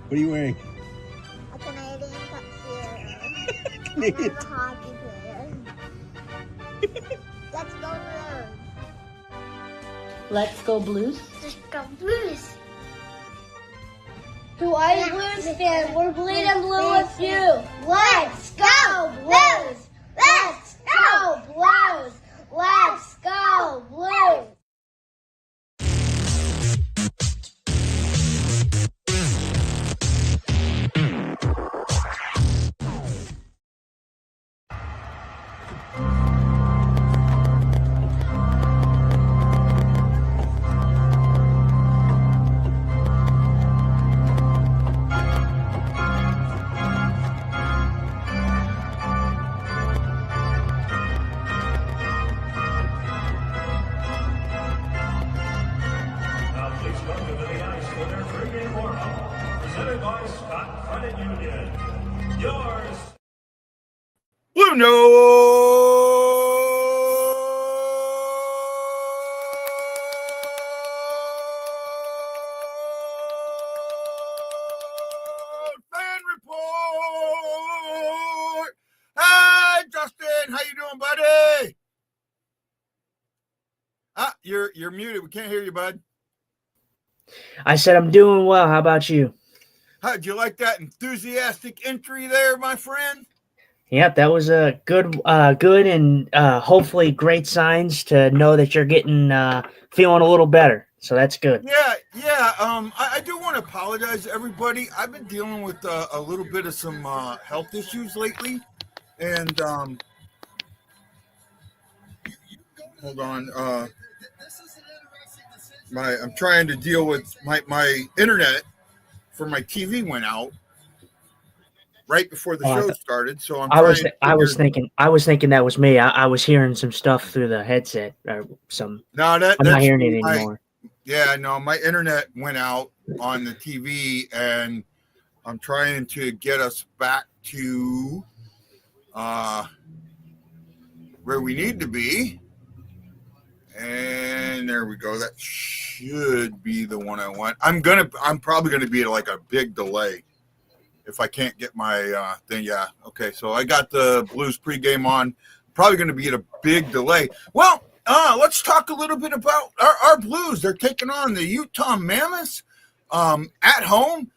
What are you wearing? A Canadian tuxedo. Canadian. I'm a hockey player. Let's go Blues. Let's go Blues. Let's go Blues. To all Blues fans, we're bleeding blue with you. Let's go Blues! Let's go Blues! Let's go Blues! Blue Note fan report. Hi, Justin. How you doing, buddy? You're muted. We can't hear you, bud. I said I'm doing well. How about you? How'd you like that enthusiastic entry there, my friend? Yep, that was a good and hopefully great signs to know that you're getting feeling a little better. So that's good. Yeah. I do want to apologize to everybody. I've been dealing with a little bit of some health issues lately, and hold on. I'm trying to deal with my internet for my TV went out right before the show started. So I was thinking that was me. I was hearing some stuff through the headset or some. No, I'm not hearing it anymore. My internet went out on the TV, and I'm trying to get us back to where we need to be. And there we go. That should be the one I want. I'm probably gonna be at like a big delay if I can't get my thing. Yeah. Okay. So I got the Blues pregame on. Probably gonna be at a big delay. Well, let's talk a little bit about our Blues. They're taking on the Utah Mammoths at home.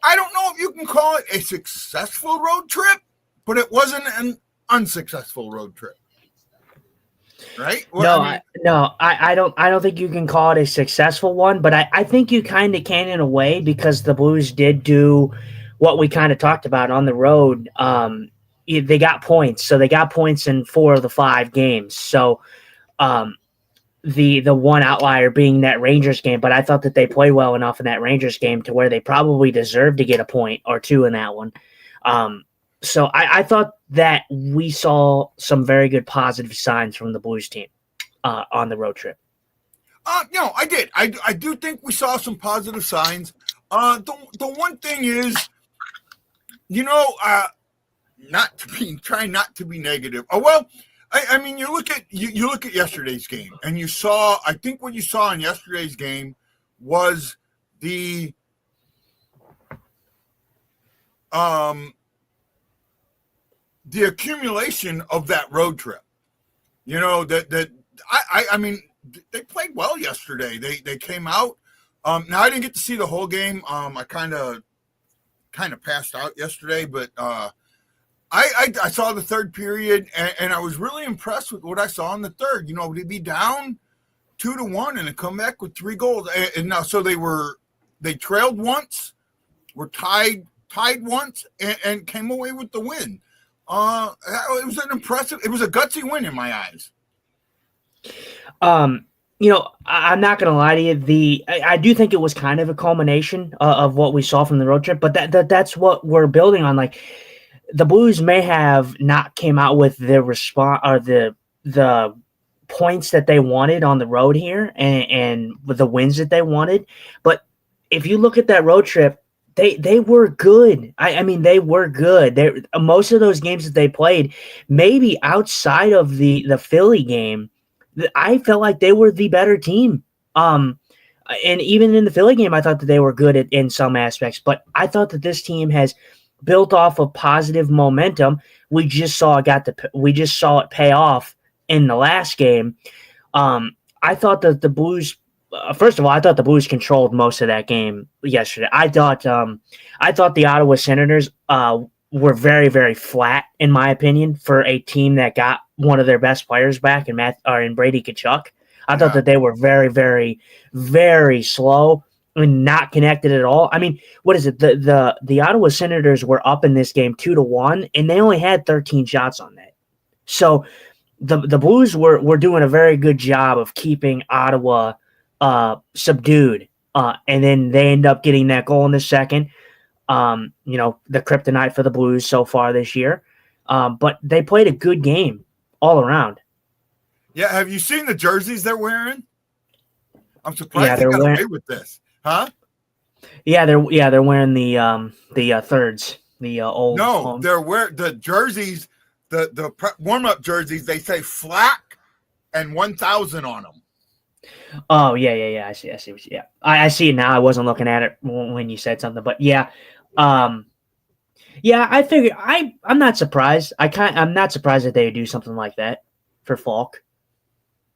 I don't know if you can call it a successful road trip, but it wasn't an unsuccessful road trip. Right? Well, I don't think you can call it a successful one, but I think you kind of can in a way, because the Blues did do what we kind of talked about on the road. They got points. So they got points in 4 of the 5 games. So the one outlier being that Rangers game, but I thought that they played well enough in that Rangers game to where they probably deserved to get a point or 2 in that one. So I thought that we saw some very good positive signs from the Blues team on the road trip. No, I did. I do think we saw some positive signs. The one thing is, try not to be negative. Oh well, I mean, you look at yesterday's game, and you saw. I think what you saw in yesterday's game was the accumulation of that road trip. I mean, they played well yesterday. They came out. Now I didn't get to see the whole game. I kind of passed out yesterday, but I saw the third period, and I was really impressed with what I saw in the third. To be down 2-1 and to come back with 3 goals, and now so they trailed once, were tied once, and came away with the win. It was it was a gutsy win in my eyes. I'm not going to lie to you. I do think it was kind of a culmination of what we saw from the road trip, but that's what we're building on. Like, the Blues may have not came out with the response or the points that they wanted on the road here and with the wins that they wanted, but if you look at that road trip, They were good. I mean, they were good. Most of those games that they played, maybe outside of the Philly game, I felt like they were the better team. And even in the Philly game, I thought that they were good in some aspects. But I thought that this team has built off of positive momentum. We just saw it pay off in the last game. I thought that the Blues. First of all, I thought the Blues controlled most of that game yesterday. I thought the Ottawa Senators were very, very flat, in my opinion, for a team that got one of their best players back in Brady Tkachuk. I thought that they were very, very, very slow and not connected at all. I mean, what is it? The Ottawa Senators were up in this game 2-1, and they only had 13 shots on net. So the Blues were doing a very good job of keeping Ottawa subdued. And then they end up getting that goal in the second. The kryptonite for the Blues so far this year. But they played a good game all around. Yeah, have you seen the jerseys they're wearing? I'm surprised they got away with this, huh? Yeah, they're wearing the thirds, the old. No, they're wearing the jerseys, the warm up jerseys. They say Flack and 1000 on them. Oh yeah. I see. Yeah, I see it now. I wasn't looking at it when you said something, but yeah. Yeah, I figure I'm not surprised. I'm not surprised that they would do something like that for Falk.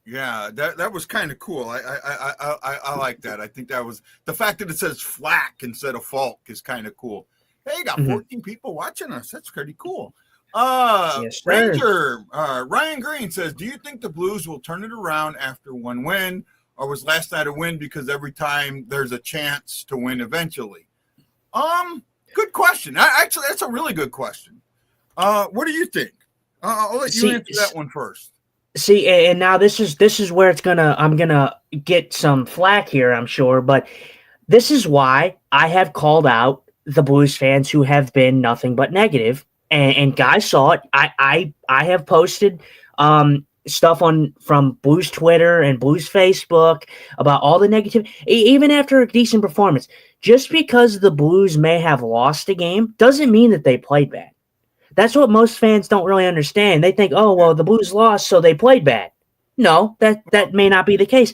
Yeah, that was kind of cool. I like that. I think that was the fact that it says Flack instead of Falk is kind of cool. Hey, you got 14 people watching us. That's pretty cool. Yes, Ranger Ryan Green says, "Do you think the Blues will turn it around after one win, or was last night a win because every time there's a chance to win eventually?" Good question. Actually, that's a really good question. What do you think? I'll let you answer that one first. See, and now this is where I'm gonna get some flack here, I'm sure, but this is why I have called out the Blues fans who have been nothing but negative, and guys saw it. I have posted stuff from Blues Twitter and Blues Facebook about all the negative, even after a decent performance. Just because the Blues may have lost a game doesn't mean that they played bad. That's what most fans don't really understand. They think, oh, well, the Blues lost, so they played bad. No, that may not be the case.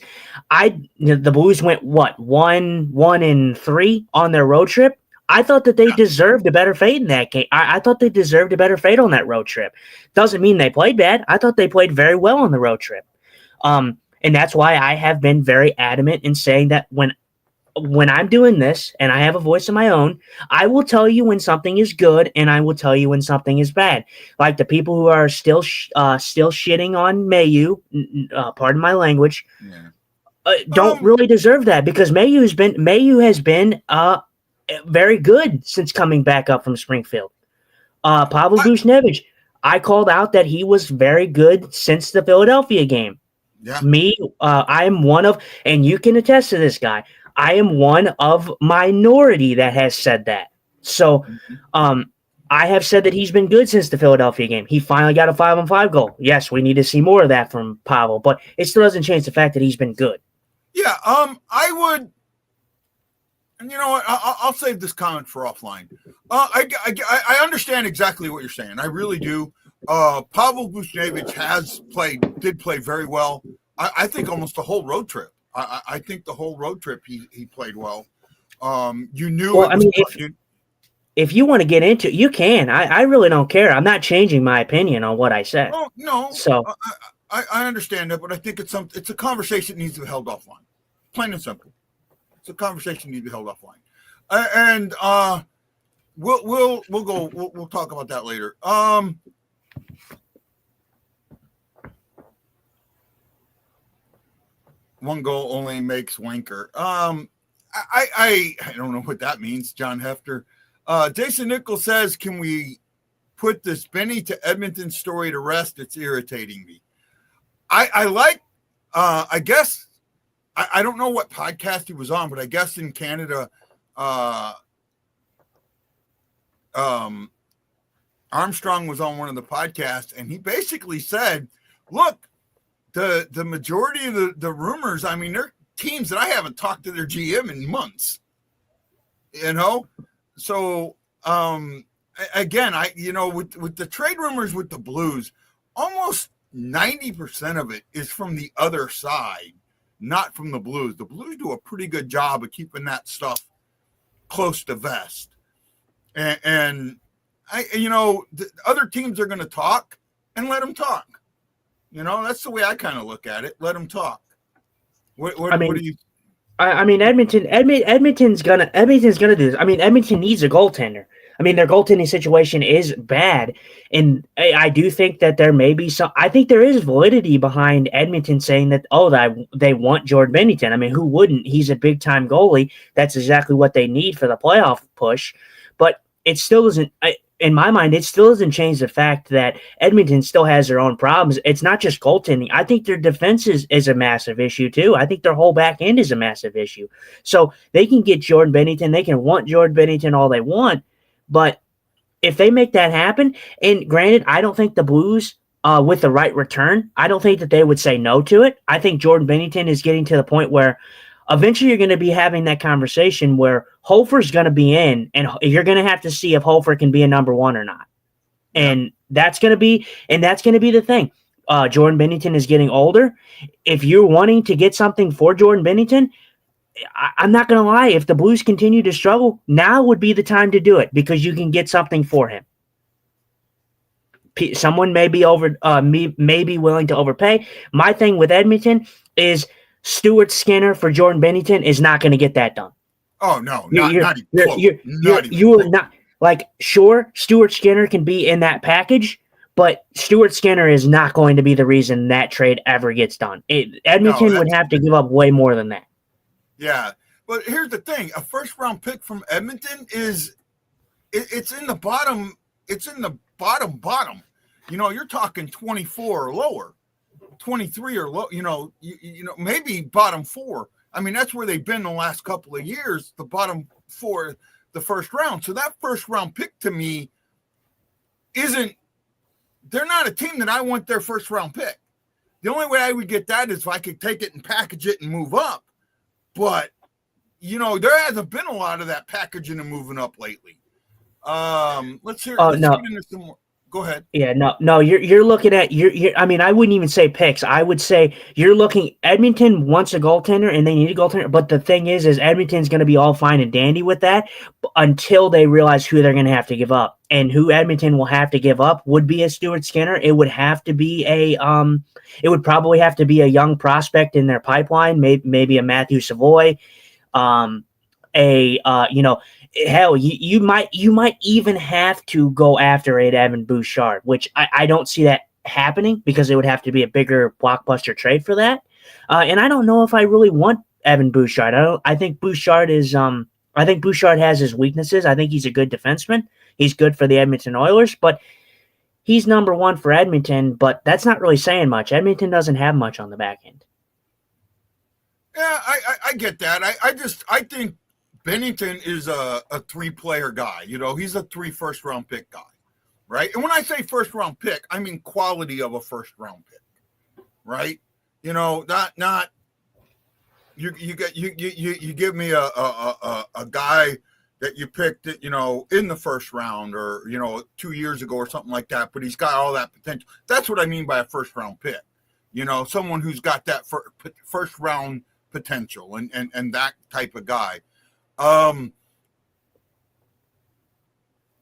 The Blues went, 1-3 on their road trip? I thought that they deserved a better fate in that game. I thought they deserved a better fate on that road trip. Doesn't mean they played bad. I thought they played very well on the road trip. And that's why I have been very adamant in saying that when I'm doing this and I have a voice of my own, I will tell you when something is good and I will tell you when something is bad. Like the people who are still shitting on Mayu, pardon my language, don't really deserve that, because Mayu has been very good since coming back up from Springfield. Pavel Buchnevich, I called out that he was very good since the Philadelphia game. Yeah. I am one of, and you can attest to this, guy, I am one of minority that has said that. So I have said that he's been good since the Philadelphia game. He finally got a 5-on-5 goal. Yes, we need to see more of that from Pavel, but it still doesn't change the fact that he's been good. Yeah, I would, and you know what, I'll save this comment for offline. I understand exactly what you're saying. I really do. Pavel Buchnevich did play very well. I think almost the whole road trip. I think the whole road trip he played well. You knew. Well, if you want to get into it, you can. I really don't care. I'm not changing my opinion on what I said. Oh no. So I understand that, but I think it's a conversation that needs to be held offline. Plain and simple. It's a conversation that needs to be held offline. And we'll talk about that later. One goal only makes wanker. I don't know what that means, John Hefter. Jason Nichols says, can we put this Benny to Edmonton story to rest? It's irritating me. I guess, I don't know what podcast he was on, but I guess in Canada, Armstrong was on one of the podcasts, and he basically said, look, the majority of the rumors, I mean, they're teams that I haven't talked to their GM in months, you know? So, again, with the trade rumors with the Blues, almost 90% of it is from the other side not from the Blues. The Blues do a pretty good job of keeping that stuff close to vest. And the other teams are going to talk, and let them talk. That's the way I kind of look at it. Let them talk. What do you? I mean, Edmonton's gonna do this. I mean, Edmonton needs a goaltender. I mean, their goaltending situation is bad, and I do think that there may be some. I think there is validity behind Edmonton saying that they want Jordan Binnington. I mean, who wouldn't? He's a big time goalie. That's exactly what they need for the playoff push. But it still doesn't. In my mind, it still doesn't change the fact that Edmonton still has their own problems. It's not just goaltending. I think their defense is a massive issue, too. I think their whole back end is a massive issue. So they can get Jordan Binnington. They can want Jordan Binnington all they want. But if they make that happen, and granted, I don't think the Blues, with the right return, I don't think that they would say no to it. I think Jordan Binnington is getting to the point where eventually you're going to be having that conversation where Hofer's going to be in, and you're going to have to see if Hofer can be a number one or not. And that's going to be the thing. Jordan Binnington is getting older. If you're wanting to get something for Jordan Binnington, I'm not going to lie. If the Blues continue to struggle, now would be the time to do it because you can get something for him. Someone may be willing to overpay. My thing with Edmonton is Stuart Skinner for Jordan Binnington is not going to get that done. Oh no, not even close. You are not sure. Stuart Skinner can be in that package, but Stuart Skinner is not going to be the reason that trade ever gets done. Edmonton would have to give up way more than that. Yeah, but here's the thing: a first-round pick from Edmonton it's in the bottom. It's in the bottom. You're talking 24 or lower, 23 or low. Maybe bottom four. I mean, that's where they've been the last couple of years. The bottom four, the first round. So that first-round pick to me isn't. They're not a team that I want their first-round pick. The only way I would get that is if I could take it and package it and move up. But, there hasn't been a lot of that packaging and moving up lately. Let's get into some more. Go ahead. Yeah, no. You're looking at I mean, I wouldn't even say picks. I would say you're looking. Edmonton wants a goaltender, and they need a goaltender. But the thing is Edmonton's going to be all fine and dandy with that until they realize who they're going to have to give up, and who Edmonton will have to give up would be a Stuart Skinner. It would have to be It would probably have to be a young prospect in their pipeline, maybe a Matthew Savoy, hell, you might even have to go after a Evan Bouchard, which I don't see that happening because it would have to be a bigger blockbuster trade for that. And I don't know if I really want Evan Bouchard. I think Bouchard has his weaknesses. I think he's a good defenseman. He's good for the Edmonton Oilers, but he's number one for Edmonton. But that's not really saying much. Edmonton doesn't have much on the back end. Yeah, I get that. I think Binnington is a three-player guy. He's a 3 first-round pick guy, right? And when I say first-round pick, I mean quality of a first-round pick, right? Not you give me a guy that you picked, in the first round or 2 years ago or something like that, but he's got all that potential. That's what I mean by a first-round pick. Someone who's got that first-round potential and that type of guy. Oh,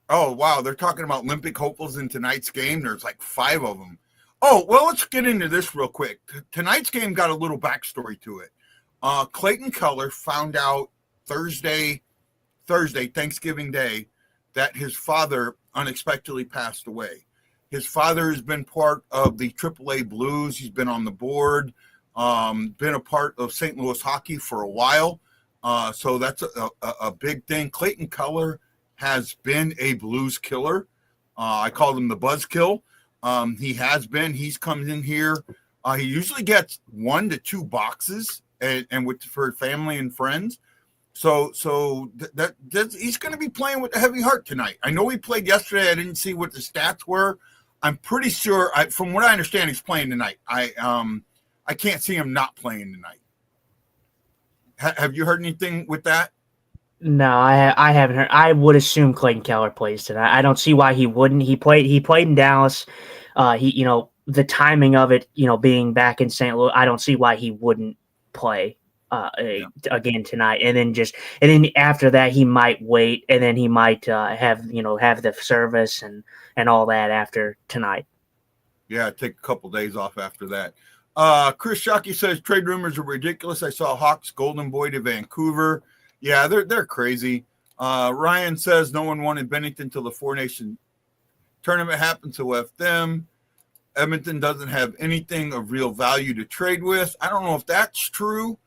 wow. They're talking about Olympic hopefuls in tonight's game. There's like 5 of them. Oh, well, let's get into this real quick. Tonight's game got a little backstory to it. Clayton Keller found out Thursday, Thanksgiving Day, that his father unexpectedly passed away. His father has been part of the AAA Blues. He's been on the board, been a part of St. Louis hockey for a while. So that's a big thing. Clayton Keller has been a Blues killer. I call him the buzzkill. He has been. He's come in here. He usually gets 1 to 2 boxes and for family and friends. So he's going to be playing with a heavy heart tonight. I know he played yesterday. I didn't see what the stats were. I'm pretty sure, from what I understand, he's playing tonight. I can't see him not playing tonight. Have you heard anything with that? No, I haven't heard. I would assume Clayton Keller plays tonight. I don't see why he wouldn't. He played in Dallas. The timing of it, being back in St. Louis, I don't see why he wouldn't play again tonight, and then after that he might wait, and then he might have the service and all that after tonight. Yeah, take a couple days off after that. Chris Shockey says trade rumors are ridiculous. I saw Hawks Golden Boy to Vancouver. Yeah, they're crazy. Ryan says no one wanted Bennington till the Four Nation tournament happened, so F them. Edmonton doesn't have anything of real value to trade with. I don't know if that's true.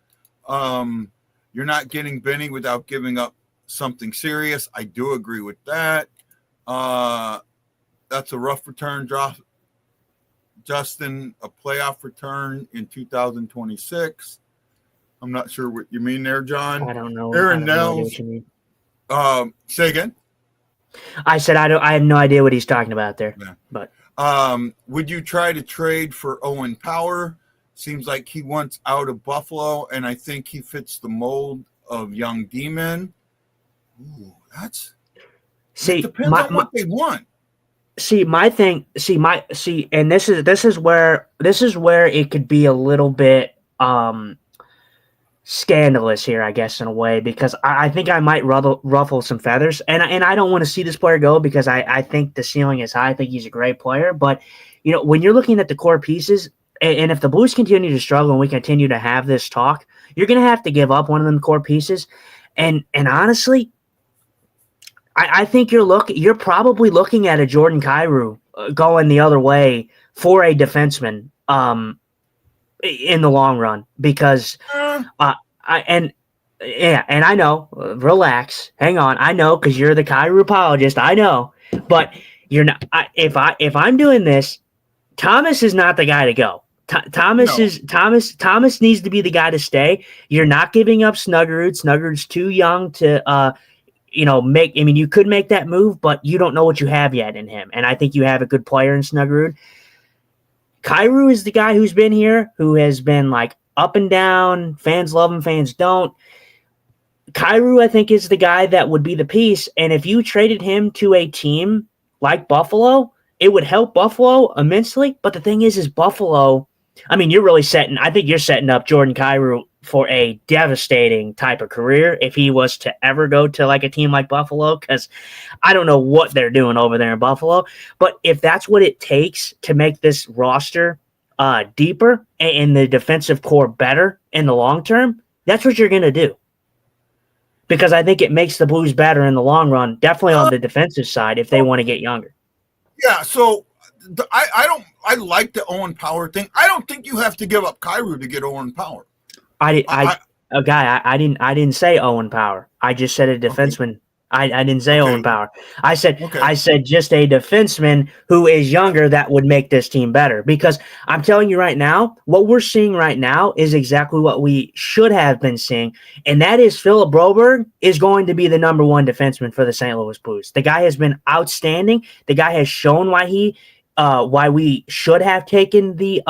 You're not getting Benny without giving up something serious. I do agree with that. That's a rough return drop. Justin, a playoff return in 2026. I'm not sure what you mean there, John. I don't know. Aaron I don't know Nels. what you mean. Say again. I said I have no idea what he's talking about there. Yeah. But would you try to trade for Owen Power? Seems like he wants out of Buffalo, and I think he fits the mold of young D-men. Ooh, it depends on what they want. And this is where it could be a little bit scandalous here, I guess, in a way, because I think I might ruffle some feathers, and I don't want to see this player go because I think the ceiling is high. I think he's a great player, but when you're looking at the core pieces, and if the Blues continue to struggle and we continue to have this talk, you're going to have to give up one of them core pieces, and honestly, I think you're probably looking at a Jordan Kyrou going the other way for a defenseman in the long run, because and I know, relax, hang on, I know, because you're the Kyrou apologist, I know, but you're not. If I'm doing this, Thomas is not the guy to go. Thomas needs to be the guy to stay. You're not giving up Snuggerud. Snuggerud's too young to you could make that move, but you don't know what you have yet in him. And I think you have a good player in Snuggerud. Kyrou is the guy who's been here, who has been like up and down. Fans love him, fans don't. Kyrou, I think, is the guy that would be the piece. And if you traded him to a team like Buffalo, it would help Buffalo immensely. But the thing is Buffalo, I think you're setting up Jordan Kyrou for a devastating type of career if he was to ever go to like a team like Buffalo, because I don't know what they're doing over there in Buffalo. But if that's what it takes to make this roster deeper and the defensive core better in the long term, that's what you're going to do. Because I think it makes the Blues better in the long run, definitely on the defensive side if they want to get younger. Yeah, so I like the Owen Power thing. I don't think you have to give up Kyrou to get Owen Power. I didn't say Owen Power. I just said a defenseman. Okay. I didn't say Owen Power. I said just a defenseman who is younger that would make this team better. Because I'm telling you right now, what we're seeing right now is exactly what we should have been seeing, and that is Philip Broberg is going to be the number one defenseman for the St. Louis Blues. The guy has been outstanding. The guy has shown why we should have taken the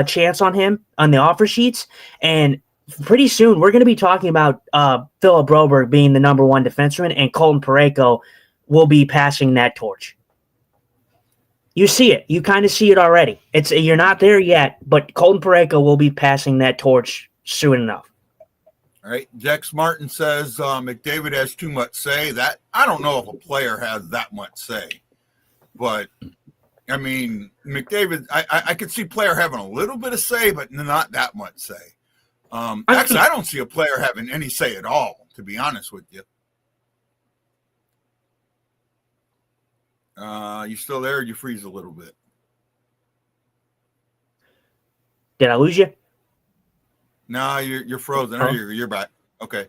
chance on him on the offer sheets, and pretty soon we're going to be talking about Philip Broberg being the number one defenseman, and Colton Parayko will be passing that torch. You see it. You kind of see it already. You're not there yet, but Colton Parayko will be passing that torch soon enough. All right. Dex Martin says McDavid has too much say. That I don't know if a player has that much say, but I mean, McDavid, I could see player having a little bit of say, but not that much say. Actually, I don't see a player having any say at all, to be honest with you. You still there? Or you freeze a little bit. Did I lose you? No, you're frozen. Oh, you're back. Okay.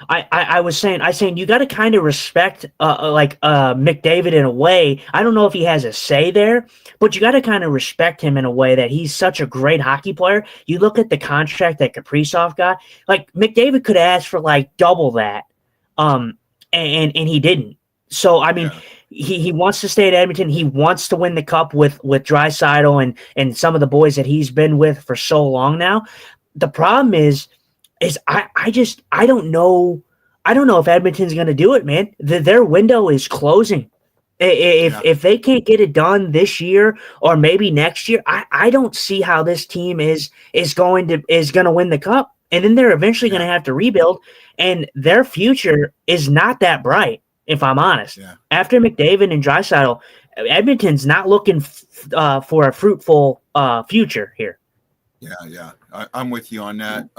I was saying you got to kind of respect McDavid in a way. I don't know if he has a say there, but you got to kind of respect him in a way that he's such a great hockey player. You look at the contract that Kaprizov got, like McDavid could ask for like double that, and he didn't. So I mean, he wants to stay at Edmonton. He wants to win the cup with Draisaitl and some of the boys that he's been with for so long now. The problem is I don't know if Edmonton's going to do it, man. Their window is closing. If they can't get it done this year or maybe next year, I don't see how this team is going to win the cup. And then they're eventually going to have to rebuild, and their future is not that bright, if I'm honest. Yeah. After McDavid and Draisaitl, Edmonton's not looking for a fruitful future here. Yeah. I'm with you on that.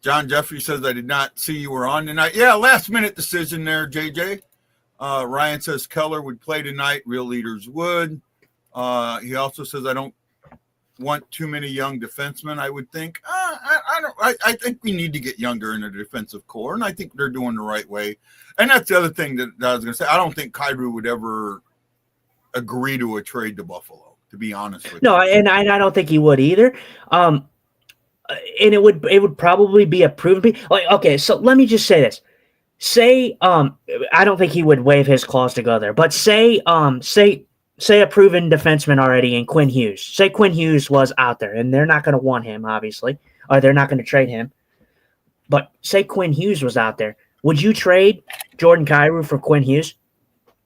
John Jeffrey says, I did not see you were on tonight. Yeah, last-minute decision there, JJ. Ryan says Keller would play tonight. Real leaders would. He also says, I don't want too many young defensemen, I would think. I think we need to get younger in the defensive core, and I think they're doing the right way. And that's the other thing that I was going to say. I don't think Kyrou would ever agree to a trade to Buffalo, to be honest with you. No, and I don't think he would either. And it would probably be a proven – like, okay, so let me just say this. Say I don't think he would waive his clause to go there, but say a proven defenseman already in Quinn Hughes. Say Quinn Hughes was out there, and they're not going to want him, obviously, or they're not going to trade him. But say Quinn Hughes was out there. Would you trade Jordan Kyrou for Quinn Hughes?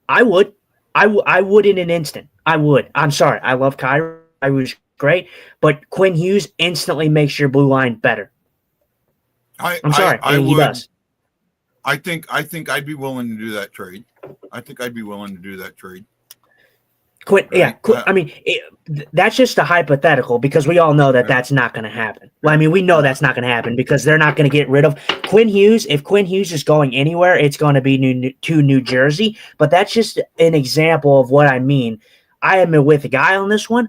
I would. I would in an instant. I would. I'm sorry. I love Kyrou. Kyrou's great, but Quinn Hughes instantly makes your blue line better. I'm sorry. He does. I think I'd be willing to do that trade. Quinn, right. Yeah. I mean, that's just a hypothetical because we all know that that's not going to happen. Well, I mean, we know that's not going to happen because they're not going to get rid of Quinn Hughes. If Quinn Hughes is going anywhere, it's going to be to New Jersey. But that's just an example of what I mean. I am with a guy on this one.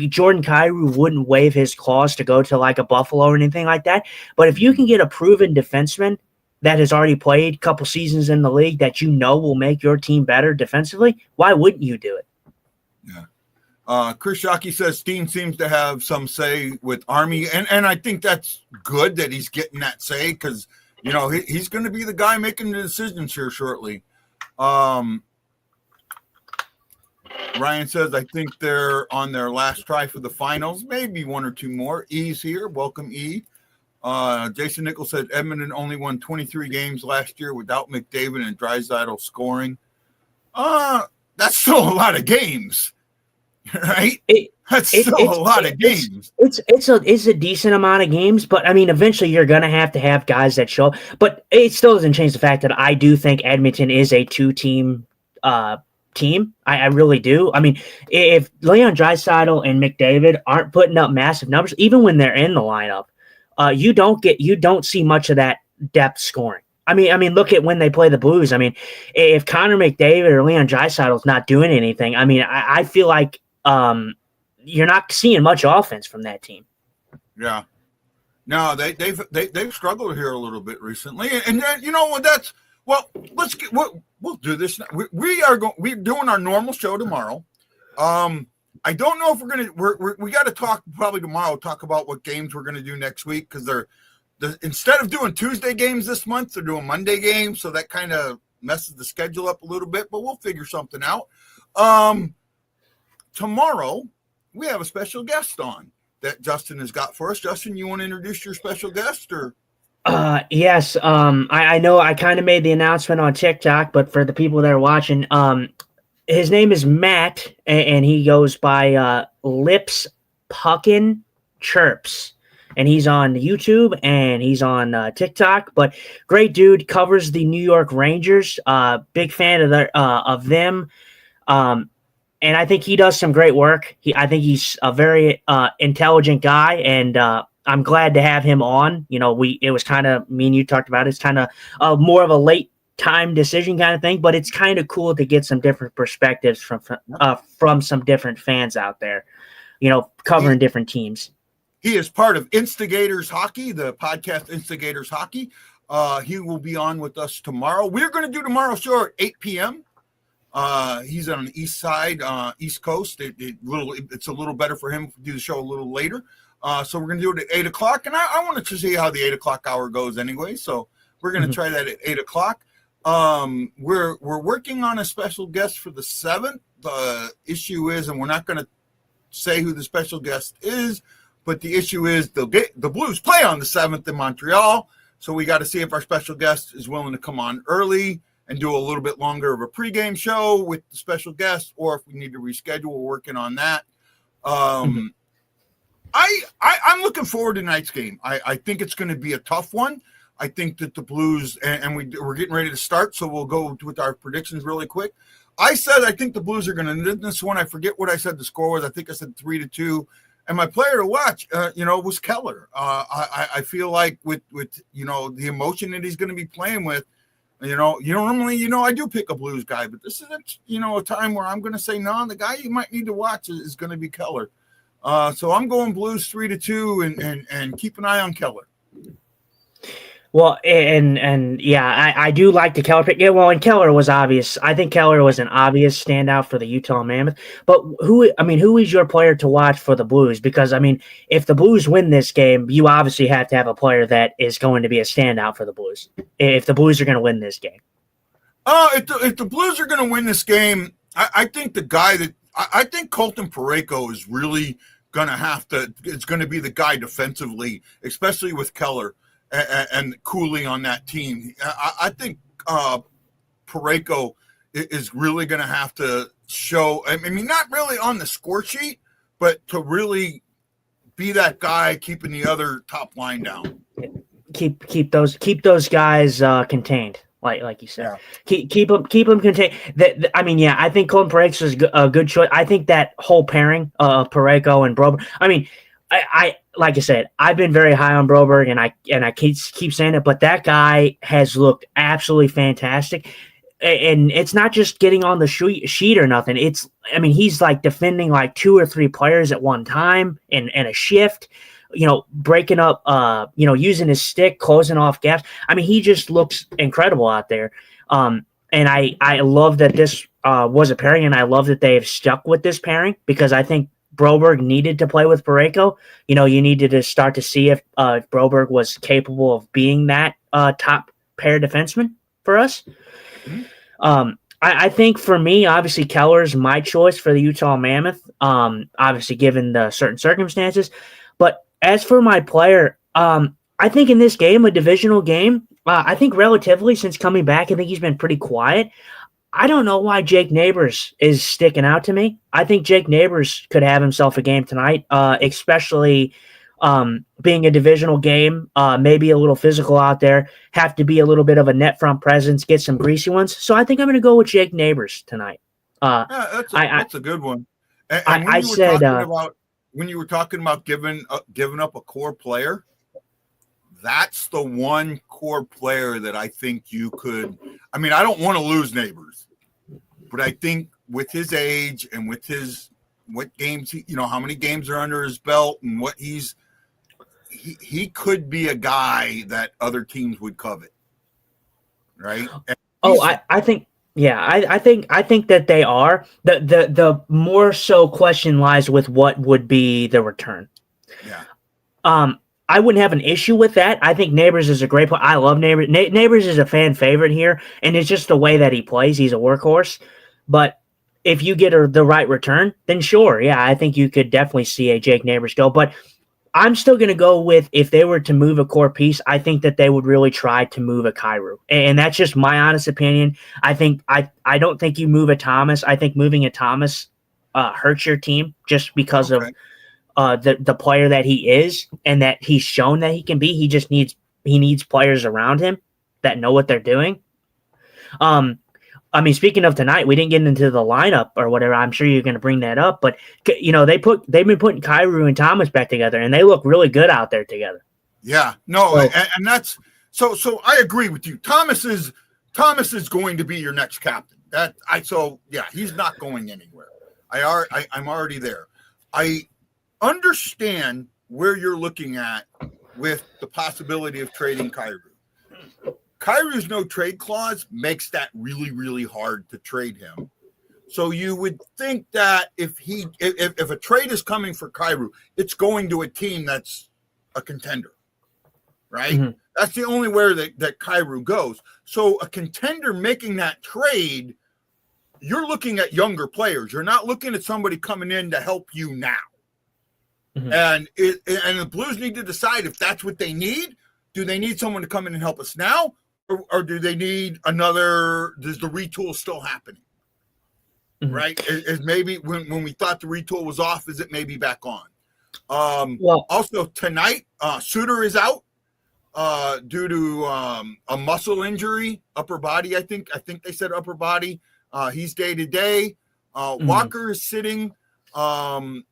Jordan Kyrou wouldn't waive his clause to go to like a Buffalo or anything like that. But if you can get a proven defenseman that has already played a couple seasons in the league that you know will make your team better defensively, why wouldn't you do it? Yeah. Chris Shockey says Steen seems to have some say with Army, and I think that's good that he's getting that say because, you know, he's going to be the guy making the decisions here shortly. Ryan says, I think they're on their last try for the finals, maybe one or two more. E's here. Welcome, E. Jason Nichols said Edmonton only won 23 games last year without McDavid and Draisaitl scoring. That's still a lot of games, right? That's still a lot of games. It's a decent amount of games, but I mean, eventually you're going to have guys that show up. But it still doesn't change the fact that I do think Edmonton is a two-team team. I really do. I mean, if Leon Draisaitl and McDavid aren't putting up massive numbers, even when they're in the lineup, you don't see much of that depth scoring. I mean, look at when they play the Blues. I mean, if Connor McDavid or Leon Draisaitl is not doing anything, I mean, I feel like you're not seeing much offense from that team. Yeah, no, they've struggled here a little bit recently, and you know what? We'll do this. We're doing our normal show tomorrow. I don't know if we got to talk probably tomorrow. Talk about what games we're going to do next week because instead of doing Tuesday games this month, they're doing Monday games, so that kind of messes the schedule up a little bit. But we'll figure something out. Tomorrow we have a special guest on that Justin has got for us. Justin, you want to introduce your special guest or? Yes. I know I kind of made the announcement on TikTok, but for the people that are watching, his name is Matt, and he goes by Lips Puckin Chirps, and he's on YouTube and he's on TikTok. But great dude, covers the New York Rangers. Big fan of them, and I think he does some great work. I think he's a very intelligent guy, and I'm glad to have him on. You know, it was kind of me and you talked about it. It's kind of more of a late time decision kind of thing, but it's kind of cool to get some different perspectives from some different fans out there, you know, covering different teams. He is part of Instigators Hockey, the podcast Instigators Hockey. He will be on with us tomorrow. We're going to do tomorrow's show at 8 p.m. He's on the east side, East Coast. It's a little better for him to do the show a little later. So we're going to do it at 8 o'clock. And I wanted to see how the 8 o'clock hour goes anyway. So we're going to try that at 8 o'clock. We're working on a special guest for the 7th. The issue is, and we're not going to say who the special guest is, but the issue is the Blues play on the 7th in Montreal. So we got to see if our special guest is willing to come on early and do a little bit longer of a pregame show with the special guests, or if we need to reschedule, we're working on that. I'm looking forward to tonight's game. I think it's going to be a tough one. I think that the Blues, and we're getting ready to start, so we'll go with our predictions really quick. I said I think the Blues are going to win this one. I forget what I said the score was. I think I said 3-2. And my player to watch, was Keller. I feel like with the emotion that he's going to be playing with, normally, I do pick a Blues guy, but this is a time where I'm going to say, no, the guy you might need to watch is going to be Keller. So I'm going Blues 3-2 and keep an eye on Keller. Well, and yeah, I do like the Keller pick. Yeah, well, and Keller was obvious. I think Keller was an obvious standout for the Utah Mammoths. But who is your player to watch for the Blues? Because, if the Blues win this game, you obviously have to have a player that is going to be a standout for the Blues. If the Blues are going to win this game. If the Blues are going to win this game, I think the guy that I think Colton Parayko is really going to have to. It's going to be the guy defensively, especially with Keller and Cooley on that team. I think Parayko is really going to have to show. Not really on the score sheet, but to really be that guy keeping the other top line down. Keep those guys contained. Like you said, yeah. keep them contained. I think Colton Parayko is a good choice. I think that whole pairing of Parayko and Broberg. I like I said, I've been very high on Broberg, and I keep saying it, but that guy has looked absolutely fantastic. And it's not just getting on the sheet or nothing. He's like defending like 2 or 3 players at one time in a shift. Breaking up, using his stick, closing off gaps. He just looks incredible out there. And I love that this was a pairing, and I love that they have stuck with this pairing, because I think Broberg needed to play with Parayko. You needed to start to see if Broberg was capable of being that top pair defenseman for us. Mm-hmm. I think for me, obviously, Keller's my choice for the Utah Mammoth, obviously given the certain circumstances. But as for my player, I think in this game, a divisional game, I think relatively, since coming back, I think he's been pretty quiet. I don't know why Jake Neighbors is sticking out to me. I think Jake Neighbors could have himself a game tonight, especially being a divisional game, maybe a little physical out there, have to be a little bit of a net front presence, get some greasy ones. So I think I'm going to go with Jake Neighbors tonight. That's a good one. And when you were talking about giving up a core player, that's the one core player that I think you could. I don't want to lose Neighbors, but I think with his age and with what games how many games are under his belt and what he could be a guy that other teams would covet, right? I think. Yeah, I think that they are. The more so question lies with what would be the return. Yeah. I wouldn't have an issue with that. I think Neighbors is a great player. I love Neighbors. Neighbors is a fan favorite here, and it's just the way that he plays. He's a workhorse. But if you get the right return, then sure, yeah, I think you could definitely see a Jake Neighbors go. But I'm still going to go with, if they were to move a core piece, I think that they would really try to move a Kyrou. And that's just my honest opinion. I don't think you move a Thomas. I think moving a Thomas hurts your team just because of the player that he is and that he's shown that he can be. He just needs players around him that know what they're doing. Speaking of tonight, we didn't get into the lineup or whatever. I'm sure you're going to bring that up, but they've been putting Kyrou and Thomas back together, and they look really good out there together. Yeah, no, and that's so I agree with you. Thomas is going to be your next captain. He's not going anywhere. I'm already there. I understand where you're looking at with the possibility of trading Kyrou. Kyrou's no trade clause makes that really, really hard to trade him. So you would think that if a trade is coming for Kyrou, it's going to a team that's a contender, right? Mm-hmm. That's the only way that Kyrou goes. So a contender making that trade, you're looking at younger players. You're not looking at somebody coming in to help you now. Mm-hmm. And the Blues need to decide if that's what they need. Do they need someone to come in and help us now? or do they need another? Does the retool still happening? Mhm. Right? Is maybe when we thought the retool was off, is it maybe back on? Well, Also tonight, Suter is out due to a muscle injury, upper body. I think they said upper body. He's day to day. Walker is sitting. Walker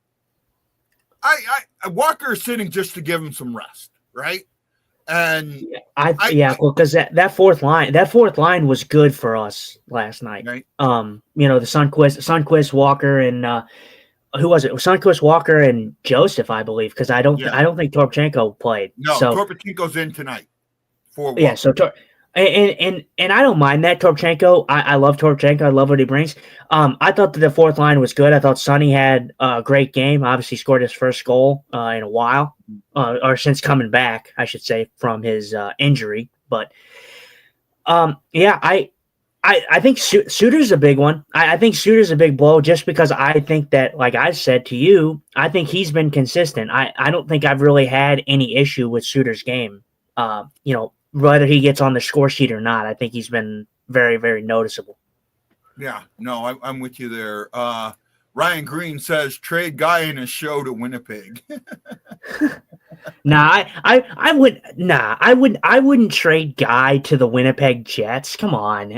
is sitting just to give him some rest, right? And because that fourth line was good for us last night. Right. The Sundqvist, Walker, and who was it? It was Sundqvist, Walker, and Joseph, I believe, because I don't think Torpchenko played. No, so, Torpchenko's in tonight for Walker. Yeah, so and I don't mind that Torpchenko. I love Torpchenko. I love what he brings. I thought that the fourth line was good. I thought Sonny had a great game. Obviously, scored his first goal in a while, or since coming back, I should say, from his injury. But I think Suter's a big one. I think Suter's a big blow just because I think that, like I said to you, I think he's been consistent. I don't think I've really had any issue with Suter's game. Whether he gets on the score sheet or not, I think he's been very, very noticeable. Yeah, no, I'm with you there. Ryan Green says trade Guy in a show to Winnipeg. I wouldn't trade Guy to the Winnipeg Jets. Come on,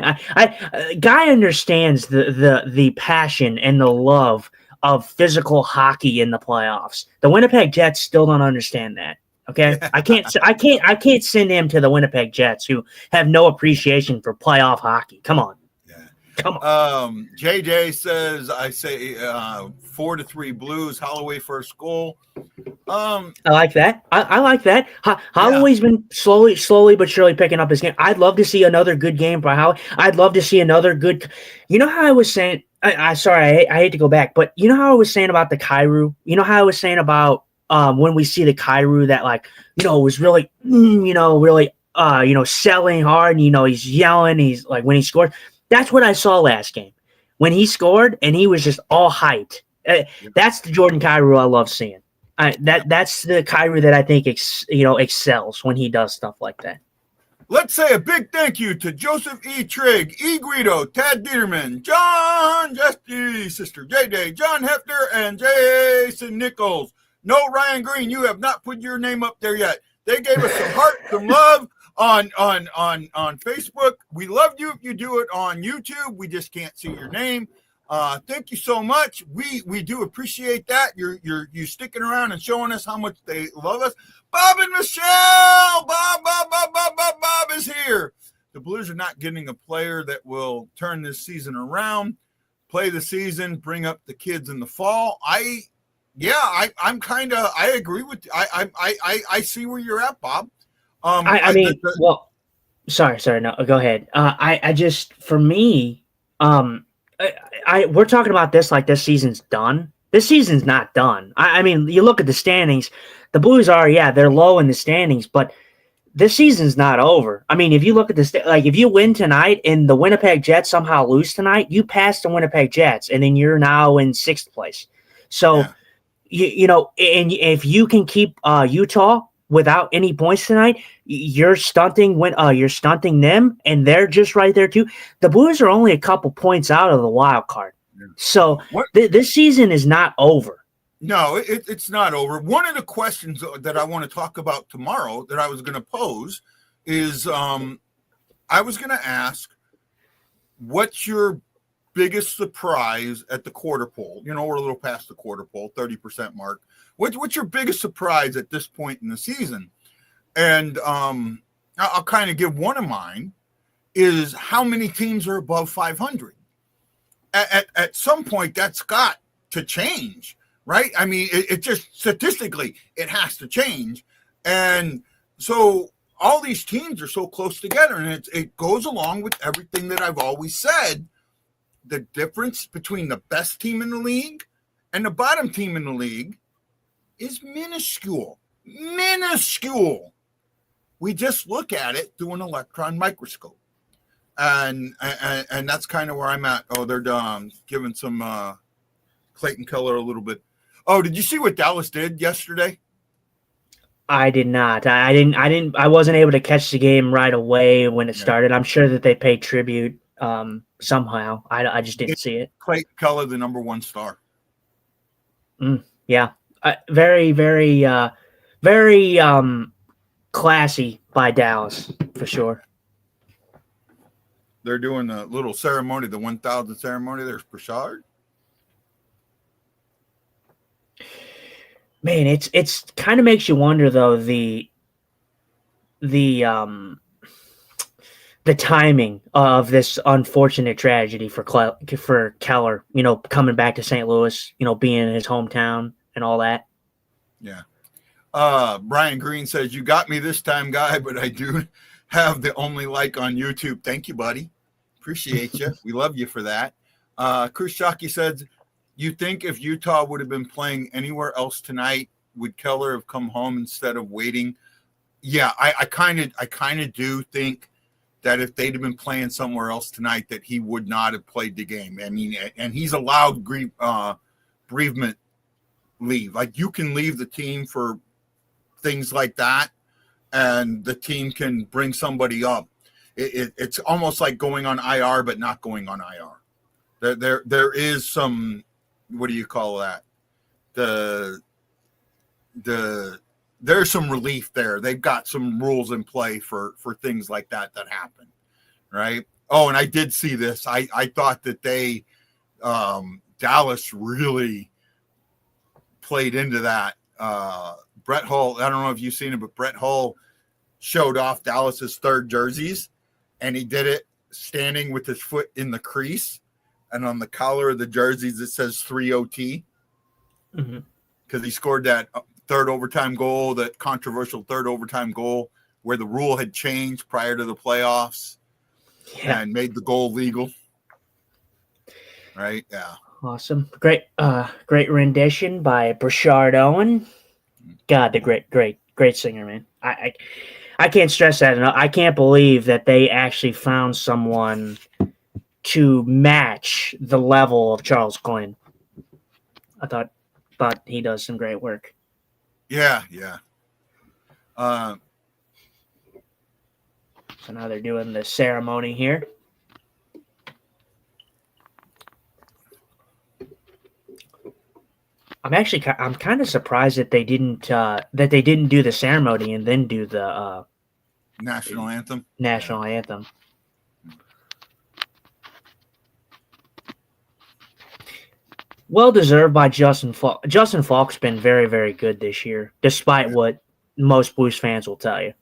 Guy understands the passion and the love of physical hockey in the playoffs. The Winnipeg Jets still don't understand that. Okay, I can't send him to the Winnipeg Jets, who have no appreciation for playoff hockey. Come on. Come on. JJ says, I say 4-3 Blues. Holloway first goal. I like that. I like that. Holloway's been slowly but surely picking up his game. I'd love to see another good game by Holloway. I'd love to see another good. You know how I was saying? I hate to go back, but you know how I was saying about the Kyrou? You know how I was saying about when we see the Kyrou that was really selling hard, and he's yelling, he's like when he scored. That's what I saw last game. When he scored and he was just all hyped. That's the Jordan Kyrou I love seeing. That's the Kyrou that I think excels when he does stuff like that. Let's say a big thank you to Joseph E. Trigg, E. Guido, Tad Dieterman, John Jesse, Sister J-Day, John Hefner, and Jason Nichols. No, Ryan Green, you have not put your name up there yet. They gave us some heart, some love on Facebook. We love you if you do it on YouTube. We just can't see your name. Thank you so much. We do appreciate that. You sticking around and showing us how much they love us. Bob and Michelle, Bob is here. The Blues are not getting a player that will turn this season around, play the season, bring up the kids in the fall. I agree with you. I see where you're at, Bob. Sorry, no, go ahead. I just, for me, we're talking about this like this season's done. This season's not done. I mean, you look at the standings, the Blues are, they're low in the standings, but this season's not over. I mean, if you look at if you win tonight and the Winnipeg Jets somehow lose tonight, you pass the Winnipeg Jets, and then you're now in 6th place. So, and if you can keep Utah without any points tonight, you're stunting them, and they're just right there too. The Blues are only a couple points out of the wild card. So this season is not over. No, it's not over. One of the questions that I want to talk about tomorrow that I was going to pose is I was going to ask, what's your biggest surprise at the quarter pole? We're a little past the quarter pole, 30% mark. What's your biggest surprise at this point in the season? And I'll kind of give one of mine is how many teams are above 500. At some point, that's got to change, right? I mean, it just statistically, it has to change. And so all these teams are so close together, and it goes along with everything that I've always said. The difference between the best team in the league and the bottom team in the league is minuscule. We just look at it through an electron microscope. And that's kind of where I'm at. Oh, they're giving some Clayton Keller a little bit. Oh, did you see what Dallas did yesterday? I did not. I wasn't able to catch the game right away when it started. I'm sure that they paid tribute somehow. I just didn't see it. Clayton Keller, the #1 star. Yeah. Very, very, very classy by Dallas, for sure. They're doing a little ceremony, the 1,000 ceremony. There's Prashard. Man, it's kind of makes you wonder though the timing of this unfortunate tragedy for Keller, coming back to St. Louis, being in his hometown and all that. Yeah. Brian Green says, "You got me this time, guy, but I do have the only like on YouTube." Thank you, buddy. Appreciate you. We love you for that. Chris Shockey says, "You think if Utah would have been playing anywhere else tonight, would Keller have come home instead of waiting?" Yeah, I kind of do think that if they'd have been playing somewhere else tonight, that he would not have played the game. I mean, and he's allowed bereavement leave. Like, you can leave the team for things like that, and the team can bring somebody up. It's almost like going on IR, but not going on IR. There is some, what do you call that? There's some relief there. They've got some rules in play for things like that happen, right? Oh, and I did see this. I thought that they Dallas really played into that. Brett Hull, I don't know if you've seen it, but Brett Hull showed off Dallas's third jerseys, and he did it standing with his foot in the crease, and on the collar of the jerseys it says 3OT, because he scored that third overtime goal, that controversial third overtime goal where the rule had changed prior to the playoffs and made the goal legal. Right? Yeah. Awesome. Great rendition by Brashard Owen. God, the great singer, man. I can't stress that enough. I can't believe that they actually found someone to match the level of Charles Quinn. I thought he does some great work. Yeah. So now they're doing the ceremony here. I'm kind of surprised that they didn't do the ceremony and then do the national anthem. National anthem. Well deserved by Justin Falk. Justin Falk's been very, very good this year, despite what most Blues fans will tell you.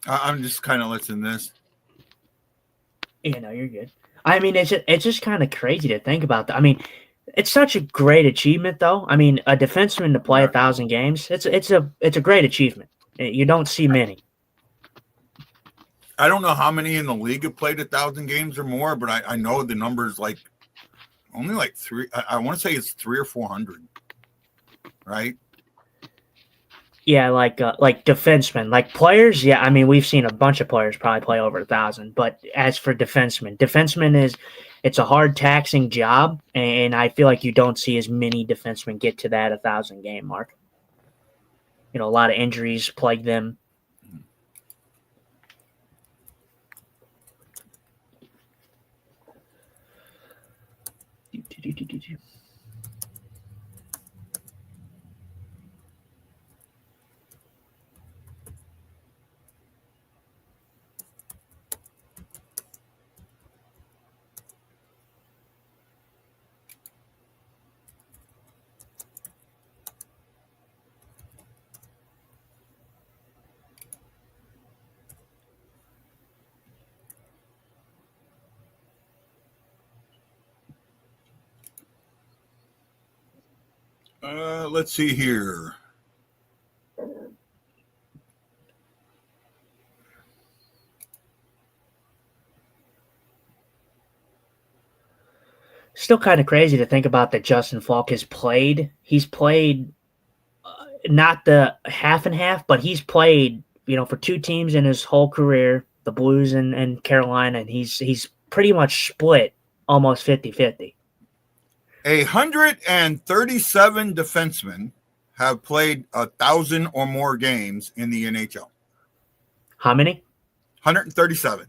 I'm just kind of listening to this. You're good. I mean, it's just kind of crazy to think about that. I mean, it's such a great achievement, though. I mean, a defenseman to play 1,000 games, it's a great achievement. You don't see many. I don't know how many in the league have played 1,000 games or more, but I know the number's only like three. I want to say it's 300 or 400, right? Yeah, like defensemen, like players. Yeah, I mean, we've seen a bunch of players probably play over 1,000. But as for defensemen, it's a hard, taxing job, and I feel like you don't see as many defensemen get to that 1,000 game mark. A lot of injuries plague them. Let's see here. Still kind of crazy to think about that Justin Falk has played. He's played not the half and half, but he's played, for two teams in his whole career, the Blues and Carolina, and he's pretty much split almost 50-50. 137 defensemen have played 1,000 or more games in the NHL. How many? 137.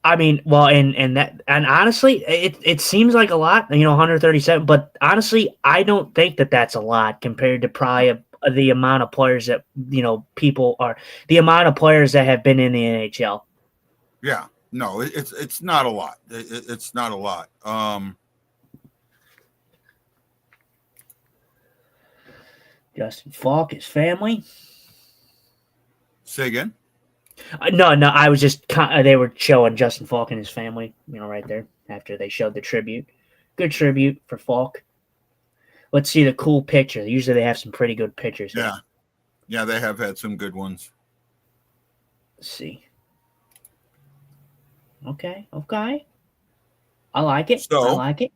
I mean, well, and honestly, it seems like a lot, 137. But honestly, I don't think that's a lot compared to probably the amount of players that the amount of players that have been in the NHL. Yeah, no, it's not a lot. It's not a lot. Justin Falk, his family. Say again. No, I was just they were showing Justin Falk and his family, right there after they showed the tribute. Good tribute for Falk. Let's see the cool picture. Usually they have some pretty good pictures. Yeah, yeah, they have had some good ones. Let's see. Okay. I like it. So, I like it.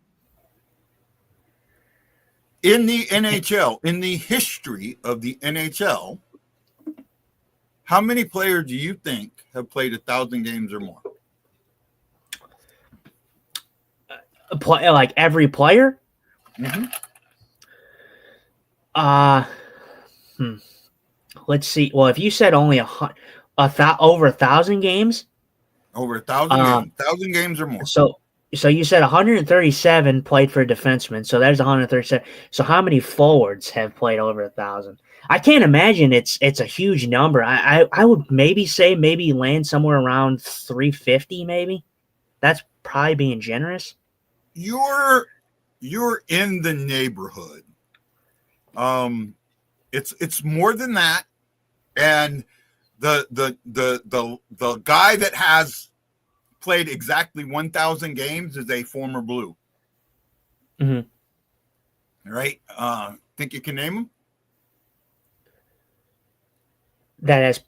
In the NHL, in the history of the NHL, how many players do you think have played 1,000 games or more? Like every player? Mm-hmm. Let's see. Well, if you said only over 1,000 games, Over 1,000 games, 1,000 games or more. So you said 137 played for a defenseman. So there's 137. So how many forwards have played over 1,000? I can't imagine it's a huge number. I would maybe land somewhere around 350. Maybe that's probably being generous. You're in the neighborhood. It's more than that, and the guy that has played exactly 1,000 games is a former Blue. Mm-hmm. Right? Think you can name him? That has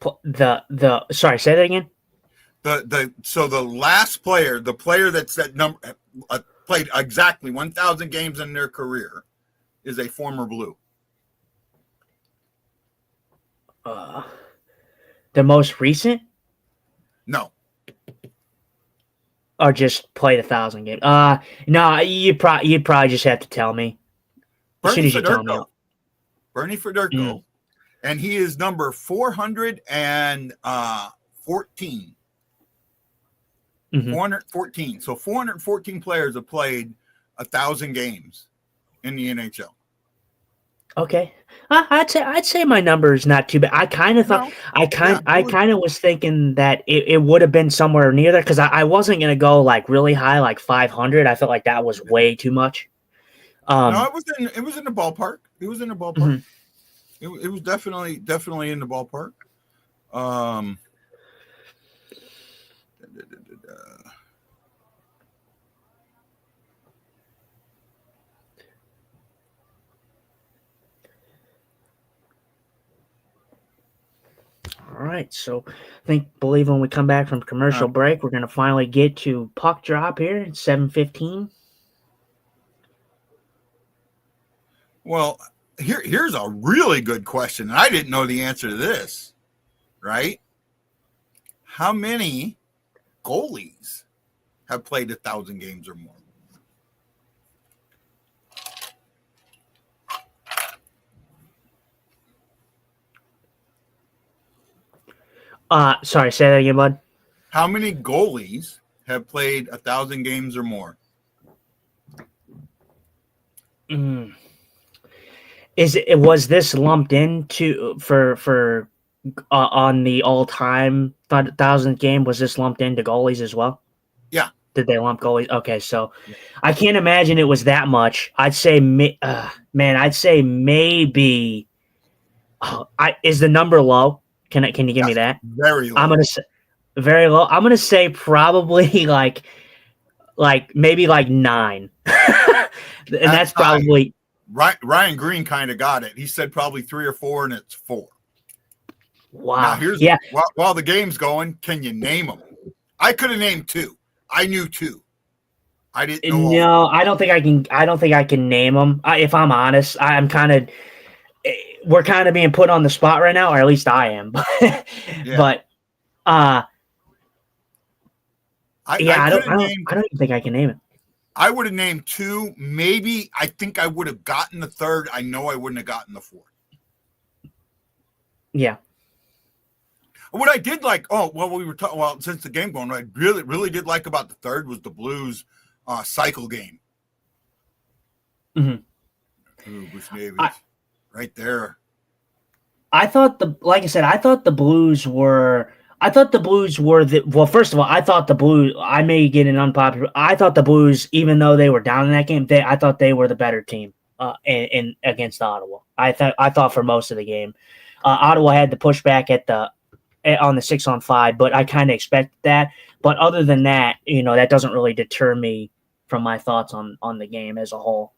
sorry, say that again. The last player, the player that's that number played exactly 1,000 games in their career, is a former Blue. The most recent? No. Or just played 1,000 games? No, you probably just have to tell me. As soon as you tell me. Bernie Federko. And he is number 414. 414. So 414 players have played 1,000 games in the NHL. Okay, I'd say my number is not too bad. I kind of thought I kind of was thinking that it would have been somewhere near there because I wasn't gonna go like really high, like 500. I felt like that was way too much. No, it was in the ballpark. It was in the ballpark. Mm-hmm. It was definitely in the ballpark. All right, so believe when we come back from commercial break, we're gonna finally get to puck drop here at 7:15. Well, here's a really good question. I didn't know the answer to this, right? How many goalies have played 1,000 games or more? Sorry, say that again, bud. How many goalies have played 1,000 games or more? Was this lumped into for on the all-time 1,000 game? Was this lumped into goalies as well? Yeah. Did they lump goalies? Okay, so I can't imagine it was that much. I'd say, I'd say maybe. Is the number low? Can you give me that? Very low. I'm gonna say very low. I'm gonna say probably like maybe like 9, and that's probably. Ryan Green kind of got it. He said probably 3 or 4, and it's 4. Wow. Now while the game's going, can you name them? I could have named 2. I knew 2. I didn't know. No, I don't think I can. I don't think I can name them. If I'm honest, we're kind of being put on the spot right now, or at least I am. Yeah. But I Yeah, I could don't, have I don't, named. I don't even think I can name it. I would have named 2. Maybe I think I would have gotten the 3rd. I know I wouldn't have gotten the 4th. Yeah. What I did like, we were talking. Well, since the game going, what I really did like about the 3rd was the Blues cycle game. Mm-hmm. Ooh, Bush Navy's right there. I thought the Blues were. Well, first of all, I thought the Blues. I may get an unpopular. I thought the Blues, even though they were down in that game, I thought they were the better team. In against Ottawa, I thought for most of the game, Ottawa had to push back on the 6-on-5, but I kind of expected that. But other than that, that doesn't really deter me from my thoughts on the game as a whole.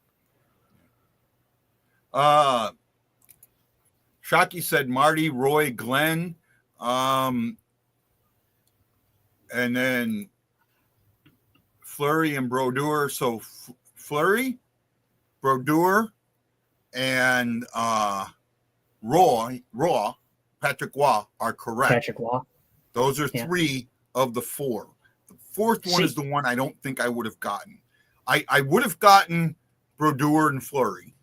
Shockey said Marty, Roy, Glenn, and then Fleury and Brodeur. So Fleury, Brodeur, and Patrick Waugh are correct. Patrick Waugh. Those are 3 of the 4. The 4th one is the one I don't think I would have gotten. I would have gotten Brodeur and Fleury.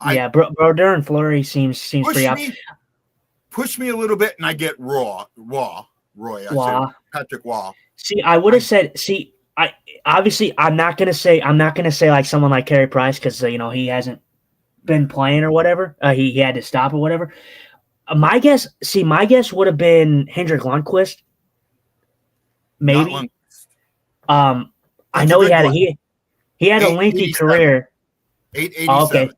Brodeur and Fleury seems pretty up. Push me a little bit, and I get Roy. Said Patrick Waugh. See, I would have said. See, I'm not gonna say like someone like Carey Price because he hasn't been playing or whatever. He had to stop or whatever. My guess would have been Hendrik Lundqvist. Maybe. I know he had a lengthy career. 887. Oh, okay.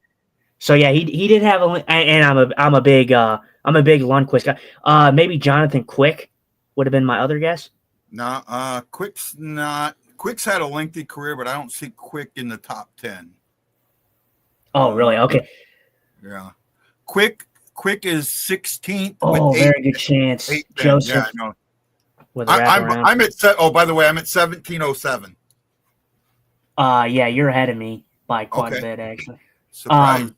So yeah, he did have and I'm a big Lundqvist guy. Maybe Jonathan Quick would have been my other guess. No, Quick's not. Quick's had a lengthy career, but I don't see Quick in the top 10. Oh, really? Okay. Yeah. Quick is 16th. Oh, very good chance. Joseph. Yeah, I know. I'm at. Oh, by the way, I'm at 1707. Yeah, you're ahead of me by quite a bit, actually. Surprise.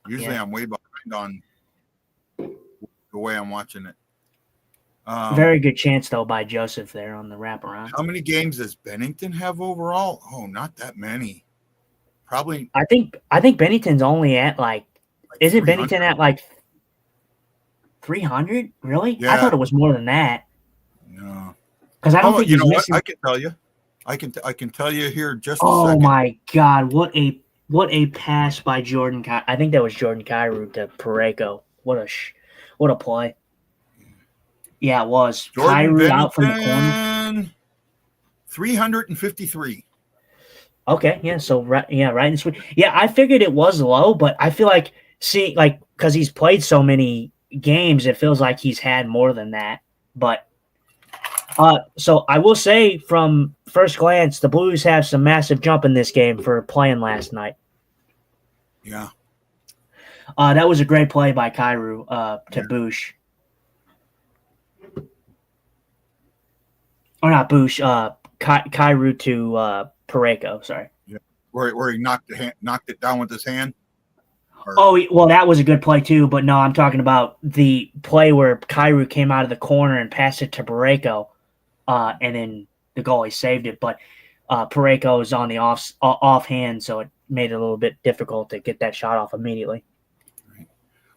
Usually I'm way behind on the way I'm watching it. Very good chance, though, by Joseph there on the wraparound. How many games does Bennington have overall? Oh, not that many. Probably. I think Bennington's only at like isn't Bennington at like 300? Really? Yeah. I thought it was more than that. No. Because I don't think he's missing. I can tell you. I can tell you here just a second. second. Oh my God! What a pass by Jordan. I think that was Jordan Kyrou to Parayko. What a play. Yeah, it was. Kyrou out from the corner. 353. Okay, yeah, so right in the sweet. Yeah, I figured it was low, but I feel like because he's played so many games, it feels like he's had more than that. But so I will say from first glance, the Blues have some massive jump in this game for playing last night. Yeah. That was a great play by Kyrou to Bush. Or not Bush, Kyrou to Parayko, sorry. Yeah. Where he knocked it down with his hand? Well, that was a good play too, but no, I'm talking about the play where Kyrou came out of the corner and passed it to Parayko, and then the goalie saved it. But Parayko was on the offhand, so it made it a little bit difficult to get that shot off immediately.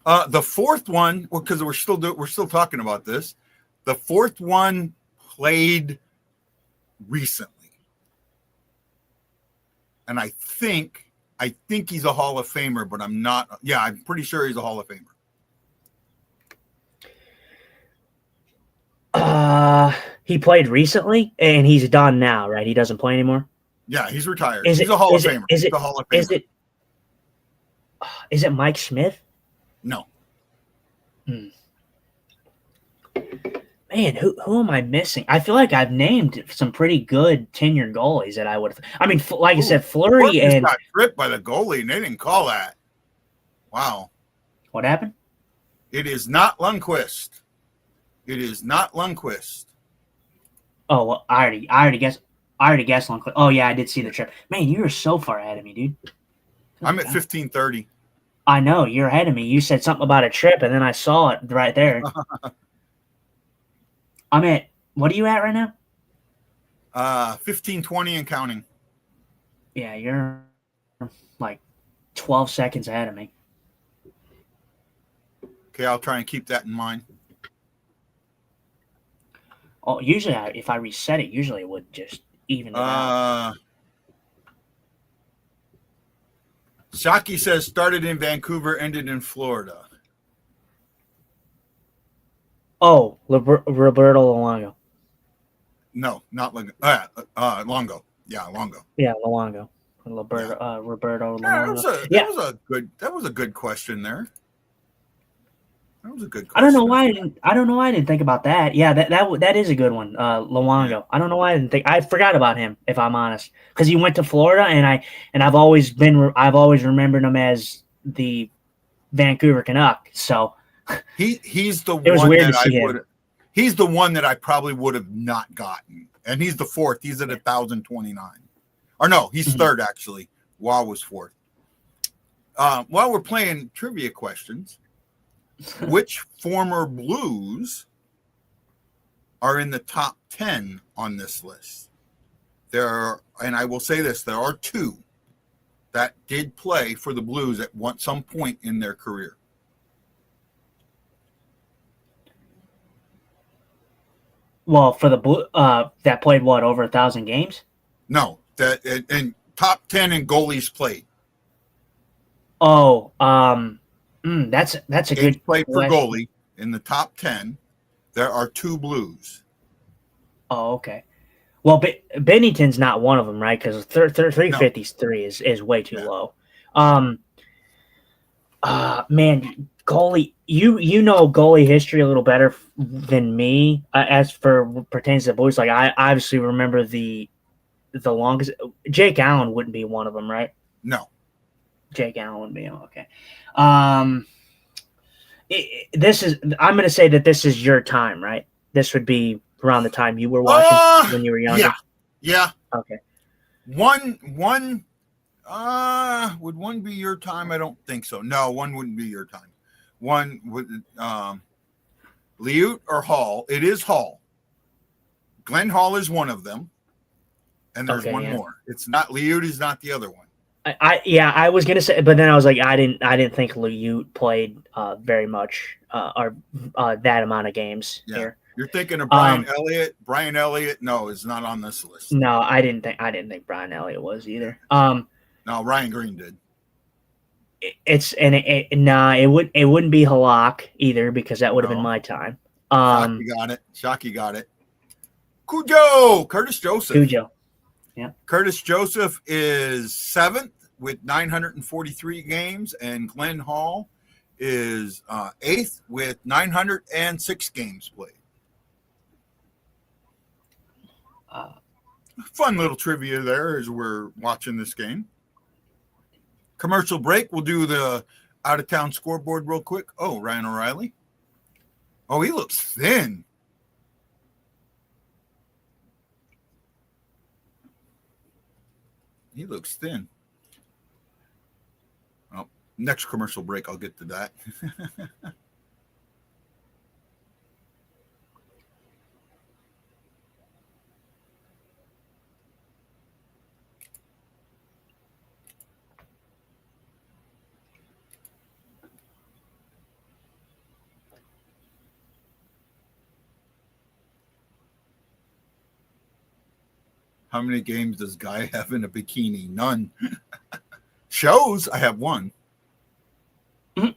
The fourth one, because we're still talking about this. The fourth one played recently, and I think he's a Hall of Famer, but I'm not. Yeah, I'm pretty sure he's a Hall of Famer. He played recently, and he's done now, right? He doesn't play anymore. Yeah, he's retired. He's a Hall of Famer. He's a Hall of Famer. Is it Mike Smith? No. Man, who am I missing? I feel like I've named some pretty good tenured goalies that I would have. I mean, like I said, Fleury and got tripped by the goalie, and they didn't call that. Wow. What happened? It is not Lundqvist. It is not Lundqvist. Oh, well, I already guessed Lundqvist. Oh yeah, I did see the trip. Man, you are so far ahead of me, dude. I'm at 1530. I know you're ahead of me. You said something about a trip, and then I saw it right there. I'm at. What are you at right now? 15, 20 and counting. Yeah, you're like 12 seconds ahead of me. Okay, I'll try and keep that in mind. Oh, usually if I reset it, usually it would just even it out. Shaki says started in Vancouver, ended in Florida. Oh, Roberto Luongo. No, not Longo. Longo. Yeah, Longo. Yeah, Luongo. Roberto Luongo. That was a good question there. That was a good question. I don't know why I didn't think about that. Yeah, that is a good one. Luongo. Yeah. I don't know why I didn't think. I forgot about him, if I'm honest, because he went to Florida, and I've always remembered him as the Vancouver Canuck. So he's the it was one weird that to see I would. him. He's the one that I probably would have not gotten, and he's the fourth. He's at 1,029, or no, he's third actually. Wah was fourth. While we're playing trivia questions. Which former Blues are in the top 10 on this list? And I will say this, there are two that did play for the Blues at some point in their career. Well, for the Blue, that played what, over 1,000 games? No, and top 10 in goalies played. Oh, that's a good play for question. goalie in the top 10. There are two Blues. Oh, okay. Well, Bennington's not one of them, right? Because 353 is way too low. Man, goalie, you know goalie history a little better than me. As for pertains to the Blues, like I obviously remember the longest. Jake Allen wouldn't be one of them, right? No. Jake Allen wouldn't be okay. I'm going to say that this is your time, right? This would be around the time you were watching when you were younger. Yeah. Okay. One. Would one be your time? I don't think so. No, one wouldn't be your time. One would. Liut or Hall? It is Hall. Glenn Hall is one of them, and there's one more. It's not Liut. Is not the other one. I was gonna say, but then I was like, I didn't think Liut played very much or that amount of games here. You're thinking of Brian Elliott. Brian Elliott, no, is not on this list. No, I didn't think Brian Elliott was either. No, Ryan Green did. It wouldn't be Halak either because that would have been my time. Shockey got it. Curtis Joseph. Yeah. Curtis Joseph is 7th with 943 games, and Glenn Hall is 8th with 906 games played. Fun little trivia there as we're watching this game. Commercial break. We'll do the out-of-town scoreboard real quick. Oh, Ryan O'Reilly. Oh, he looks thin. He looks thin. Oh, next commercial break, I'll get to that. How many games does Guy have in a bikini? None. Shows, I have one. Mm-hmm.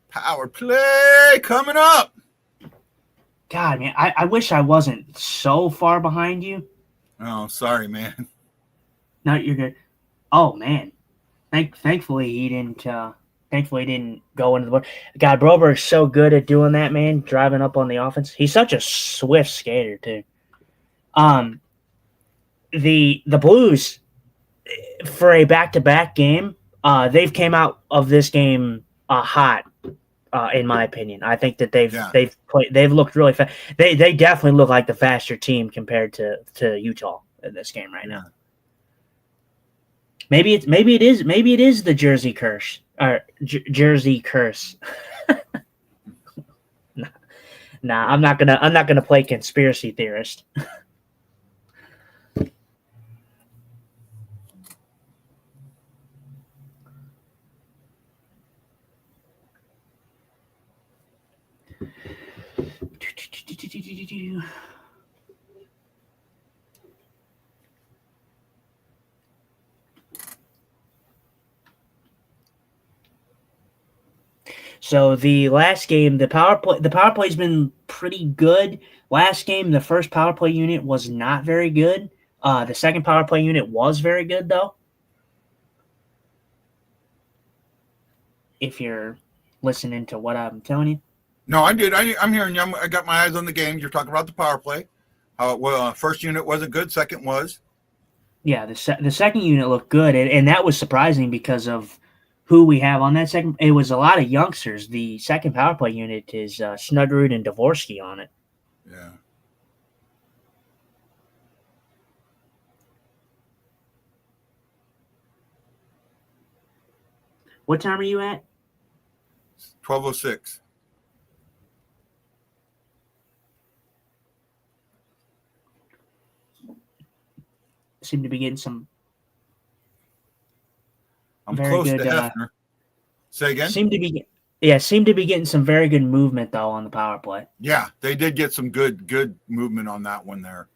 Power play coming up. God, man, I wish I wasn't so far behind you. Oh, sorry, man. No, you're good. Oh, man. Thankfully, he didn't go into the board. God, Broberg's so good at doing that, man, driving up on the offense. He's such a swift skater, too. The Blues, for a back-to-back game, they've came out of this game hot, in my opinion. I think that they've looked really fast. They definitely look like the faster team compared to Utah in this game right now. Maybe it is the Jersey curse or Jersey curse. Nah, I'm not gonna play conspiracy theorist. So the last game, the power play's been pretty good. Last game, the first power play unit was not very good. The second power play unit was very good, though. If you're listening to what I'm telling you. No, I did. I'm hearing you. I got my eyes on the game. You're talking about the power play. First unit wasn't good. Second was. Yeah, the second unit looked good, and that was surprising because of who we have on that second. It was a lot of youngsters. The second power play unit is Snuggerud and Dvorsky on it. Yeah. What time are you at? 12:06. Seem to be getting some. I'm very close good, to Hefner. Say again? Seem to be getting some very good movement though on the power play. Yeah, they did get some good movement on that one there.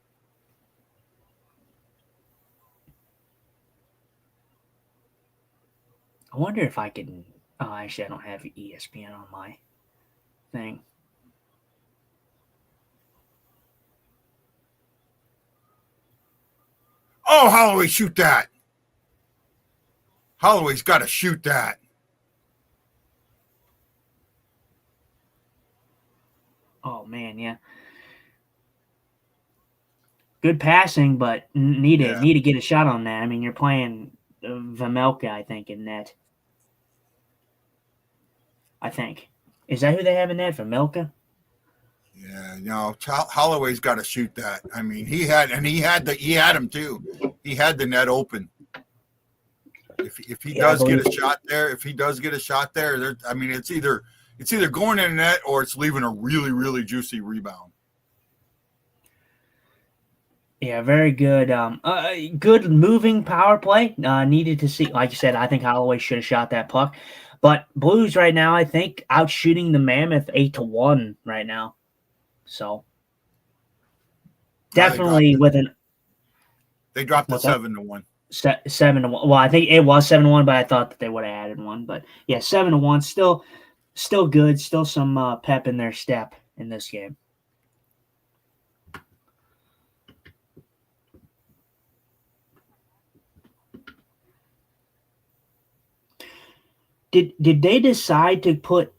I wonder if I can. Oh, actually, I don't have ESPN on my thing. Oh, Holloway, shoot that. Holloway's got to shoot that. Oh man, yeah. Good passing, but need to get a shot on that. I mean, you're playing Vamelka, I think, in net. I think. Is that who they have in net, Vamelka? Yeah, no, Holloway's got to shoot that. I mean, he had him too. He had the net open. If he does get a shot there, I mean, it's either going in the net or it's leaving a really, really juicy rebound. Yeah, very good. Good moving power play. Needed to see, like you said, I think Holloway should have shot that puck. But Blues right now, I think, out shooting the Mammoth 8-1 right now. So definitely they dropped it 7-1. 7-1. Well, I think it was 7-1, but I thought that they would have added one. But yeah, 7-1. Still good. Still some pep in their step in this game. Did they decide to put?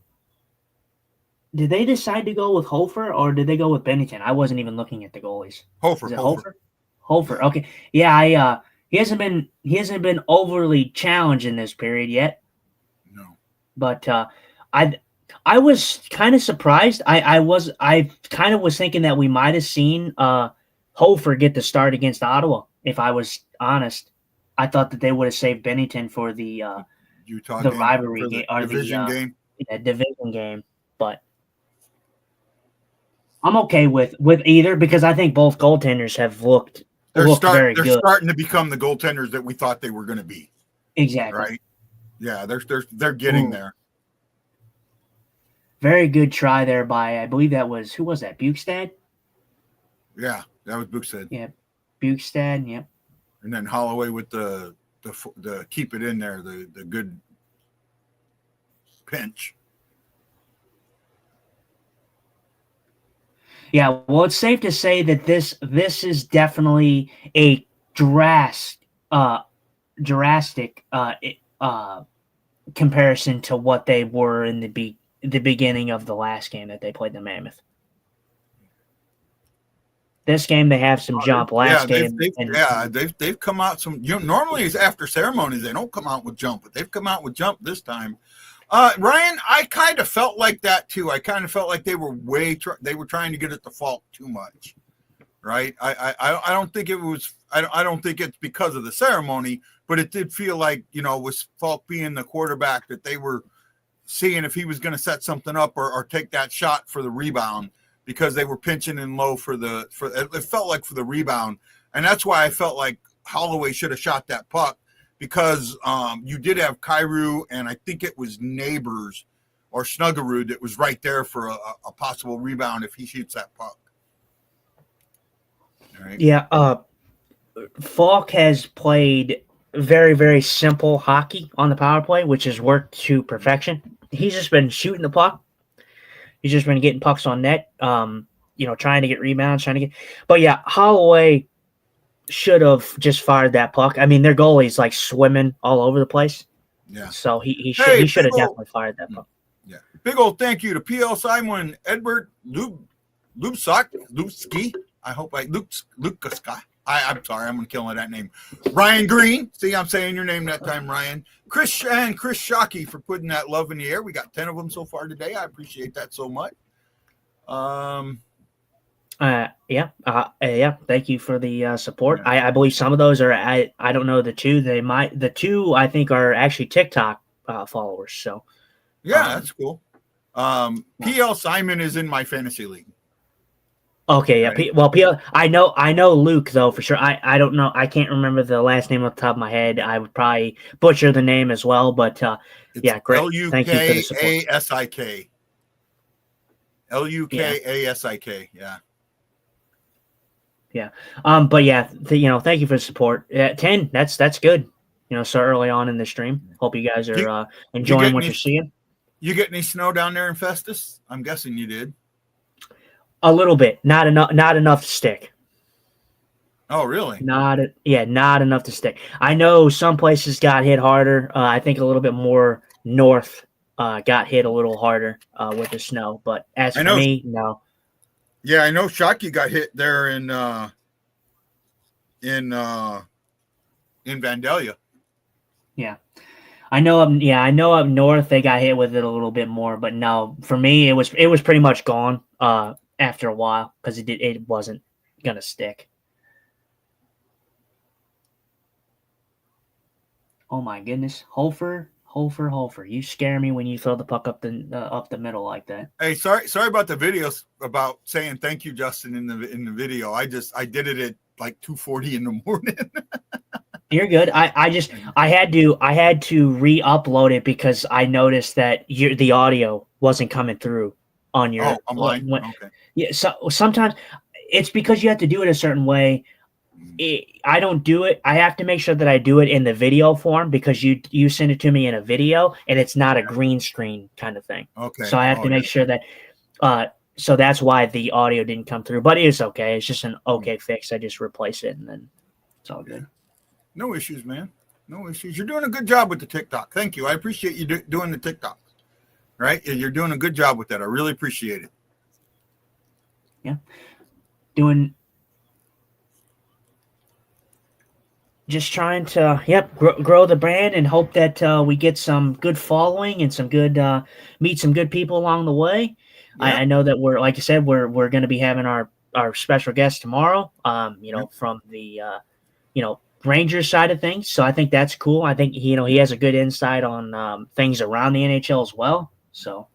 Did they decide to go with Hofer or did they go with Bennington? I wasn't even looking at the goalies. Hofer. Is it Hofer? Hofer. Okay. Yeah, he hasn't been overly challenged in this period yet. No. But I was kind of surprised. I kind of was thinking that we might have seen Hofer get the start against Ottawa. If I was honest, I thought that they would have saved Bennington for the Utah the game, rivalry game or division game. Yeah, division game. But I'm okay with either because I think both goaltenders have looked very good. They're starting to become the goaltenders that we thought they were going to be. Exactly. Right. Yeah, they're getting there. Very good try there by, I believe that was, who was that? Bukestad? Yeah, that was Bukestad. Yeah, Bukestad, yep. And then Holloway with the keep it in there, the good pinch. Yeah, well, it's safe to say that this is definitely a drastic comparison to what they were in the beginning of the last game that they played the Mammoth. This game they have some jump. They've come out some. Normally it's after ceremonies they don't come out with jump, but they've come out with jump this time. Ryan, I kind of felt like that too. I kind of felt like they were they were trying to get it to fault too much, right? I don't think it was. I don't think it's because of the ceremony. but it did feel like, with Falk being the quarterback, that they were seeing if he was going to set something up or take that shot for the rebound, because they were pinching in low it felt like for the rebound. And that's why I felt like Holloway should have shot that puck, because you did have Kyrou, and I think it was Neighbors or Snuggerud that was right there for a possible rebound if he shoots that puck. All right. Yeah, Falk has played very, very simple hockey on the power play, which has worked to perfection. He's just been shooting the puck. He's just been getting pucks on net, trying to get rebounds, But yeah, Holloway should have just fired that puck. I mean, their goalie's like swimming all over the place. Yeah. So he should have definitely fired that puck. Yeah. Big old thank you to PL Simon, Edward Lubsky. I hope Lukaska. I'm sorry, I'm killing that name. Ryan Green. See, I'm saying your name that time, Ryan. Chris Shockey for putting that love in the air. We got 10 of them so far today. I appreciate that so much. Thank you for the support. Yeah. I believe some of those are I don't know the two. The two I think are actually TikTok followers. So that's cool. PL Simon is in my fantasy league. Okay, yeah. Right. I know Luke though for sure. I don't know. I can't remember the last name off the top of my head. I would probably butcher the name as well, but yeah, great. Thank you for the support. Lukasik. Lukasik. Yeah. Yeah. But yeah, thank you for the support. 10. That's good. So early on in the stream. Hope you guys are enjoying what you're seeing. You get any snow down there in Festus? I'm guessing you did. A little bit, not enough to stick. Oh, really? Not enough to stick. I know some places got hit harder. I think a little bit more north got hit a little harder with the snow. But as for me, no. Yeah, I know Shockey got hit there in Vandalia. Yeah. I know up north they got hit with it a little bit more, but no, for me it was pretty much gone after a while because it wasn't gonna stick. Oh my goodness, Hofer, you scare me when you throw the puck up the middle like that. Hey, sorry about the videos about saying thank you, Justin, in the video. I did it at like 2:40 in the morning. You're good. I had to re-upload it because I noticed that the audio wasn't coming through on your. Oh, online. Okay. Yeah. So sometimes it's because you have to do it a certain way. I don't do it. I have to make sure that I do it in the video form because you send it to me in a video and it's not a green screen kind of thing. Okay. So I have to make sure that. So that's why the audio didn't come through, but it's okay. It's just an okay fix. I just replace it and then it's all good. Yeah. No issues, man. No issues. You're doing a good job with the TikTok. Thank you. I appreciate you doing the TikTok. Right? You're doing a good job with that. I really appreciate it. Yeah. Just trying to, grow the brand and hope that we get some good following and some good, meet some good people along the way. Yep. I know that we're, like I said, we're going to be having our special guest tomorrow, from the, Rangers side of things. So I think that's cool. I think, he has a good insight on things around the NHL as well. So.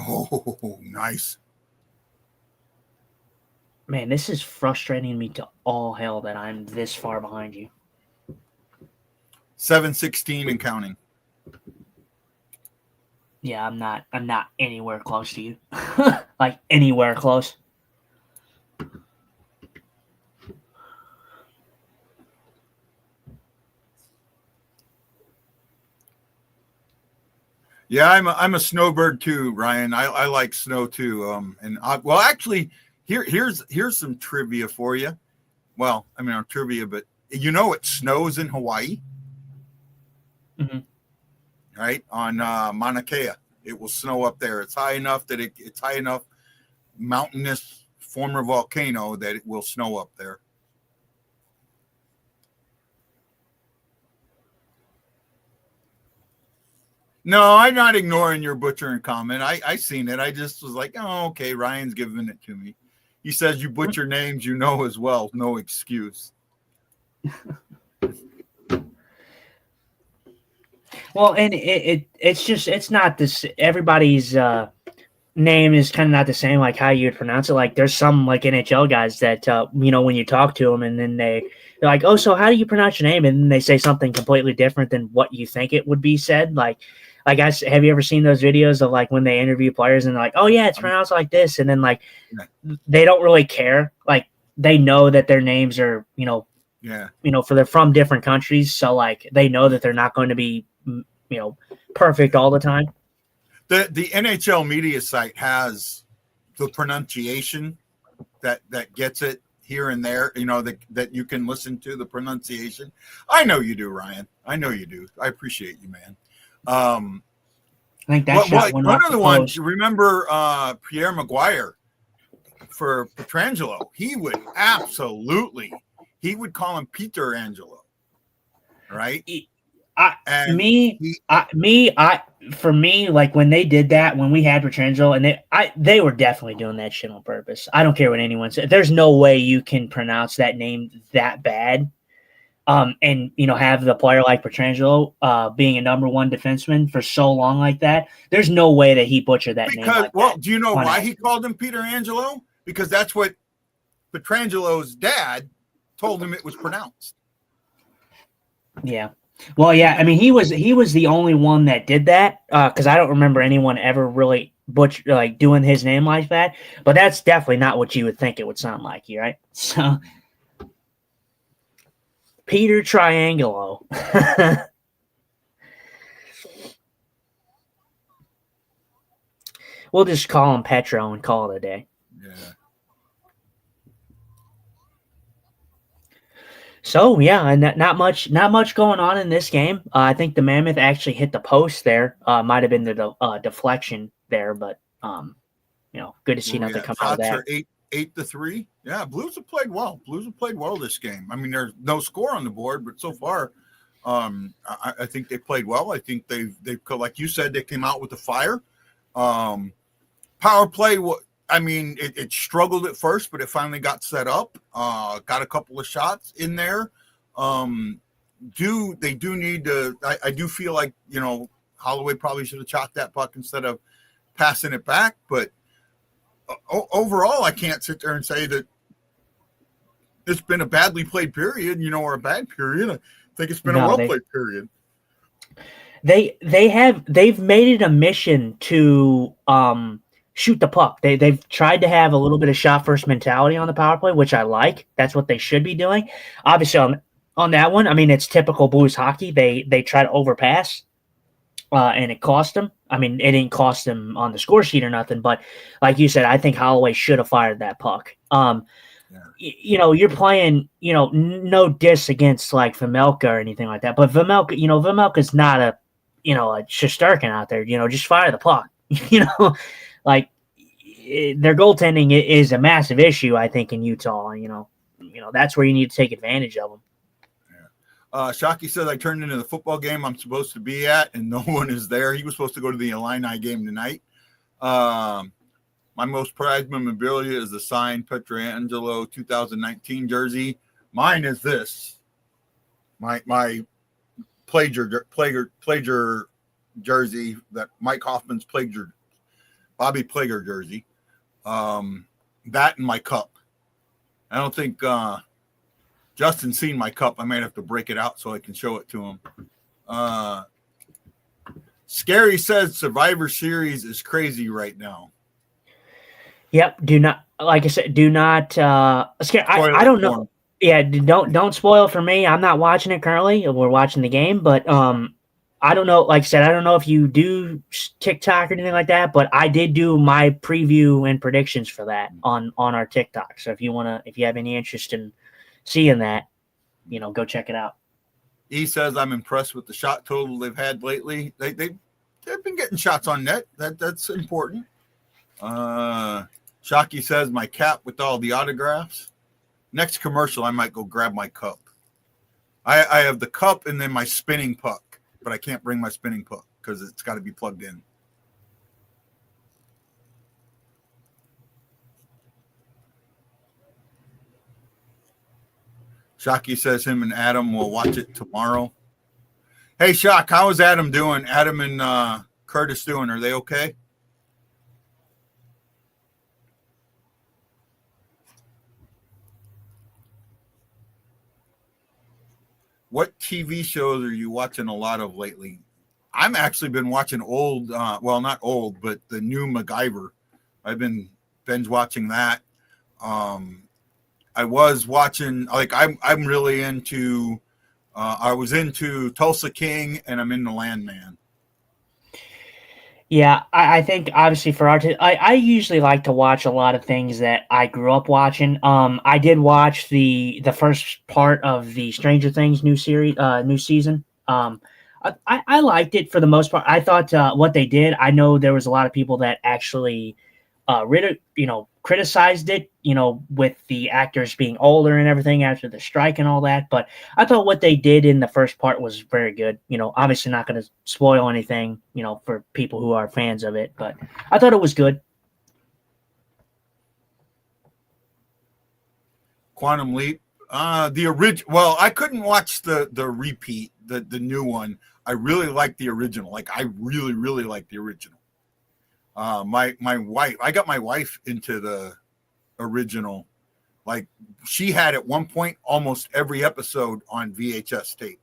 Oh, nice. Man, this is frustrating me to all hell that I'm this far behind you. 7-16 and counting. Yeah, I'm not anywhere close to you. Like anywhere close. Yeah, I'm a snowbird too, Ryan. I like snow too. Actually, here's some trivia for you. Well, I mean, trivia, but it snows in Hawaii. Mm-hmm. Right on Mauna Kea, it will snow up there. It's high enough that it's high enough, mountainous former volcano that it will snow up there. No, I'm not ignoring your butchering comment. I seen it. I just was like, oh, okay, Ryan's giving it to me. He says you butcher names you know as well. No excuse. Well, and it's not this. Everybody's name is kind of not the same, like how you would pronounce it. Like there's some like NHL guys that when you talk to them, and then they're like, oh, so how do you pronounce your name? And then they say something completely different than what you think it would be said. Like guys, have you ever seen those videos of like when they interview players and they're like, oh yeah, it's pronounced like this, and then like they don't really care. Like they know that their names are for they're from different countries, so like they know that they're not going to be perfect all the time. The NHL media site has the pronunciation that gets it here and there, that you can listen to the pronunciation. I know you do, Ryan. I know you do. I appreciate you, man. I think that's one of the ones. You remember Pierre Maguire for Pietrangelo? He would call him Peter Angelo, right? For me, like when they did that, when we had Pietrangelo, and they were definitely doing that shit on purpose. I don't care what anyone says. There's no way you can pronounce that name that bad. And have the player like Pietrangelo being a number one defenseman for so long like that. There's no way that he butchered that name. Like that. Do you know why he called him Peter Angelo? Because that's what Pietrangelo's dad told him it was pronounced. Yeah. Well, yeah. I mean, he was the only one that did that because I don't remember anyone ever really doing his name like that. But that's definitely not what you would think it would sound like, right? So. Peter Triangelo. We'll just call him Petro and call it a day. Yeah. So yeah, and not much going on in this game. I think the Mammoth actually hit the post there. Might have been the deflection there, but good to see nothing come out of that. Shots are 8-3. Yeah, Blues have played well. This game. I mean, there's no score on the board, but so far, I think they played well. I think they've like you said, they came out with the fire. Power play. I mean, it struggled at first, but it finally got set up. Got a couple of shots in there. They do need to. I do feel like Holloway probably should have chopped that puck instead of passing it back, but. Overall, I can't sit there and say that it's been a badly played period, or a bad period. I think it's been a well played period. They've made it a mission to shoot the puck. They've tried to have a little bit of shot first mentality on the power play, which I like. That's what they should be doing. Obviously, on that one, I mean, it's typical Blues hockey. They try to overpass. And it cost them. I mean, it didn't cost them on the score sheet or nothing, but like you said, I think Holloway should have fired that puck. You're playing, no diss against like Vejmelka or anything like that, but Vejmelka's not a Shesterkin out there. Just fire the puck. Like their goaltending is a massive issue, I think, in Utah. That's where you need to take advantage of them. Shockey says, I turned into the football game I'm supposed to be at, and no one is there. He was supposed to go to the Illini game tonight. My most prized memorabilia is the signed Pietrangelo 2019 jersey. Mine is this. My Plager jersey, that Mike Hoffman's Bobby Plager jersey. That and my cup. I don't think Justin's seen my cup. I might have to break it out so I can show it to him. Scary says Survivor Series is crazy right now. Yep. Do not, like I said, I don't know. Yeah. Don't spoil for me. I'm not watching it currently. We're watching the game, but I don't know. Like I said, I don't know if you do TikTok or anything like that, but I did do my preview and predictions for that on our TikTok. So if you have any interest in seeing that, go check it out. He says, I'm impressed with the shot total they've had lately. They've been getting shots on net. That's important. Shockey says, my cap with all the autographs. Next commercial, I might go grab my cup. I have the cup and then my spinning puck, but I can't bring my spinning puck. because it's got to be plugged in. Shocky says him and Adam will watch it tomorrow. Hey, Shock, how is Adam doing? Adam and Curtis doing? Are they okay? What TV shows are you watching a lot of lately? I'm actually been watching old, well, not old, but the new MacGyver. I've been binge watching that. I was watching, like, I'm really into, I was into Tulsa King, and I'm into Landman. Yeah, I think obviously for our I usually like to watch a lot of things that I grew up watching. I did watch the first part of the Stranger Things new season. I liked it for the most part. I thought what they did. I know there was a lot of people that actually criticized it, with the actors being older and everything after the strike and all that. But I thought what they did in the first part was very good. Obviously not going to spoil anything, for people who are fans of it, but I thought it was good. Quantum Leap, the original. Well, I couldn't watch the repeat, the new one. I really liked the original. Like, I really, really liked the original. My wife, I got my wife into the original. Like, she had at one point almost every episode on VHS tape.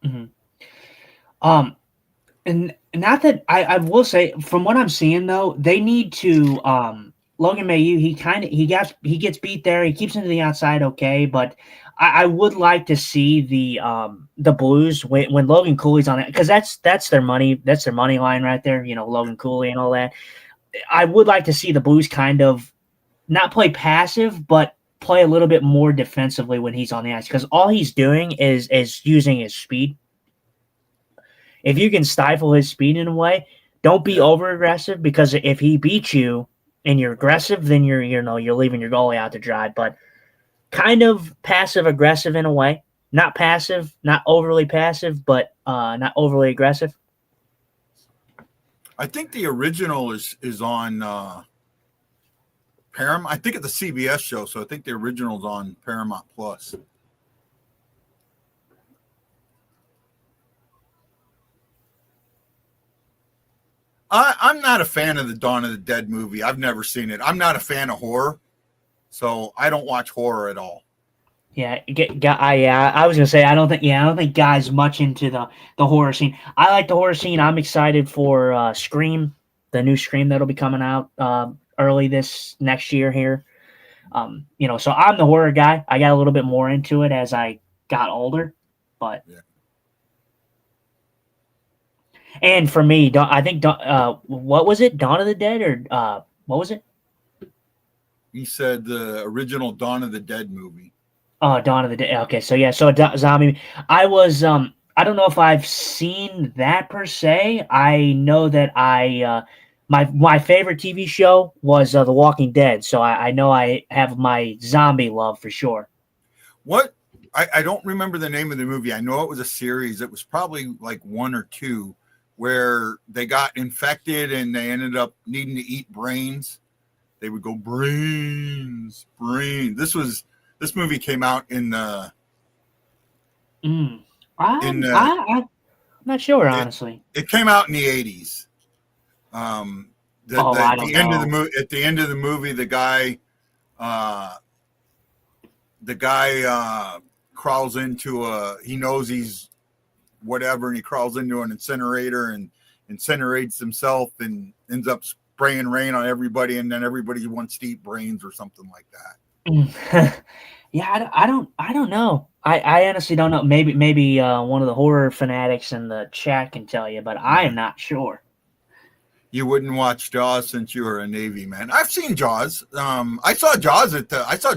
Mm-hmm. And not that I will say, from what I'm seeing though, they need to Logan Mayu, he gets beat there, he keeps him to the outside, okay, but I would like to see the Blues when Logan Cooley's on it, because that's their money line right there, Logan Cooley and all that. I would like to see the Blues kind of not play passive, but play a little bit more defensively when he's on the ice, because all he's doing is using his speed. If you can stifle his speed in a way, don't be over aggressive, because if he beats you and you're aggressive, then you're leaving your goalie out to dry. But kind of passive aggressive in a way, not passive, not overly passive, but not overly aggressive. I think the original is on Paramount. I think it's a CBS show, so I think the original's on Paramount Plus. I'm not a fan of the Dawn of the Dead movie. I've never seen it. I'm not a fan of horror, so I don't watch horror at all. Yeah, I was gonna say I don't think guys much into the horror scene. I like the horror scene. I'm excited for Scream, the new Scream that'll be coming out early this next year here. So I'm the horror guy. I got a little bit more into it as I got older, but. Yeah. And for me, I think what was it? Dawn of the Dead, or what was it? He said the original Dawn of the Dead movie. Oh, Dawn of the Dead. Okay, so yeah, zombie. I was I don't know if I've seen that per se. I know that my favorite TV show was The Walking Dead, so I know I have my zombie love for sure. What? I don't remember the name of the movie. I know it was a series. It was probably like 1 or 2. Where they got infected and they ended up needing to eat brains. They would go brains. This movie came out in the. I'm not sure, honestly. It came out in the 80s. At the end of the movie, the guy crawls into he knows he's whatever, and he crawls into an incinerator and incinerates himself and ends up spraying rain on everybody, and then everybody wants to eat brains or something like that. Yeah, I don't know. I honestly don't know. Maybe one of the horror fanatics in the chat can tell you, but I am not sure. You wouldn't watch Jaws since you were a Navy man. I've seen Jaws. I saw Jaws at a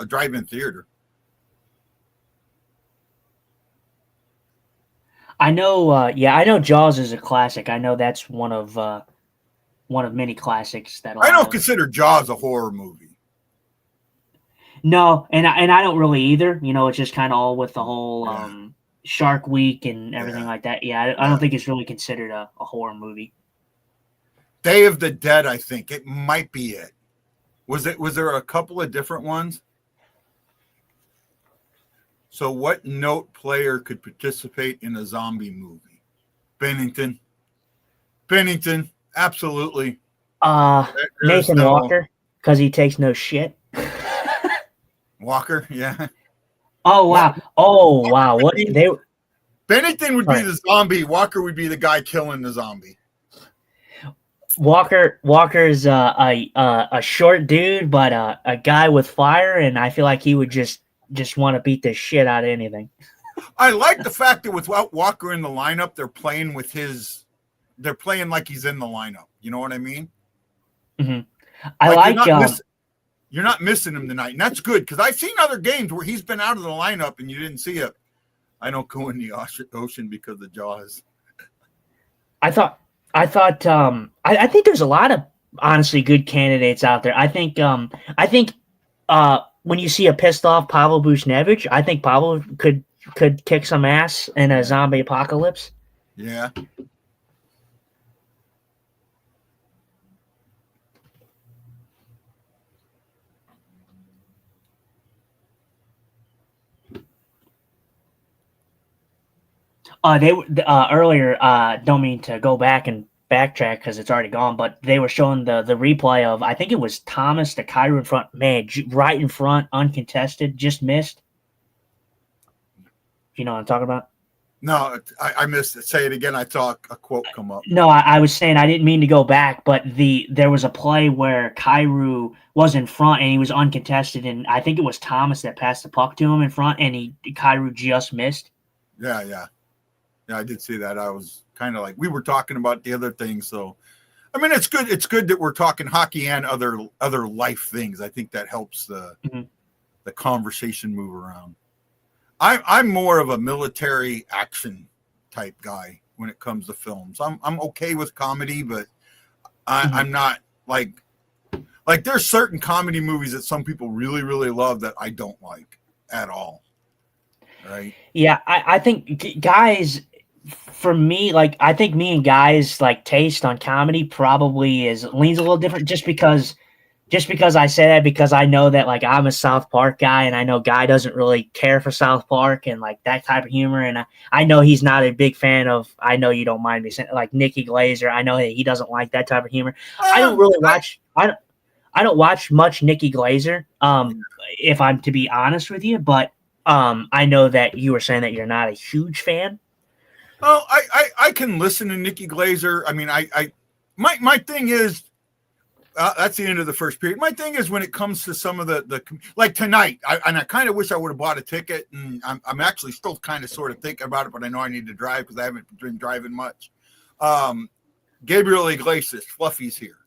drive-in theater. I know. I know Jaws is a classic. I know that's one of many classics that. I don't consider Jaws a horror movie. No, and I don't really either. It's just kind of all with the whole Shark Week and everything Yeah. like that. Yeah, I don't think it's really considered a horror movie. Day of the Dead, I think it might be it. Was there a couple of different ones? So what note player could participate in a zombie movie? Bennington, absolutely. Nathan Walker, because he takes no shit. Walker, yeah. Oh wow! What they? Bennington would be the zombie. Walker would be the guy killing the zombie. Walker's a short dude, but a guy with fire, and I feel like he would just want to beat the shit out of anything. I like the fact that without Walker in the lineup, they're playing like he's in the lineup. You know what I mean? Mm-hmm. You're not missing him tonight, and that's good because I've seen other games where he's been out of the lineup and you didn't see it. I don't go in the ocean because of Jaws. I think there's a lot of honestly good candidates out there. I think when you see a pissed off Pavel Buchnevich, I think Pavel could kick some ass in a zombie apocalypse. Yeah. They earlier. Don't mean to go back and backtrack because it's already gone, but they were showing the replay of, I think it was Thomas to Kyrou in front, man, right in front, uncontested, just missed. You know what I'm talking about? No, I missed it. Say it again. I saw a quote come up. No, I was saying I didn't mean to go back, but there was a play where Kyrou was in front and he was uncontested, and I think it was Thomas that passed the puck to him in front, and Kyrou just missed. Yeah, I did see that. I was kind of like, we were talking about the other things. So, I mean, it's good. It's good that we're talking hockey and other life things. I think that helps the conversation move around. I'm more of a military action type guy when it comes to films. I'm okay with comedy, but I'm not like there's certain comedy movies that some people really, really love that I don't like at all. Right? Yeah, I think guys, for me, like I think me and guys like taste on comedy probably leans a little different just because I say that because I know that like I'm a South Park guy and I know Guy doesn't really care for South Park and like that type of humor, and I know he's not a big fan of, I know you don't mind me saying, like Nikki Glazer. I know that he doesn't like that type of humor. I don't really watch I don't watch much Nikki Glazer, if I'm to be honest with you, but I know that you were saying that you're not a huge fan. Oh, I can listen to Nikki Glazer. I mean, my thing is, that's the end of the first period. My thing is when it comes to some of the like tonight, I kind of wish I would have bought a ticket, and I'm actually still kind of sort of thinking about it, but I know I need to drive because I haven't been driving much. Gabriel Iglesias, Fluffy's here,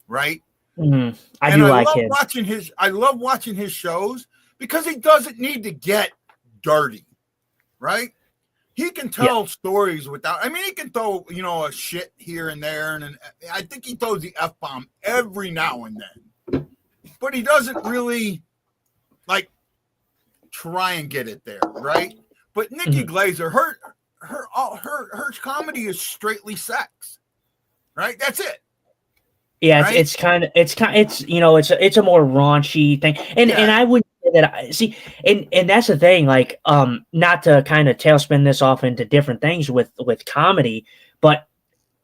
right? Mm-hmm. I love watching his shows because he doesn't need to get dirty, right? He can tell stories without, I mean, he can throw, a shit here and there. And I think he throws the F-bomb every now and then. But he doesn't really, like, try and get it there, right? But Nikki Glazer, her comedy is straightly sex, right? That's it. Yeah, right? it's a more raunchy thing, and I would say that and that's the thing. Like, not to kind of tailspin this off into different things with comedy, but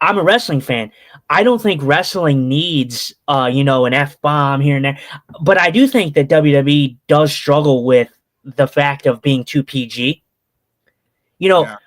I'm a wrestling fan. I don't think wrestling needs an F-bomb here and there, but I do think that WWE does struggle with the fact of being too PG. You know, a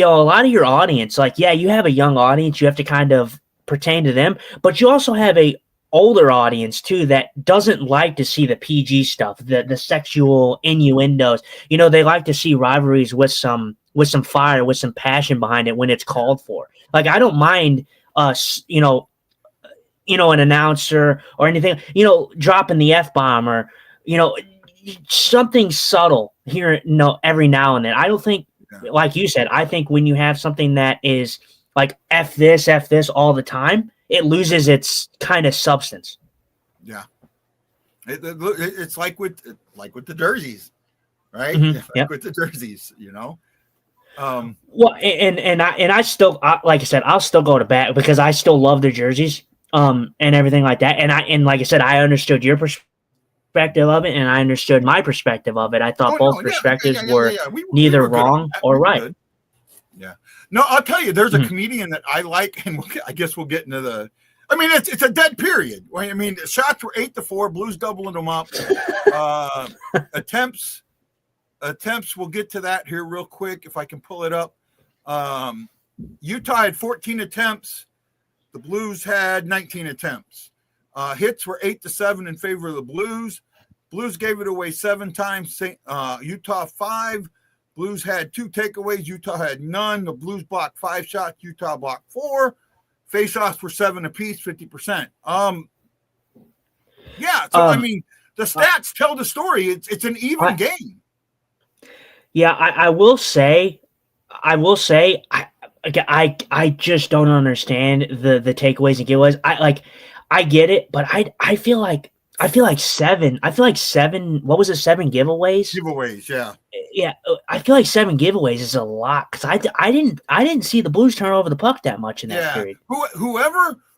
lot of your audience, like, you have a young audience, you have to kind of pertain to them, but you also have a older audience too that doesn't like to see the PG stuff, the sexual innuendos. They like to see rivalries with some fire, with some passion behind it when it's called for. Like, I don't mind us, an announcer or anything, dropping the F-bomb or, something subtle here, every now and then. I don't think, like you said, I think when you have something that is like F this all the time, it loses its kind of substance. Yeah. It's like with the jerseys, right? Mm-hmm. With the jerseys, Well, and I still like I said, I'll still go to bat because I still love the jerseys and everything like that. And like I said, I understood your perspective of it, and I understood my perspective of it. I thought both perspectives were neither wrong or right. Good. Yeah. No, I'll tell you, there's a comedian that I like, and I guess we'll get into the. I mean, it's a dead period. I mean, shots were 8-4, Blues doubling them up. Attempts, we'll get to that here real quick if I can pull it up. Utah had 14 attempts. The Blues had 19 attempts. Hits were 8-7 in favor of the Blues. Blues gave it away 7 times. Utah 5. Blues had 2 takeaways. Utah had none. The Blues blocked 5 shots. Utah blocked 4. Face-offs were 7 apiece, 50%. Yeah. So I mean, the stats tell the story. It's an even game. Yeah, I will say, I just don't understand the takeaways and giveaways. I get it, but I feel like 7. I feel like 7. What was it? 7 giveaways. Giveaways, yeah. Yeah, I feel like 7 giveaways is a lot because I didn't see the Blues turn over the puck that much in that period.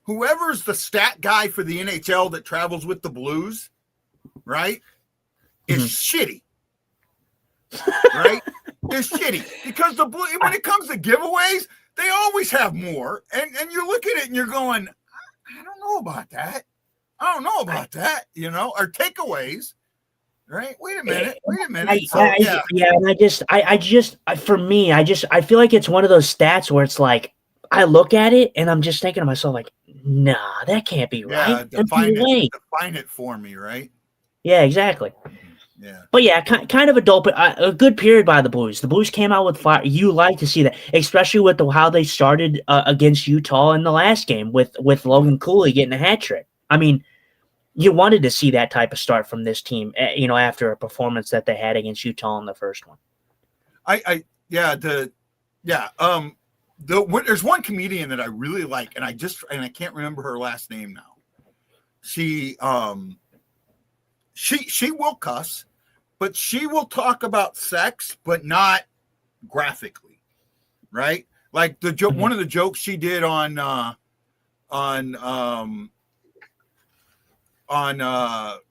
Whoever's the stat guy for the NHL that travels with the Blues, right, is shitty. Right, is shitty because the Blues, when it comes to giveaways, they always have more, and you look at it and you're going, I don't know about that. I don't know about that. You know, or takeaways. Right. Wait a minute. And for me, I feel like it's one of those stats where it's like, I look at it and I'm just thinking to myself, like, nah, that can't be right. Define it for me. Right. Yeah, exactly. Yeah. But yeah, kind of a good period by the Blues. The Blues came out with fire. You like to see that, especially with how they started against Utah in the last game with Logan Cooley getting a hat trick. I mean, you wanted to see that type of start from this team, after a performance that they had against Utah in the first one. There's one comedian that I really like, and I can't remember her last name now. She will cuss, but she will talk about sex, but not graphically, right? Like the joke, one of the jokes she did on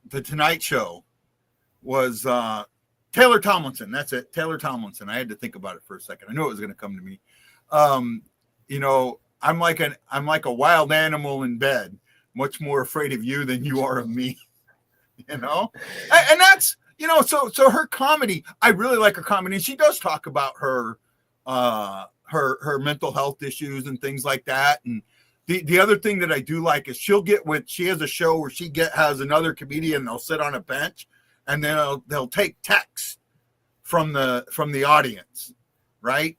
the Tonight Show was Taylor Tomlinson. That's it, Taylor Tomlinson. I had to think about it for a second. I knew it was going to come to me. I'm like a wild animal in bed, much more afraid of you than you are of me. And that's so her comedy. I really like her comedy, and she does talk about her mental health issues and things like that. And the other thing that I do like is she has a show where she has another comedian. They'll sit on a bench, and then they'll take text from the audience, right?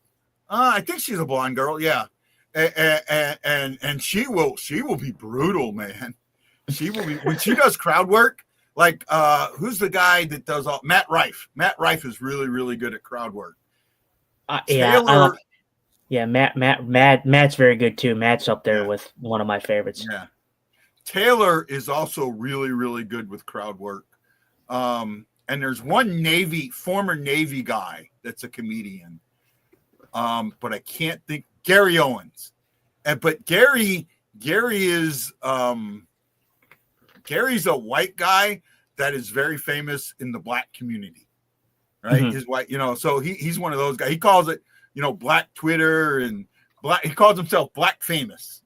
I think she's a blonde girl, yeah, and she will be brutal, man. She will be when she does crowd work. Like who's the guy that does Matt Rife? Matt Rife is really, really good at crowd work. Taylor, Matt's very good too. Matt's up there with one of my favorites. Yeah, Taylor is also really, really good with crowd work. And there's one former Navy guy that's a comedian. But I can't think. Gary Owens, but Gary is Gary's a white guy that is very famous in the black community, right? His white, so he's one of those guys. He calls it, black Twitter and black. He calls himself black famous,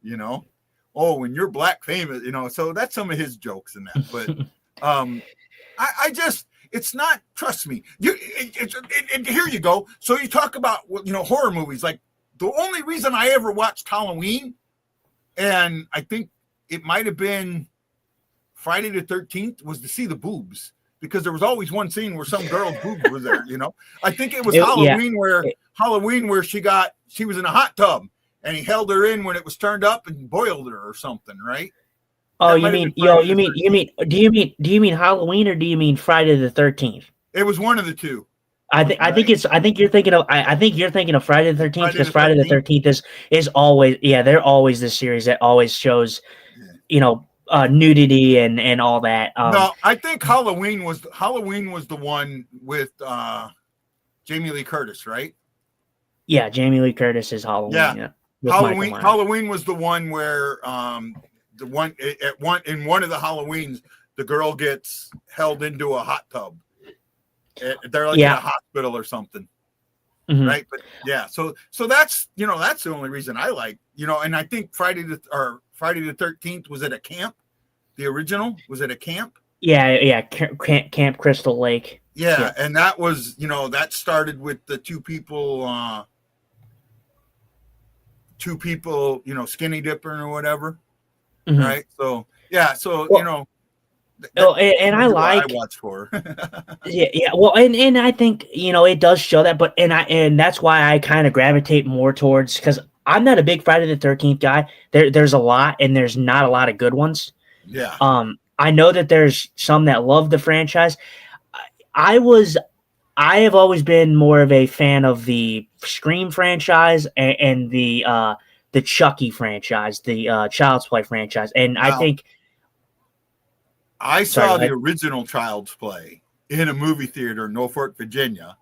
Oh, when you're black famous, So that's some of his jokes in that. But I just. It's not. Trust me. Here you go. So you talk about horror movies. Like the only reason I ever watched Halloween, and I think it might have been Friday the 13th, was to see the boobs, because there was always one scene where some girl's boobs was there. I think it was Halloween where she was in a hot tub and he held her in when it was turned up and boiled her or something, right? Oh, do you mean Halloween or do you mean Friday the 13th? It was one of the two. I think you're thinking of Friday the 13th, because Friday the 13th is always, they're always this series that always shows, nudity and all that. No, I think Halloween was the one with Jamie Lee Curtis, right? Yeah, Jamie Lee Curtis is Halloween. Yeah. With Michael Myers. Halloween was the one where in one of the Halloweens, the girl gets held into a hot tub. They're like in a hospital or something. Mm-hmm. Right. But yeah, so that's that's the only reason I like, and I think Friday the 13th was at a camp. The original was at a camp. Yeah, Camp Crystal Lake. Yeah, and that was, that started with the two people, skinny dipping or whatever. Mm-hmm. Right. So yeah, so and I like I watch for. yeah. Well, and I think it does show that, but and that's why I kind of gravitate more towards, because I'm not a big Friday the 13th guy. There's a lot, and there's not a lot of good ones. Yeah. I know that there's some that love the franchise. I have always been more of a fan of the Scream franchise and the Chucky franchise, the Child's Play franchise, and I think. I saw the original Child's Play in a movie theater in Norfolk, Virginia.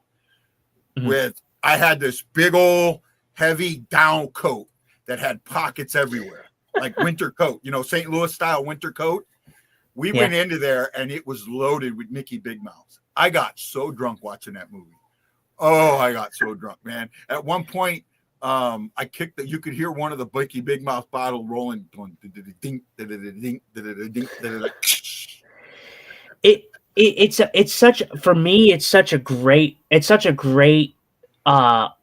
Mm-hmm. I had this big old heavy down coat that had pockets everywhere, like winter coat, St. Louis style winter coat. We went into there and it was loaded with Mickey Big Mouth. I got so drunk watching that movie. Oh, I got so drunk, man. At one point, I kicked you could hear one of the Mickey Big Mouth bottle rolling, going ding, ding, ding. It's such a great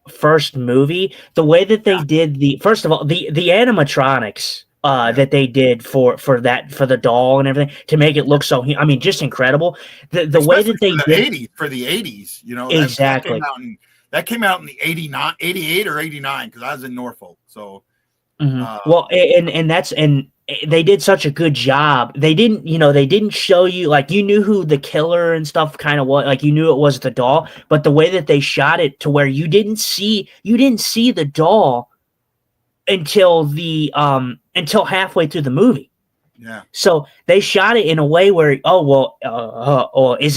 first movie. The way that they did first of all the animatronics that they did for the doll and everything to make it look so, just incredible. The way that they did for the 80s, exactly. That came out in the 88 or 89 because I was in Norfolk. So well, and they did such a good job. They didn't show you, like, you knew who the killer and stuff kind of was, like you knew it was the doll, but the way that they shot it to where you didn't see the doll until halfway through the movie. Yeah. So they shot it in a way where, is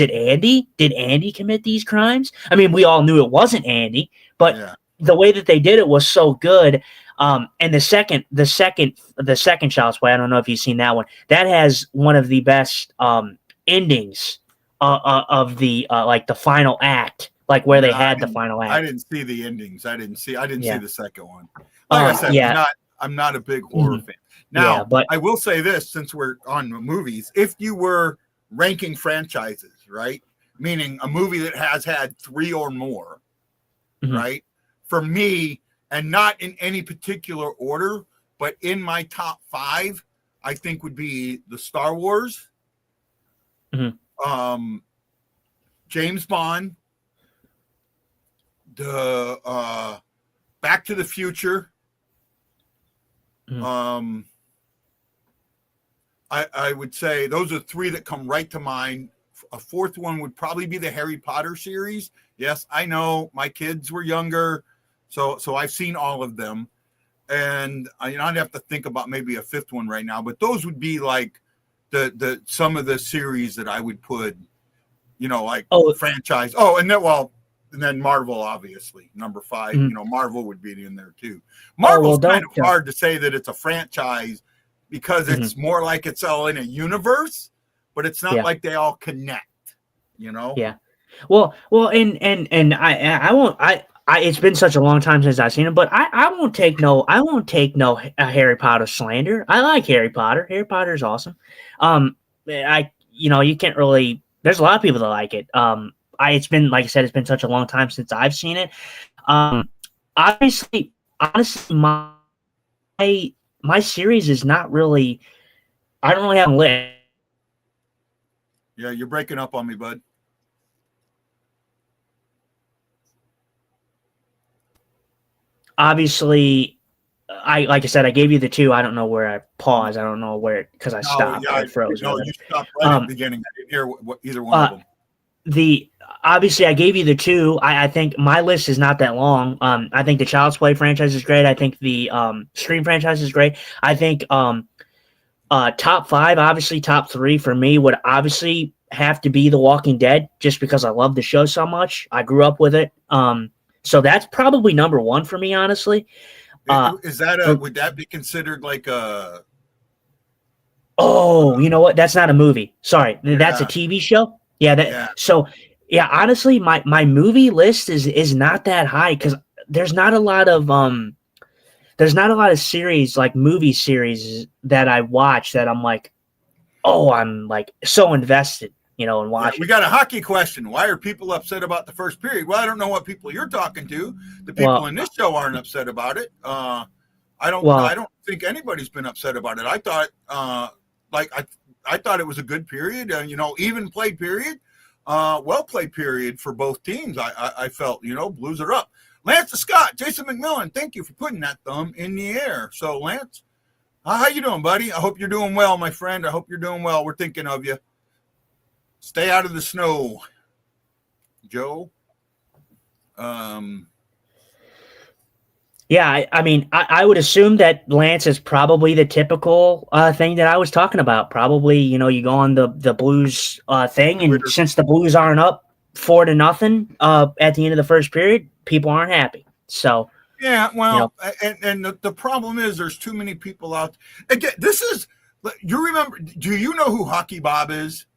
it Andy? Did Andy commit these crimes? I mean, we all knew it wasn't Andy, but the way that they did it was so good. And the second Child's Play, I don't know if you've seen that one. That has one of the best endings of the like the final act, like where they had the final act. I didn't see the endings. I didn't see the second one. Like I said, I'm not a big horror fan. Now, but I will say this, since we're on movies, if you were ranking franchises, right? Meaning a movie that has had 3 or more, right? For me, and not in any particular order, but in my top 5, I think would be the Star Wars, James Bond, the Back to the Future. I would say those are 3 that come right to mind. A 4th one would probably be the Harry Potter series. Yes, I know my kids were younger, so I've seen all of them, and I'd have to think about maybe a 5th one right now. But those would be like the some of the series that I would put, franchise. Oh, and then Marvel, obviously, number 5. Marvel would be in there too. Marvel's kind of hard to say that it's a franchise because it's more like it's all in a universe, but it's not like they all connect. Yeah. Well, and I won't. It's been such a long time since I've seen it, but I won't take no Harry Potter slander. I like Harry Potter. Harry Potter is awesome. You can't really. There's a lot of people that like it. It's been, like I said, it's been such a long time since I've seen it. Honestly, my series is not really. I don't really have a list. Yeah, you're breaking up on me, bud. Obviously, like I said, I gave you the 2. I don't know where I paused. I don't know where, because I stopped. Yeah, I froze. No, you stopped right at the beginning. I didn't hear what either one of them. Obviously, I gave you the 2. I think my list is not that long. I think the Child's Play franchise is great. I think the Scream franchise is great. I think top 5, obviously top 3 for me would obviously have to be The Walking Dead, just because I love the show so much. I grew up with it. So that's probably number one for me, honestly. Is that would that be considered like a? Oh, you know what? That's not a movie. Sorry, that's a Yeah. TV show. Yeah. Yeah. So yeah, honestly, my movie list is not that high because there's not a lot of series like movie series that I watch that I'm like, oh, I'm like so invested, in Yeah, watching. we got a hockey question. Why are people upset about the first period? Well, I don't know what people you're talking to. The people in this show aren't upset about it. I don't think anybody's been upset about it. I thought I thought it was a good period. Even played period. Well played period for both teams. I felt, Blues are up. Lance Scott, Jason McMillan, thank you for putting that thumb in the air. So, Lance, how you doing, buddy? I hope you're doing well, my friend. I hope you're doing well. We're thinking of you. Stay out of the snow, Joe. Yeah, I mean, I would assume that Lance is probably the typical thing that I was talking about. Probably, you go on the Blues thing, and Twitter. Since the Blues aren't up 4-0 at the end of the first period, people aren't happy. So yeah, well, and the problem is there's too many people out. Again, you remember? Do you know who Hockey Bob is?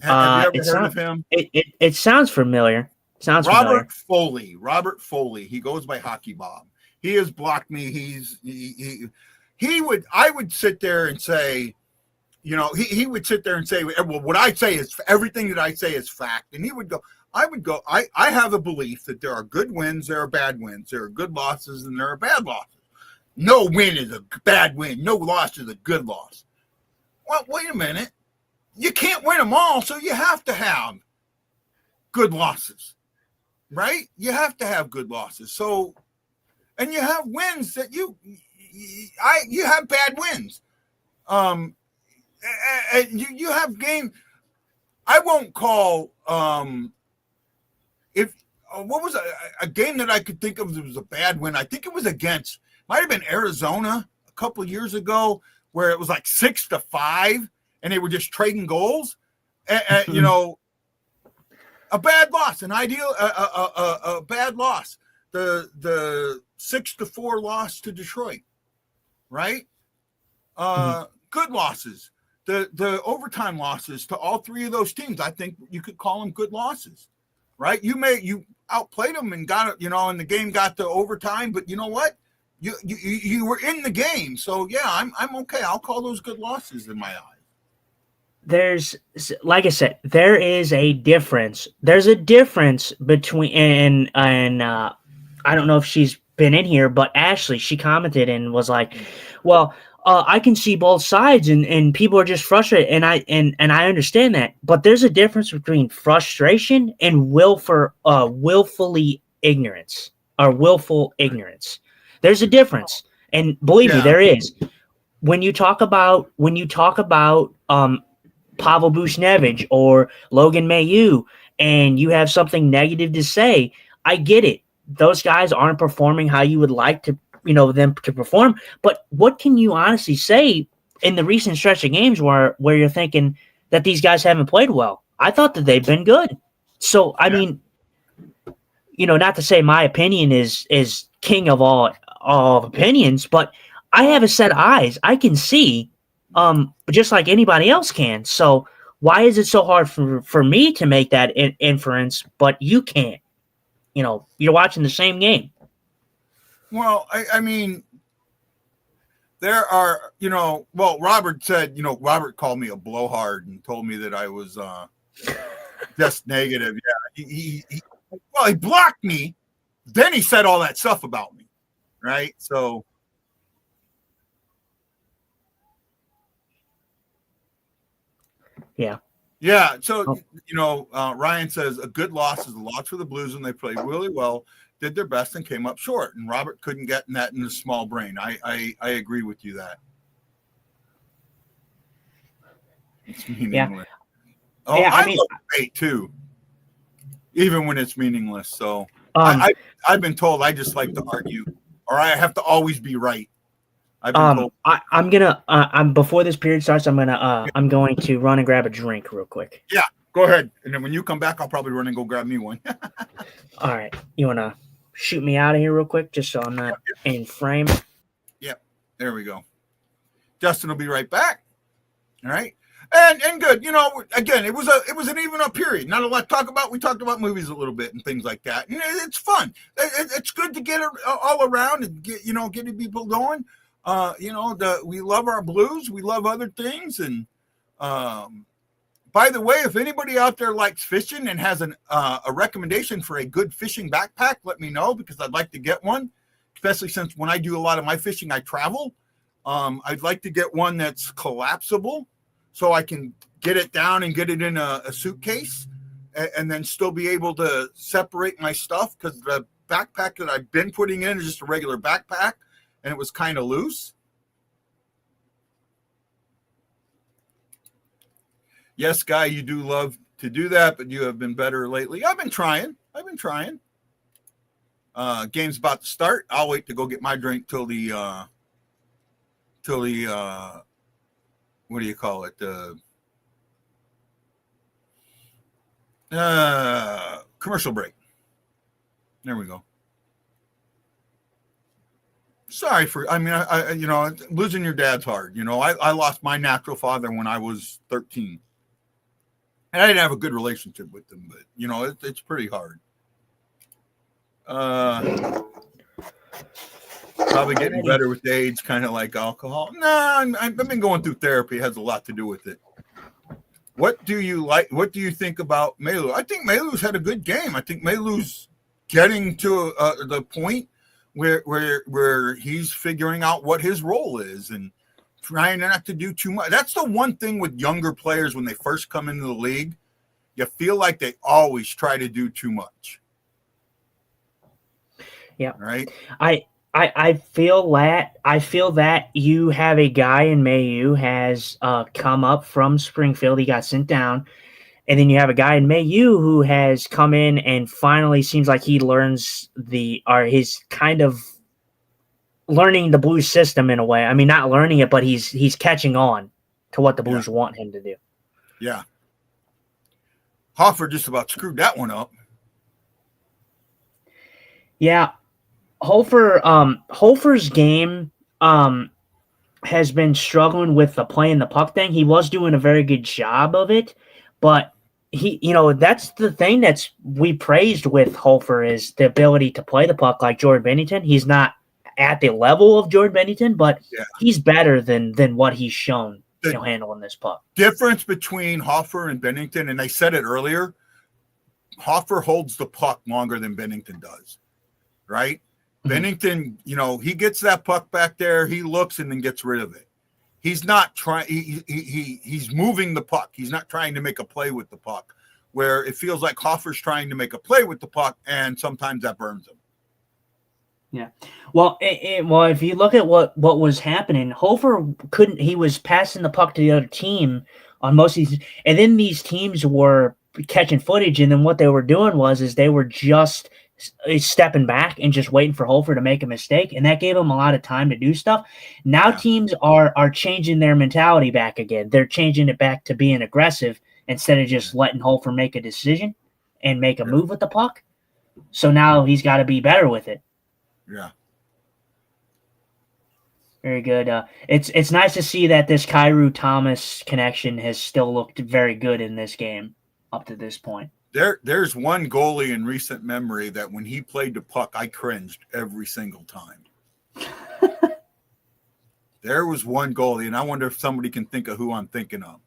Have you ever heard of him? It sounds familiar. Robert Foley. He goes by Hockey Bob. He has blocked me. I would sit there and say, he would sit there and say, well, what I say is everything that I say is fact. And I have a belief that there are good wins, there are bad wins, there are good losses, and there are bad losses. No win is a bad win. No loss is a good loss. Well, wait a minute. You can't win them all, so you have to have good losses. Right? You have to have good losses. So, and you have wins that you have bad wins. And you have game. I won't call what was a game that I could think of that was a bad win. I think it was might have been Arizona a couple of years ago where it was like 6-5 and they were just trading goals. A bad loss, a bad loss. The 6-4 loss to Detroit, right? Good losses. The overtime losses to all three of those teams. I think you could call them good losses, right? You outplayed them and got it, and the game got to overtime. But you know what? You were in the game, so yeah, I'm okay. I'll call those good losses in my eyes. There's, like I said, there is a difference. There's a difference between, and I don't know if she's been in here, but Ashley, she commented and was like, well, I can see both sides and people are just frustrated. And I understand that, but there's a difference between frustration and willfully ignorance or willful ignorance. There's a difference. And believe me, there is. When you talk about Pavel Buchnevich or Logan Mailloux, and you have something negative to say, I get it. Those guys aren't performing how you would like to, them to perform. But what can you honestly say in the recent stretch of games where you're thinking that these guys haven't played well? I thought that they've been good. So, I mean, not to say my opinion is king of all opinions, but I have a set of eyes. I can see just like anybody else can. So why is it so hard for me to make that inference, but you can't? You're watching the same game. Well, I mean, there are, Robert said, Robert called me a blowhard and told me that I was just negative. Yeah. He blocked me. Then he said all that stuff about me. Right. So. Yeah. Yeah. So, Ryan says a good loss is a loss for the Blues, and they played really well, did their best, and came up short. And Robert couldn't get that in his small brain. I agree with you that. It's meaningless. Yeah. Oh, yeah, I love debate too, even when it's meaningless. So I've been told I just like to argue, or I have to always be right. I'm gonna before this period starts, I'm going to run and grab a drink real quick. Yeah, Go ahead. And then when you come back, I'll probably run and go grab me one. All right. You want to shoot me out of here real quick just so I'm not in frame? Yep. There we go. Justin will be right back. All right. And good. You know, again, it was an even up period. Not a lot to talk about. We talked about movies a little bit and things like that. And it's fun. It's good to get all around and getting people going. We love our Blues. We love other things. And by the way, if anybody out there likes fishing and has a recommendation for a good fishing backpack, let me know, because I'd like to get one, especially since when I do a lot of my fishing, I travel. I'd like to get one that's collapsible so I can get it down and get it in a suitcase and then still be able to separate my stuff, because the backpack that I've been putting in is just a regular backpack and it was kind of loose. Yes, Guy, you do love to do that, but you have been better lately. I've been trying. Game's about to start. I'll wait to go get my drink till the what do you call it? Commercial break. There we go. Sorry for, I losing your dad's hard. I lost my natural father when I was 13. And I didn't have a good relationship with him, but it's pretty hard. Probably getting better with age, kind of like alcohol. No, I've been going through therapy. It has a lot to do with it. What do you like? What do you think about Melu? I think Melu's had a good game. I think Melu's getting to the point where he's figuring out what his role is and trying not to do too much. That's the one thing with younger players when they first come into the league. You feel like they always try to do too much. Yeah. Right. I feel that you have a guy in Mayu has come up from Springfield. He got sent down. And then you have a guy in Mayu who has come in and finally seems like he learns he's kind of learning the Blues system in a way. I mean, not learning it, but he's catching on to what the Blues want him to do. Yeah. Hoffer just about screwed that one up. Yeah. Hofer's game has been struggling with the playing the puck thing. He was doing a very good job of it, but that's the thing we praised with Hofer is the ability to play the puck like Jordan Bennington. He's not at the level of Jordan Bennington, but he's better than what he's shown handling this puck. Difference between Hofer and Bennington, and I said it earlier, Hofer holds the puck longer than Bennington does, right? Mm-hmm. Bennington, he gets that puck back there, he looks and then gets rid of it. He's not trying. He's moving the puck. He's not trying to make a play with the puck. Where it feels like Hoffer's trying to make a play with the puck, and sometimes that burns him. Yeah. Well, if you look at what was happening, Hofer couldn't. He was passing the puck to the other team on most of these, and then these teams were catching footage, and then what they were doing is they were just stepping back and just waiting for Hofer to make a mistake, and that gave him a lot of time to do stuff. Now teams are changing their mentality back again. They're changing it back to being aggressive instead of just letting Hofer make a decision and make a move with the puck. So now he's got to be better with it. Yeah. Very good. It's nice to see that this Kyrou Thomas connection has still looked very good in this game up to this point. There's one goalie in recent memory that when he played the puck, I cringed every single time. There was one goalie, and I wonder if somebody can think of who I'm thinking of.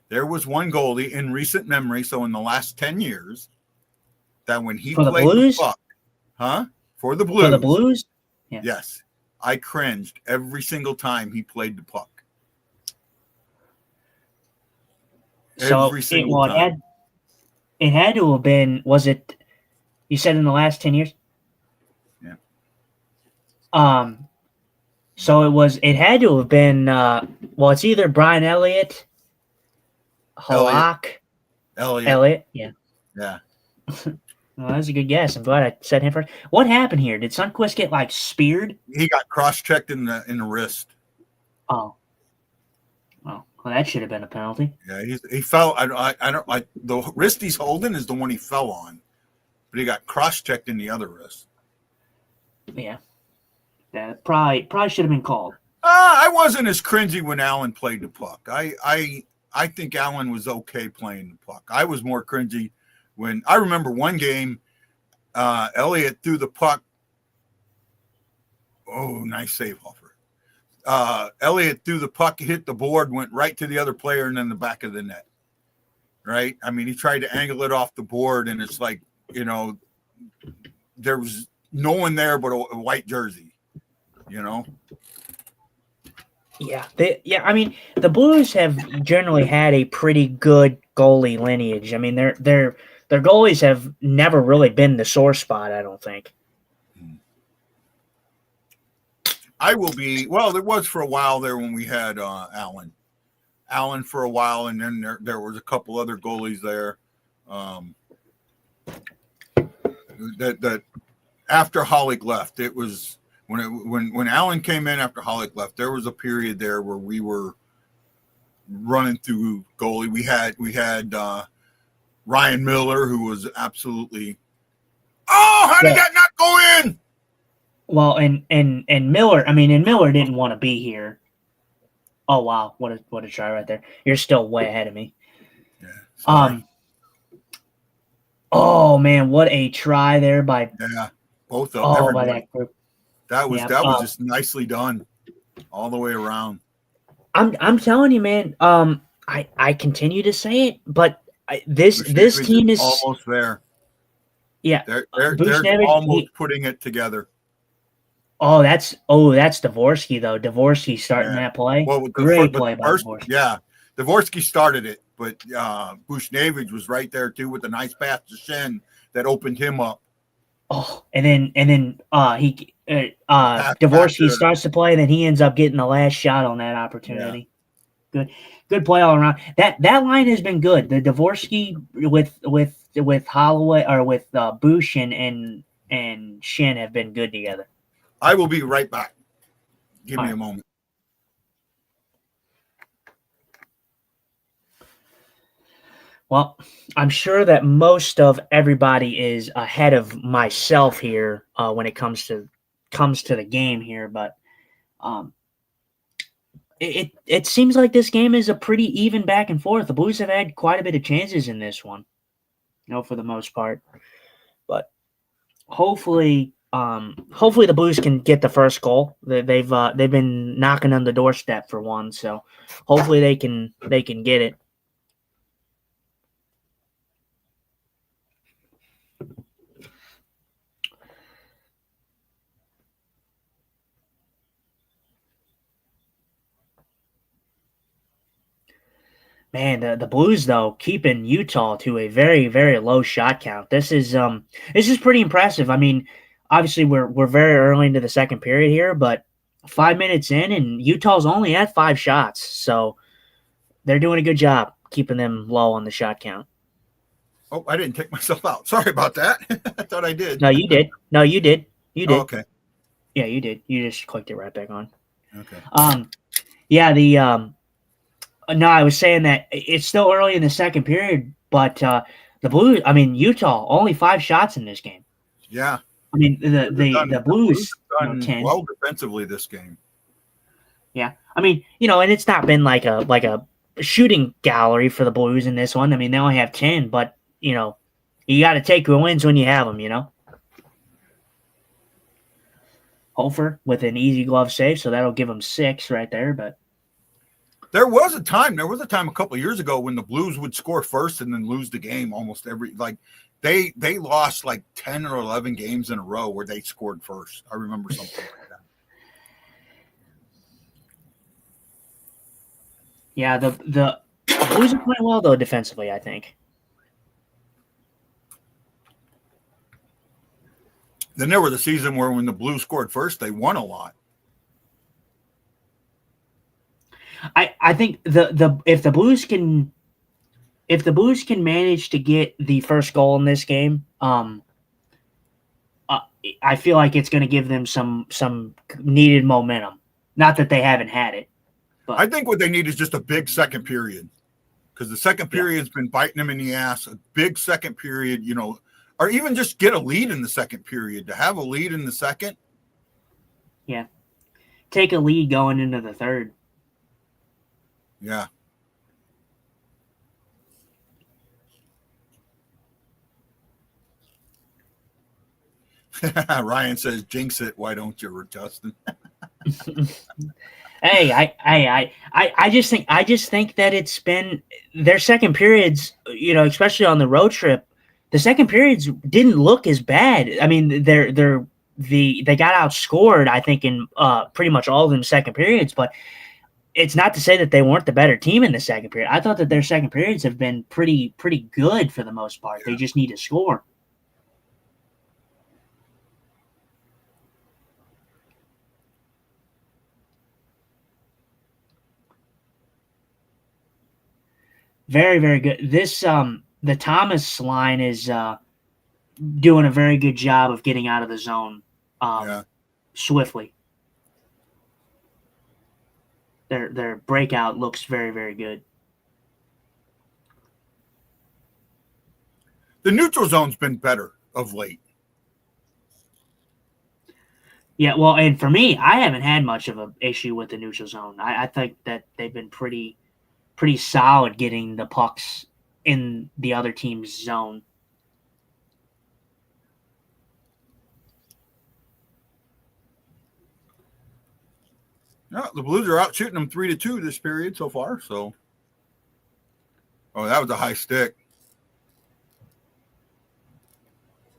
There was one goalie in recent memory, so in the last 10 years, that when he played the puck, for the Blues. For the Blues? Yeah. Yes. I cringed every single time he played the puck. Every single time. It had to have been, was it, you said in the last 10 years? Yeah. So it had to have been, it's either Brian Elliott, Halak. Elliott, yeah. Yeah. Well, that's a good guess. I'm glad I said him first. What happened here? Did Sundqvist get, speared? He got cross-checked in the wrist. Oh. Well, Well, that should have been a penalty. Yeah, he fell. I don't like the wrist he's holding is the one he fell on, but he got cross-checked in the other wrist. Yeah, that probably should have been called. I wasn't as cringy when Allen played the puck. I think Allen was okay playing the puck. I was more cringy when I remember one game. Elliott threw the puck. Oh, nice save, Hoffer. Elliott threw the puck, hit the board, went right to the other player, and then the back of the net. Right? I mean, he tried to angle it off the board, and it's like, there was no one there but a white jersey. Yeah, I mean, the Blues have generally had a pretty good goalie lineage. I mean, their goalies have never really been the sore spot, I don't think. There was for a while there when we had Allen for a while, and then there was a couple other goalies there. That after Hollick left, it was when Allen came in after Hollick left, there was a period there where we were running through goalie. We had Ryan Miller, who was absolutely. Oh, how did that not go in? Well, and Miller, Miller didn't want to be here. Oh wow, what a try right there! You're still way ahead of me. Yeah. Sorry. Oh man, what a try there by both of them. By that group. That was just nicely done, all the way around. I'm telling you, man. I continue to say it, but this team is almost there. Yeah, they're almost putting it together. Oh, that's Dvorsky though. Dvorsky starting that play. Well, great play by Dvorsky. Yeah, Dvorsky started it, but Buchnevich was right there too with a nice pass to Shen that opened him up. Oh, and then Dvorsky starts to play, and then he ends up getting the last shot on that opportunity. Yeah. Good play all around. That line has been good. The Dvorsky with Holloway or with Bush and Shen have been good together. I will be right back. Give me a moment. Well, I'm sure that most of everybody is ahead of myself here when it comes to the game here, but it seems like this game is a pretty even back and forth. The Blues have had quite a bit of chances in this one, for the most part, but hopefully the Blues can get the first goal. They've been knocking on the doorstep for one, so hopefully they can get it. Man, the Blues though keeping Utah to a very, very low shot count. This is pretty impressive. I mean, obviously we're very early into the second period here, but 5 minutes in and Utah's only at 5 shots, so they're doing a good job keeping them low on the shot count. Oh, I didn't take myself out. Sorry about that. I thought I did. No, you did. You did. Oh, okay. Yeah, you did. You just clicked it right back on. Okay. No, I was saying that it's still early in the second period, but the Blues, Utah, only 5 shots in this game. Yeah. I mean, the Blues done 10. Well defensively this game. Yeah. I mean, and it's not been like a shooting gallery for the Blues in this one. I mean, they only have 10, but, you got to take your wins when you have them, Hofer with an easy glove save, so that'll give him 6 right there, but. There was a time a couple of years ago when the Blues would score first and then lose the game almost every they lost like 10 or 11 games in a row where they scored first. I remember something like that. Yeah, the Blues are playing well though defensively, I think. Then there was a season where when the Blues scored first, they won a lot. I think if the Blues can manage to get the first goal in this game, I feel like it's going to give them some needed momentum. Not that they haven't had it. But I think what they need is just a big second period, because the second period's been biting them in the ass. A big second period, or even just get a lead in the second period. To have a lead in the second. Yeah. Take a lead going into the third. Yeah. Ryan says, "Jinx it, why don't you, Justin?" Hey, I just think that it's been their second periods, especially on the road trip. The second periods didn't look as bad. I mean, they got outscored, I think, in pretty much all of them second periods, but it's not to say that they weren't the better team in the second period. I thought that their second periods have been pretty good for the most part. They just need to score. Very, very good. This the Thomas line is doing a very good job of getting out of the zone swiftly. Their breakout looks very, very good. The neutral zone's been better of late. Yeah, well, and for me, I haven't had much of an issue with the neutral zone. I think that they've been pretty solid getting the pucks in the other team's zone. Yeah, the Blues are out shooting them 3-2 this period so far. So, that was a high stick.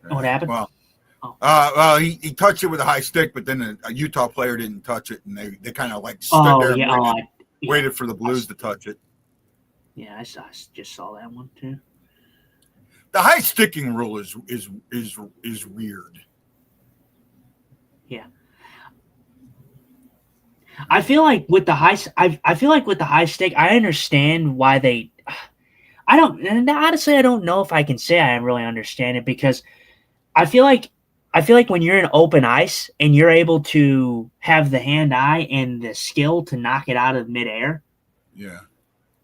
What happened? Well, he touched it with a high stick, but then a Utah player didn't touch it, and they kind of like stood there and waited for the Blues to touch it. Yeah, I just saw that one too. The high sticking rule is weird. Yeah. I feel like with the high stick, I understand why they. And honestly, I don't know if I can say I really understand it, because I feel like when you're in open ice and you're able to have the hand-eye and the skill to knock it out of midair. Yeah.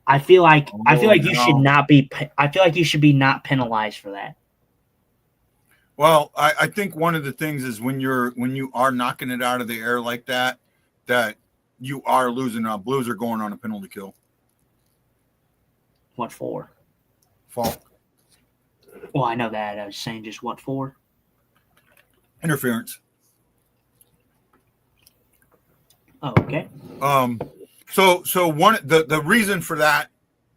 I feel like you should not be. I feel like you should be not penalized for that. Well, I think one of the things is when you are knocking it out of the air like that you are losing. Blues are going on a penalty kill. What for? Fault. Well, I know that. I was saying just what for? Interference. Oh, okay. So one the reason for that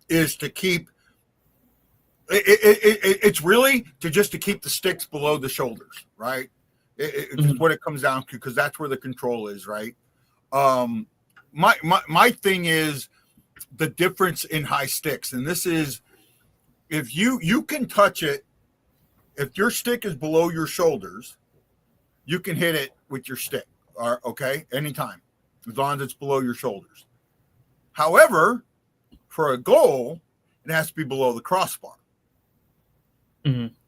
is to keep it's really to keep the sticks below the shoulders, right? It's what it comes down to, because that's where the control is, right? My thing is the difference in high sticks, and this is if you can touch it, if your stick is below your shoulders, you can hit it with your stick, okay, anytime, as long as it's below your shoulders. However, for a goal, it has to be below the crossbar,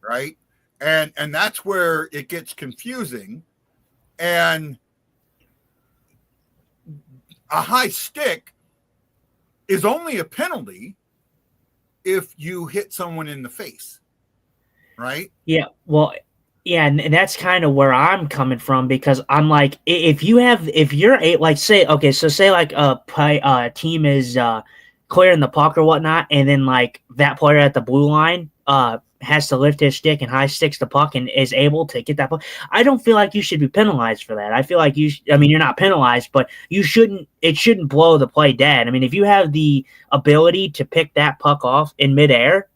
right? And that's where it gets confusing. And a high stick is only a penalty if you hit someone in the face, right? Yeah, well, yeah, and that's kind of where I'm coming from, because I'm like, if you're say like a team is clearing the puck or whatnot, and then like that player at the blue line has to lift his stick and high sticks the puck and is able to get that puck, I don't feel like you should be penalized for that. I feel like you're not penalized, but it shouldn't blow the play dead. I mean, if you have the ability to pick that puck off in midair,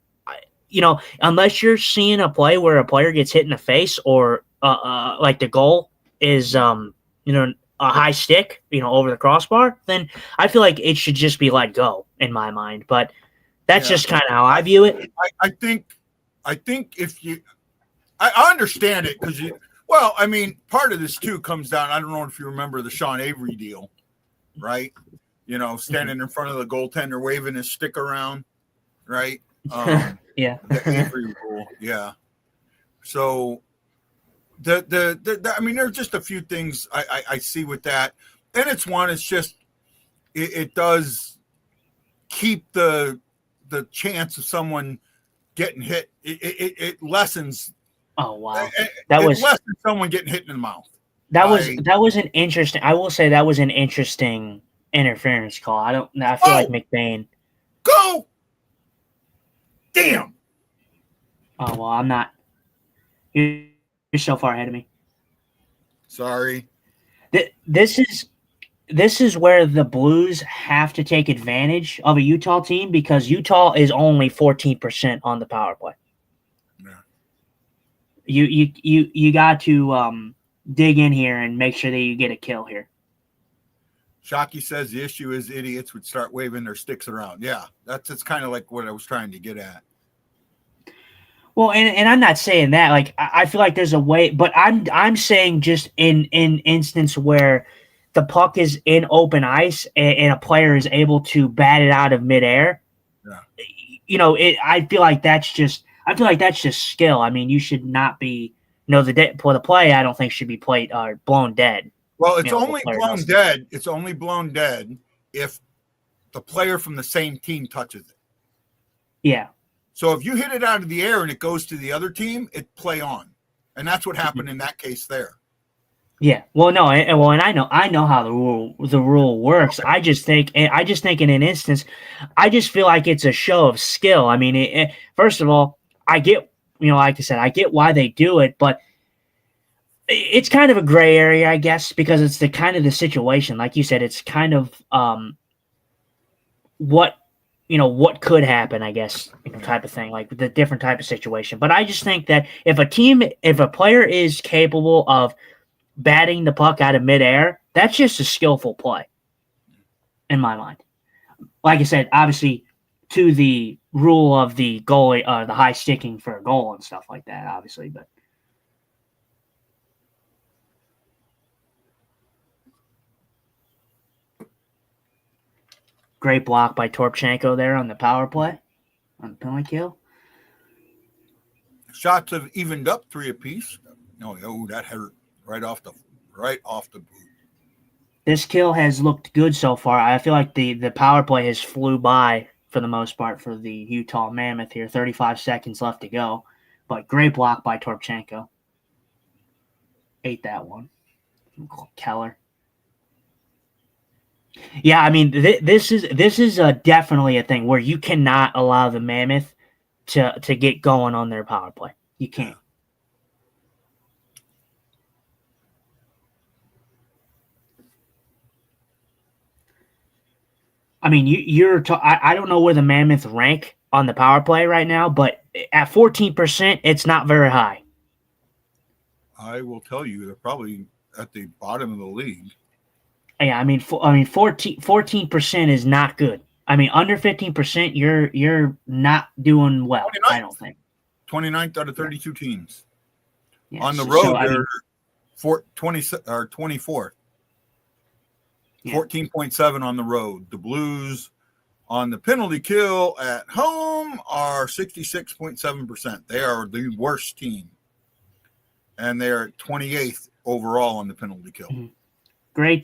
unless you're seeing a play where a player gets hit in the face, or like the goal is a high stick, over the crossbar, then I feel like it should just be let go in my mind. But that's just kind of how I view it. I think if I understand it, because part of this too comes down. I don't know if you remember the Sean Avery deal, right? Standing in front of the goaltender, waving his stick around, right? Yeah. The Avery rule. Yeah. So there's just a few things I see with that. And it's just it does keep the chance of someone getting hit. It lessens. Oh wow, it lessens someone getting hit in the mouth. That was an interesting. I will say that was an interesting interference call. I feel like McBain. Go. Damn. Oh well, I'm not. You're so far ahead of me. Sorry. This is where the Blues have to take advantage of a Utah team because Utah is only 14% on the power play. Yeah. You got to dig in here and make sure that you get a kill here. Shockey says the issue is idiots would start waving their sticks around. Yeah, that's kind of like what I was trying to get at. Well, and I'm not saying that. Like I feel like there's a way, but I'm saying just in instance where the puck is in open ice and a player is able to bat it out of midair. Yeah. I feel like that's just skill. I mean, you should not be the play. I don't think should be played or blown dead. Well, it's only blown dead. It's only blown dead if the player from the same team touches it. Yeah. So if you hit it out of the air and it goes to the other team, it play on, and that's what happened in that case there. Yeah. Well, no. And I know how the rule works. Okay. I just think in an instance, I just feel like it's a show of skill. I mean, first of all, I get like I said, I get why they do it, but it's kind of a gray area, I guess, because it's the kind of the situation. Like you said, it's kind of what could happen, I guess, type of thing, like the different type of situation. But I just think that if a player is capable of batting the puck out of midair, that's just a skillful play in my mind. Like I said, obviously to the rule of the goalie, the high sticking for a goal and stuff like that, obviously, but. Great block by Torpchenko there on the power play, on the penalty kill. Shots have evened up 3 apiece. Oh, that hurt right off the boot. This kill has looked good so far. I feel like the power play has flew by for the most part for the Utah Mammoth here. 35 seconds left to go, but great block by Torpchenko. Ate that one. Keller. Yeah, I mean, this is definitely a thing where you cannot allow the Mammoth to get going on their power play. You can't. I mean, I don't know where the Mammoth rank on the power play right now, but at 14%, it's not very high. I will tell you, they're probably at the bottom of the league. Yeah, I mean, 14% is not good. I mean, under 15%, you're not doing well. 29th. I don't think. 29th out of 32 teams. Yeah, on the road, they're 24th. Yeah. 14.7 on the road. The Blues on the penalty kill at home are 66.7%. They are the worst team, and they're 28th overall on the penalty kill. Mm-hmm. Great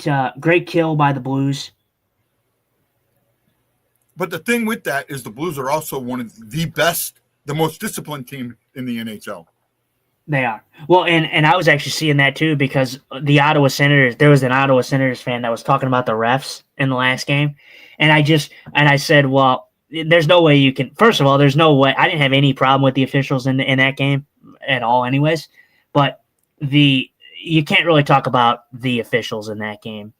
kill by the Blues. But the thing with that is the Blues are also one of the best, the most disciplined team in the NHL. They are. Well, and I was actually seeing that too because the Ottawa Senators, there was an Ottawa Senators fan that was talking about the refs in the last game. And I said, well, there's no way you can, first of all, there's no way. I didn't have any problem with the officials in that game at all anyways. But you can't really talk about the officials in that game,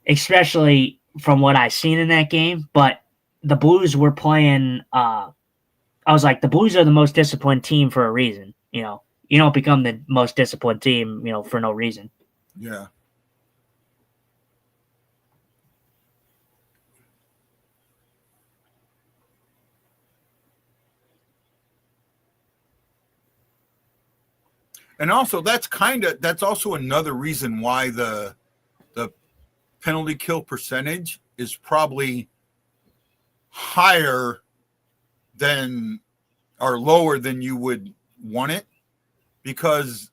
especially from what I've seen in that game. But the Blues were playing. I was like, the Blues are the most disciplined team for a reason. You don't become the most disciplined team, for no reason. Yeah. And also, that's also another reason why the penalty kill percentage is probably higher than or lower than you would want it, because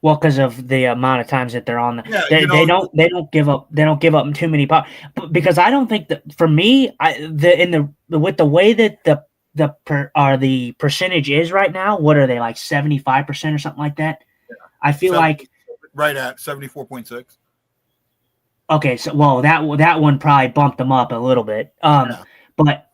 Well, because of the amount of times that they're on the, Yeah, they don't give up too many power. Because I don't think that for me, with the way that the percentage is right now, what are they like 75% or something like that? I feel like right at 74.6. okay, so well that one probably bumped them up a little bit. Yeah. But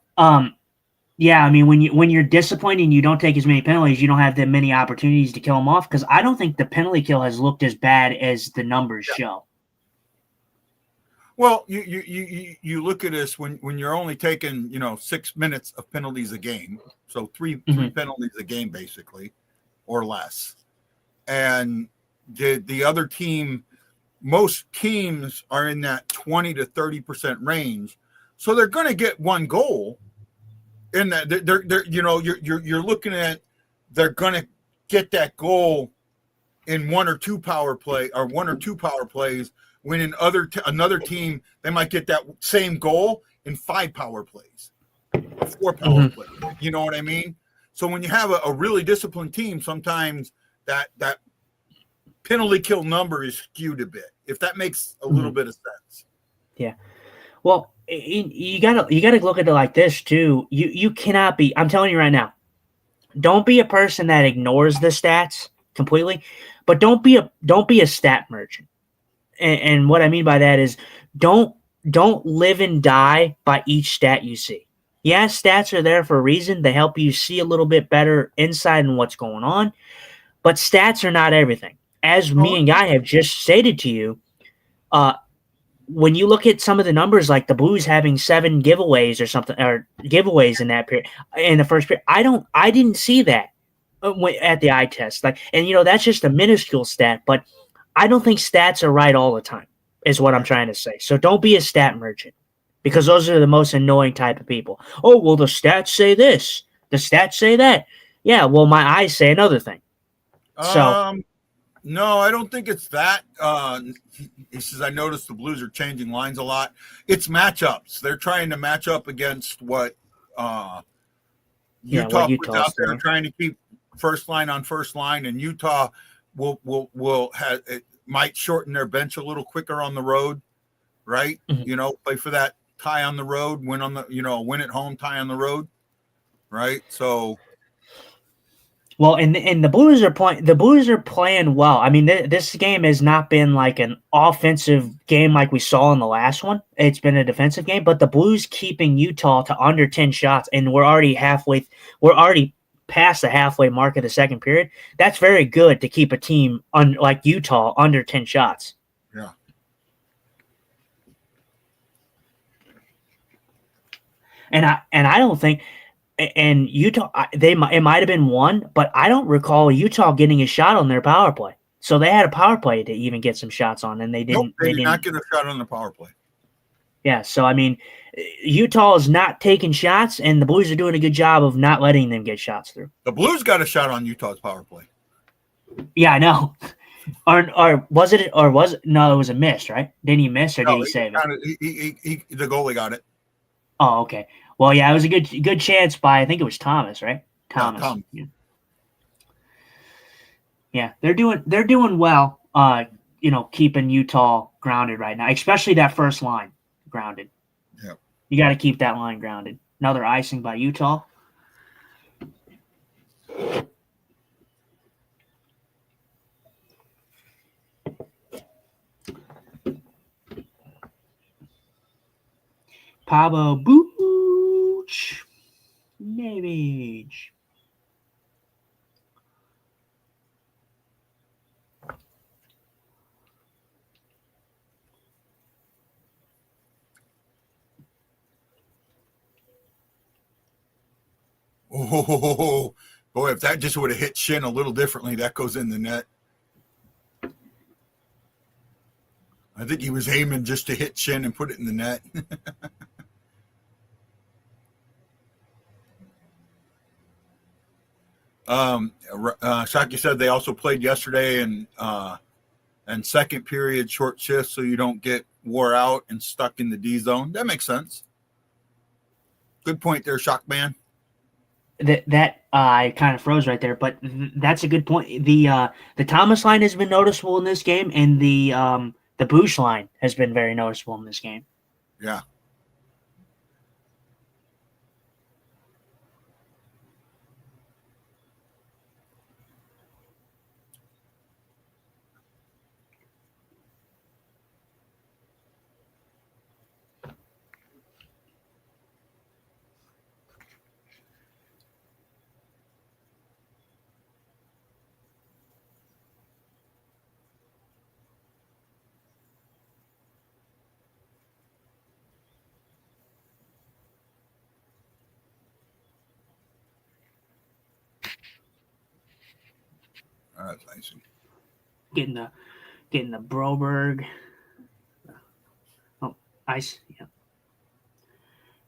yeah, I mean when you're disappointed and you don't take as many penalties, you don't have that many opportunities to kill them off. Because I don't think the penalty kill has looked as bad as the numbers show. Well, you look at this when you're only taking 6 minutes of penalties a game, so three penalties a game basically, or less, and the other team, most teams are in that 20 to 30% range, so they're going to get one goal. In that they're you're looking at they're going to get that goal in one or two power plays, when in another team they might get that same goal in 5 power plays, 4 power plays. You know what I mean? So when you have a really disciplined team, sometimes that penalty kill number is skewed a bit, if that makes a little bit of sense. Yeah. Well, you gotta look at it like this too. You cannot be. I'm telling you right now. Don't be a person that ignores the stats completely, but don't be a stat merchant. And what I mean by that is don't live and die by each stat you see. Yeah, stats are there for a reason. They help you see a little bit better insight in what's going on, but stats are not everything. As me and Guy have just stated to you, when you look at some of the numbers, like the Blues having 7 giveaways or something, or giveaways in that period, in the first period, I didn't see that at the eye test. Like, and that's just a minuscule stat, but I don't think stats are right all the time, is what I'm trying to say. So don't be a stat merchant, because those are the most annoying type of people. Oh, well, the stats say this, the stats say that. Yeah, well, my eyes say another thing. So. No, I don't think it's that. He says, I noticed the Blues are changing lines a lot. It's matchups. They're trying to match up against what Utah puts out there, trying to keep first line on first line, and Utah will have it might shorten their bench a little quicker on the road, right? Play for that tie on the road, win on the win at home, tie on the road, right? So. Well, and the Blues are playing well. I mean, this game has not been like an offensive game like we saw in the last one. It's been a defensive game, but the Blues keeping Utah to under 10 shots, and we're already past the halfway mark of the second period. That's very good to keep a team like Utah under 10 shots. Yeah. And I don't think. And Utah, it might have been 1, but I don't recall Utah getting a shot on their power play. So they had a power play to even get some shots on, and they didn't. Nope, they did not get a shot on the power play. Yeah, so I mean, Utah is not taking shots, and the Blues are doing a good job of not letting them get shots through. The Blues got a shot on Utah's power play. Yeah, I know. Or was it? Or was it? No, it was a miss, right? Didn't he miss, or did he save it? The goalie got it. Oh, okay. Well, yeah, it was a good chance by, I think it was Thomas, right? Thomas. Yeah, Tom. Yeah, they're doing well. Keeping Utah grounded right now, especially that first line grounded. Yeah, you got to keep that line grounded. Another icing by Utah. Pablo Booch. Navage. Oh, boy, if that just would have hit Shin a little differently, that goes in the net. I think he was aiming just to hit Shin and put it in the net. Shaki said they also played yesterday and second period short shifts, so you don't get wore out and stuck in the D zone. That makes sense. Good point there, Shockman. that I kind of froze right there, but that's a good point. The Thomas line has been noticeable in this game, and the Bush line has been very noticeable in this game. Yeah. That's icing. Getting the Broberg. Oh, ice. Yeah.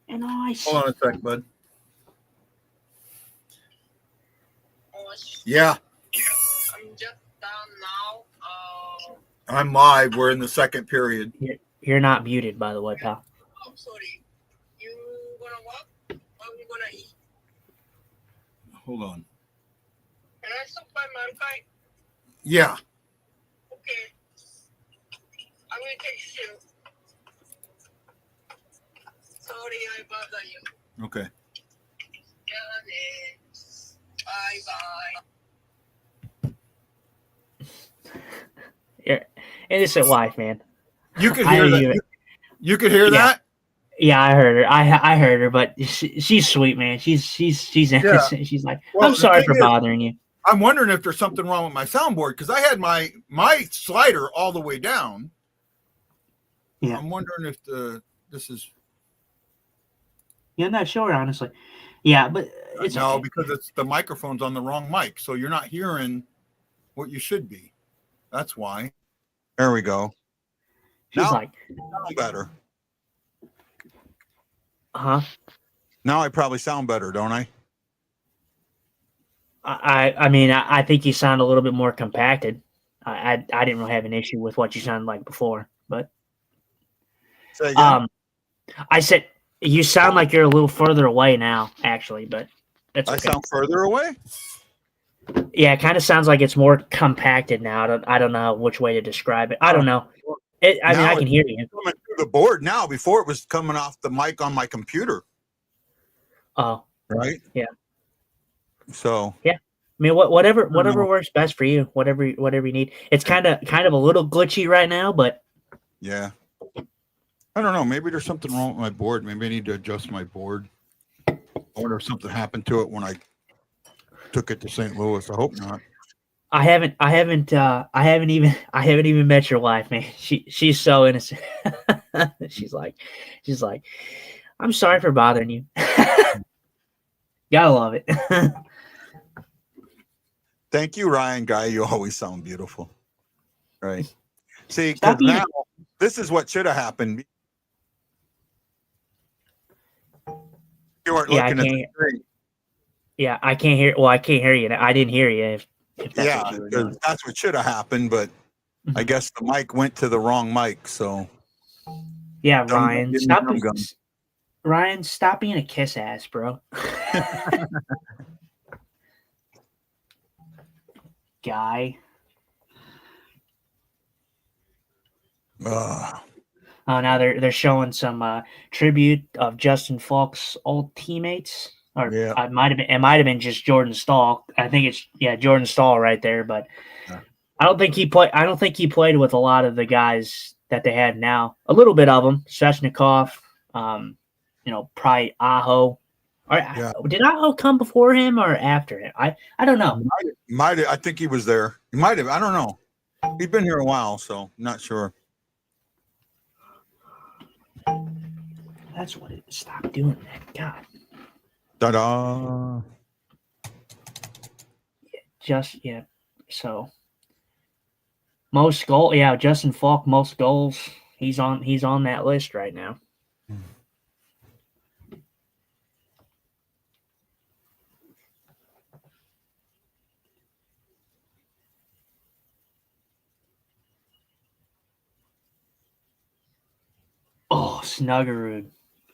And ice. Hold on a sec, bud. Yeah. I'm just down now. I'm live. We're in the second period. You're not muted, by the way, pal. Oh, sorry. You gonna walk? Or you gonna eat? Hold on. Can I stop by Mankind? Yeah. Okay. I will text you. Sorry, I bother you. Okay. Bye bye. You're innocent wife, man. You could hear that. You could hear that? Yeah, I heard her. I heard her, but she's sweet, man. She's innocent. Yeah. She's like, well, I'm sorry for bothering you. I'm wondering if there's something wrong with my soundboard because I had my slider all the way down. Yeah. I'm wondering if this is. Yeah, I'm not sure, honestly. Yeah, but it's no, okay. because it's the microphone's on the wrong mic, so you're not hearing what you should be. That's why. There we go. She's now, like, better. Huh? Now I probably sound better, don't I? I mean, I think you sound a little bit more compacted. I didn't really have an issue with what you sounded like before, but say again. I said you sound like you're a little further away now, actually, but that's okay. I sound further away? Yeah, it kind of sounds like it's more compacted now. I don't know which way to describe it. I don't know. I mean, I can hear you. Coming through the board now. Before it was coming off the mic on my computer. Oh, right. Yeah. So yeah, I mean, whatever works best for you. Whatever you need. It's kind of a little glitchy right now, but yeah. I don't know. Maybe there's something wrong with my board. Maybe I need to adjust my board. I wonder if something happened to it when I took it to St. Louis. I hope not. I haven't even met your wife, man. She's so innocent. she's like, I'm sorry for bothering you. Gotta love it. Thank you, Ryan Guy. You always sound beautiful. Right. See, because now this is what should have happened. You weren't looking at the screen. Yeah, I can't hear. Well, I can't hear you. I didn't hear you. If that's what that's what should have happened, but I guess the mic went to the wrong mic. So yeah, Ryan, stop being a kiss ass, bro. Guy. Oh, now they're showing some tribute of Justin Falk's old teammates. Or it might have been just Jordan Stahl. I think it's Jordan Stahl right there, but I don't think he played with a lot of the guys that they have now. A little bit of them, Svechnikov, probably Aho. Did Aho come before him or after him? I don't know. Might I think he was there. He might have. I don't know. He's been here a while, so not sure. That's what it is. Stop doing that. God. Ta-da. So most goal. Yeah, Justin Falk, most goals. He's on that list right now. Oh, Snuggerud.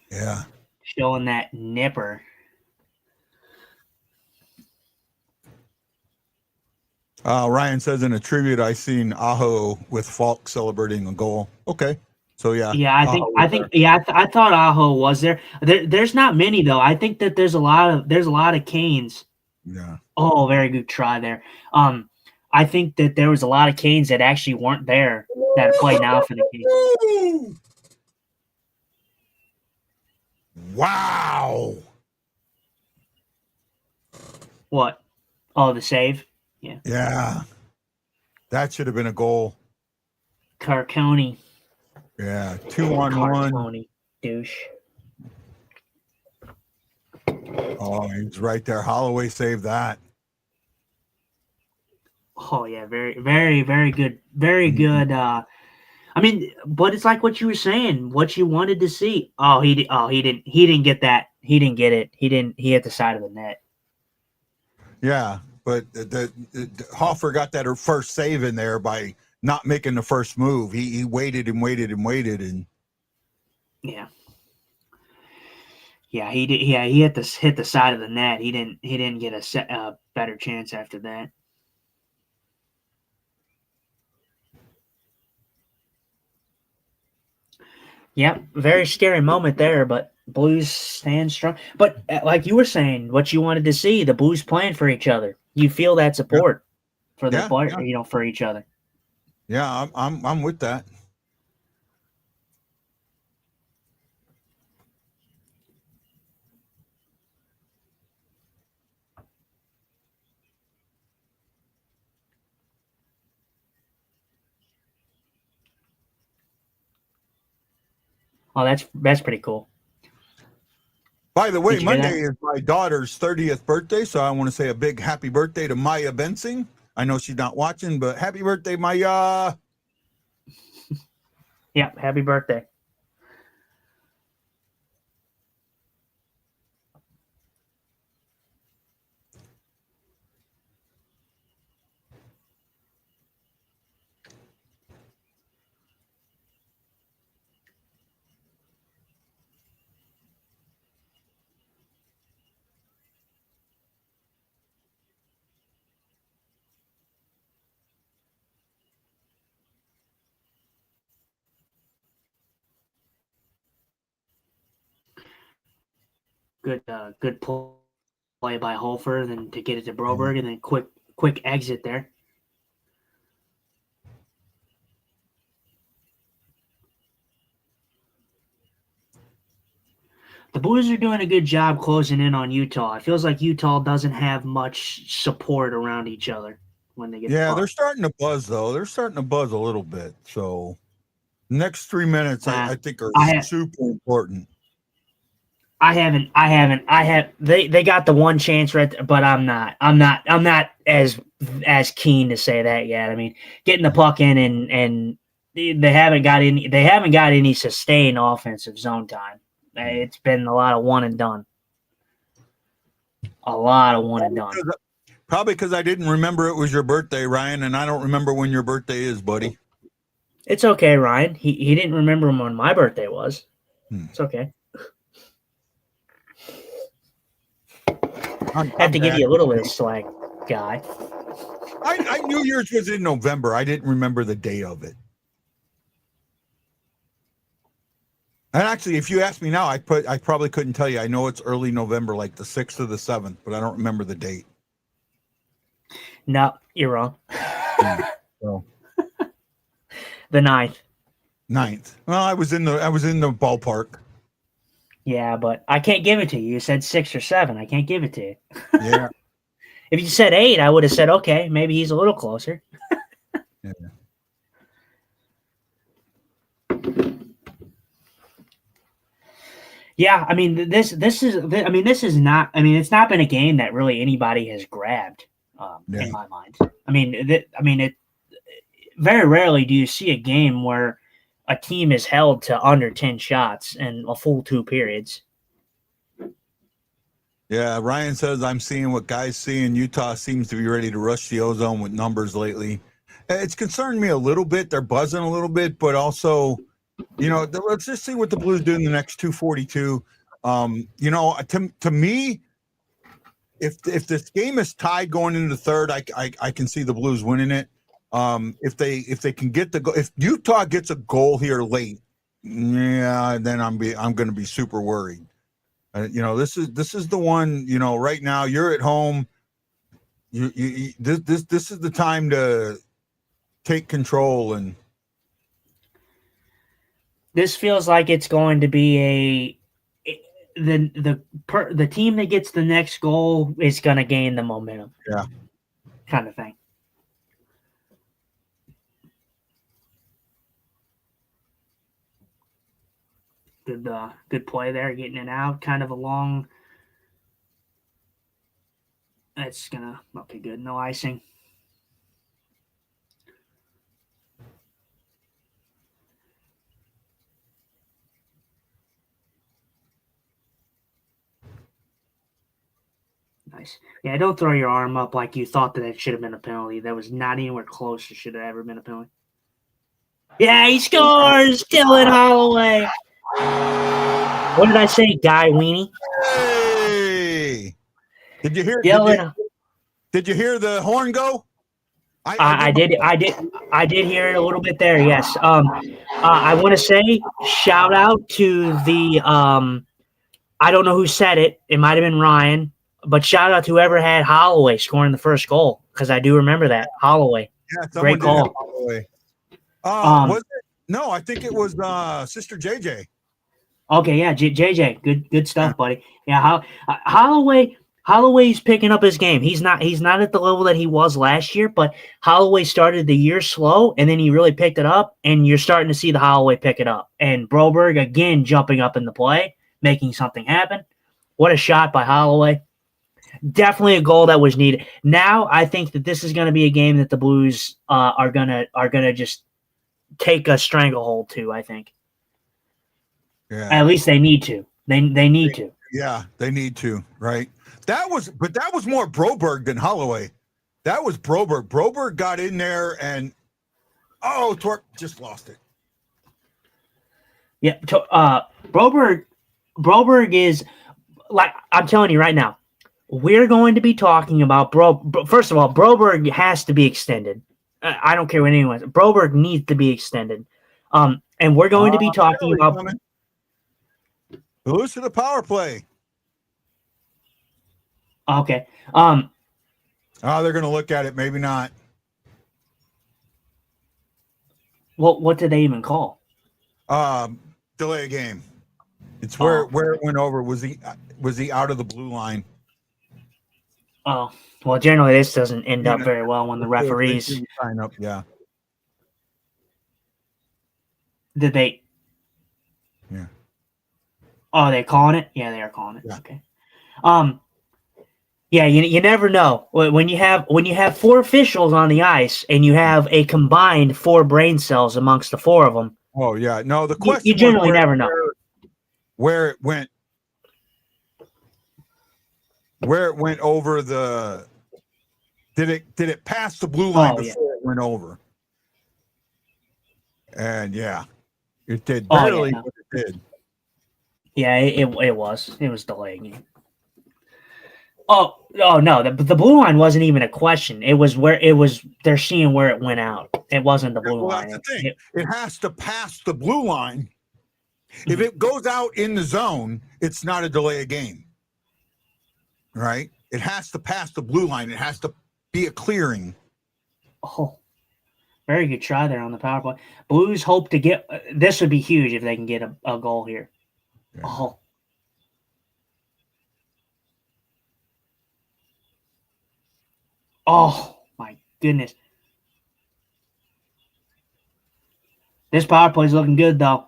Yeah. Showing that nipper. Ryan says in a tribute, I seen Aho with Falk celebrating a goal. Okay, so yeah, Yeah, I think Aho I was think there. yeah, I thought Aho was there. There's not many though. I think that there's a lot of Canes. Yeah, Oh, very good try there. I think that there was a lot of Canes that actually weren't there that play now for the Canes. wow. What? Oh, the save. Yeah, Yeah, that should have been a goal. Carconi. Yeah, 2-on-1. Carconi, douche. Oh, he's right there. Holloway saved that. Oh yeah, very good, very good. I mean, but it's like what you were saying, what you wanted to see. He didn't get that. He didn't get it. He hit the side of the net. Yeah, but the Hoffer got that first save in there by not making the first move. He waited and waited and waited, and Yeah. Yeah, he did. Yeah, he hit the side of the net. He didn't get a better chance after that. Yep, very scary moment there, but Blues stand strong. But like you were saying, what you wanted to see, the Blues playing for each other. You feel that support for the yeah, player, yeah, for each other. yeah. I'm with that. Oh, that's pretty cool. By the way, Did you hear Monday that? is my daughter's 30th birthday, so I want to say a big happy birthday to Maya Bensing. I know she's not watching, but happy birthday, Maya. Yep, happy birthday. Good play by Holford, and to get it to Broberg, and then quick exit there. The Blues are doing a good job closing in on Utah. It feels like Utah doesn't have much support around each other when they get the Yeah, puck. they're starting to buzz though. They're starting to buzz a little bit. So next 3 minutes, I think are I have, super important. They got the one chance right there, but I'm not as keen to say that yet. I mean, getting the puck in and they haven't got any sustained offensive zone time. It's been a lot of one and done. A lot of one and done. Probably because I didn't remember it was your birthday, Ryan, and I don't remember when your birthday is, buddy. It's okay, Ryan. He didn't remember when my birthday was. It's okay. Have to give you a little bit of slack, guy. I knew yours was in November. I didn't remember the day of it. And actually, if you ask me now, I probably couldn't tell you. I know it's early November, like the 6th or the 7th, but I don't remember the date. No, you're wrong. So. The 9th. 9th. Well, I was in the ballpark. Yeah, but I can't give it to you. You said 6 or 7. I can't give it to you. Yeah. If you said 8, I would have said, okay, maybe he's a little closer. Yeah. Yeah, I mean this is not. I mean, it's not been a game that really anybody has grabbed in my mind. I mean, it very rarely do you see a game where a team is held to under 10 shots in a full 2 periods. Yeah, Ryan says I'm seeing what guys see, and Utah seems to be ready to rush the ozone with numbers lately. It's concerned me a little bit. They're buzzing a little bit, but also, let's just see what the Blues do in the next 242. To me, if this game is tied going into the third, I can see the Blues winning it. If they can get the goal, if Utah gets a goal here late, yeah, then I'm going to be super worried. This is the one. Right now you're at home. This is the time to take control, and this feels like it's going to be the team that gets the next goal is going to gain the momentum. Yeah, kind of thing. Good play there, getting it out. Kind of a long. That's gonna okay. Good, no icing. Nice. Yeah, don't throw your arm up like you thought that it should have been a penalty. That was not anywhere close to should have ever been a penalty. Yeah, he scores! Dylan Holloway. What did I say, Guy Weenie? Hey! Did you hear? Dylan. Did you hear the horn go? I did hear it a little bit there. Yes. I want to say shout out to the I don't know who said it. It might have been Ryan, but shout out to whoever had Holloway scoring the first goal because I do remember that Holloway. Yeah, great call. Holloway. Was it? No, I think it was Sister JJ. Okay, yeah, JJ, good stuff, buddy. Yeah, Holloway's picking up his game. He's not at the level that he was last year, but Holloway started the year slow, and then he really picked it up, and you're starting to see the Holloway pick it up. And Broberg, again, jumping up in the play, making something happen. What a shot by Holloway. Definitely a goal that was needed. Now, I think that this is going to be a game that the Blues are gonna just take a stranglehold to, I think. Yeah. At least they need to. They need to. Yeah, they need to, right? That was more Broberg than Holloway. That was Broberg. Broberg got in there and Torp just lost it. Yeah, Broberg is like I'm telling you right now. We're going to be talking about First of all, Broberg has to be extended. I don't care what anyone says. Broberg needs to be extended. And we're going to be talking about Lose to the power play. Okay. They're going to look at it. Maybe not. Well, what did they even call? Delay a game. It's where it went over. Was he out of the blue line? Oh, well, generally this doesn't end up very well when the referees sign up. Yeah. Did they? Yeah. Oh, they calling it? Yeah, they are calling it. Yeah. Okay. Yeah, you never know when you have 4 officials on the ice and you have a combined 4 brain cells amongst the 4 of them. Oh yeah, no. The question you generally never know where it went. Where it went over the. Did it pass the blue line before it went over? And yeah, it did barely, but it did. Yeah, it was delaying. Oh no, the blue line wasn't even a question. It was they're seeing where it went out. It wasn't the blue line. That's the thing. It has to pass the blue line. If it goes out in the zone, it's not a delay of game. Right? It has to pass the blue line. It has to be a clearing. Oh, very good try there on the power play. Blues hope to get this would be huge if they can get a goal here. Yeah. Oh my goodness. This power play is looking good though.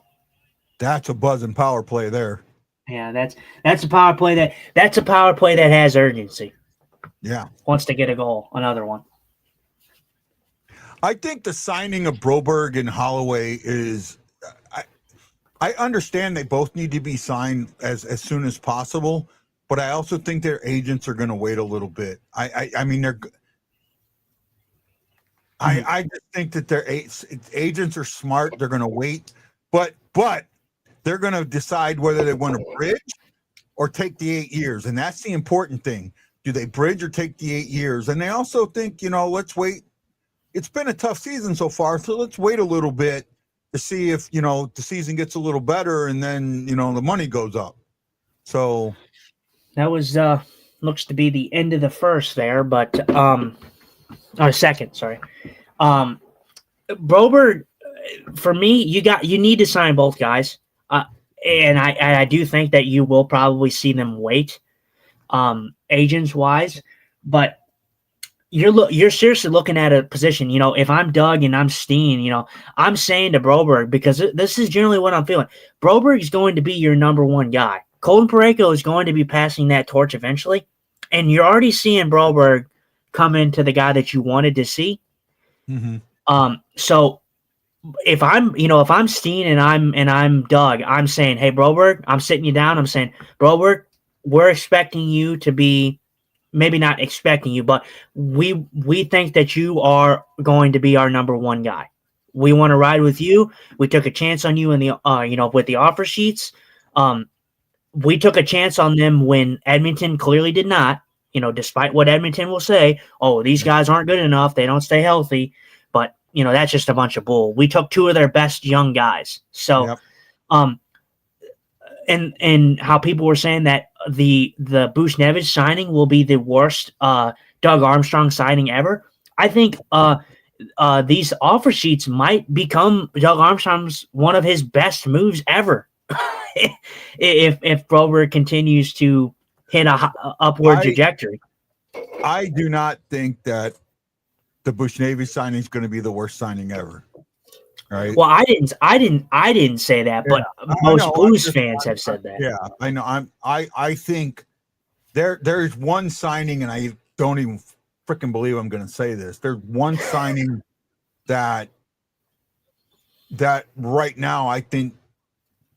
That's a buzzing power play there. Yeah, that's a power play that has urgency. Yeah. Wants to get a goal, another one. I think the signing of Broberg and Holloway is I understand they both need to be signed as soon as possible, but I also think their agents are going to wait a little bit. I mean they're I just think that their agents are smart. They're going to wait, but they're going to decide whether they want to bridge or take the 8 years, and that's the important thing. Do they bridge or take the 8 years? And they also think, let's wait. It's been a tough season so far, so let's wait a little bit to see if, the season gets a little better and then, the money goes up. So that was looks to be the end of the first there, but or second, sorry. Broberg, for me, you need to sign both guys. And I do think that you will probably see them wait, agents wise, but you're seriously looking at a position. If I'm Doug and I'm Steen, I'm saying to Broberg, because this is generally what I'm feeling. Broberg is going to be your number one guy. Colton Parayko is going to be passing that torch eventually, and you're already seeing Broberg come into the guy that you wanted to see. Mm-hmm. So if I'm Steen and I'm Doug, I'm saying, hey, Broberg, I'm sitting you down. I'm saying, Broberg, we're expecting you to be, maybe not expecting you, but we think that you are going to be our number one guy. We want to ride with you. We took a chance on you in the, with the offer sheets. We took a chance on them when Edmonton clearly did not, despite what Edmonton will say, oh, these guys aren't good enough. They don't stay healthy. But, that's just a bunch of bull. We took two of their best young guys. So, yep. And how people were saying that the Buchnevich signing will be the worst Doug Armstrong signing ever. I think these offer sheets might become Doug Armstrong's one of his best moves ever. if Broberg continues to hit a upward trajectory. I do not think that the Buchnevich signing is going to be the worst signing ever. Right. Well, I didn't say that, but most Blues fans have said that. Yeah, I know. I think there's one signing, and I don't even freaking believe I'm going to say this. There's one signing that right now I think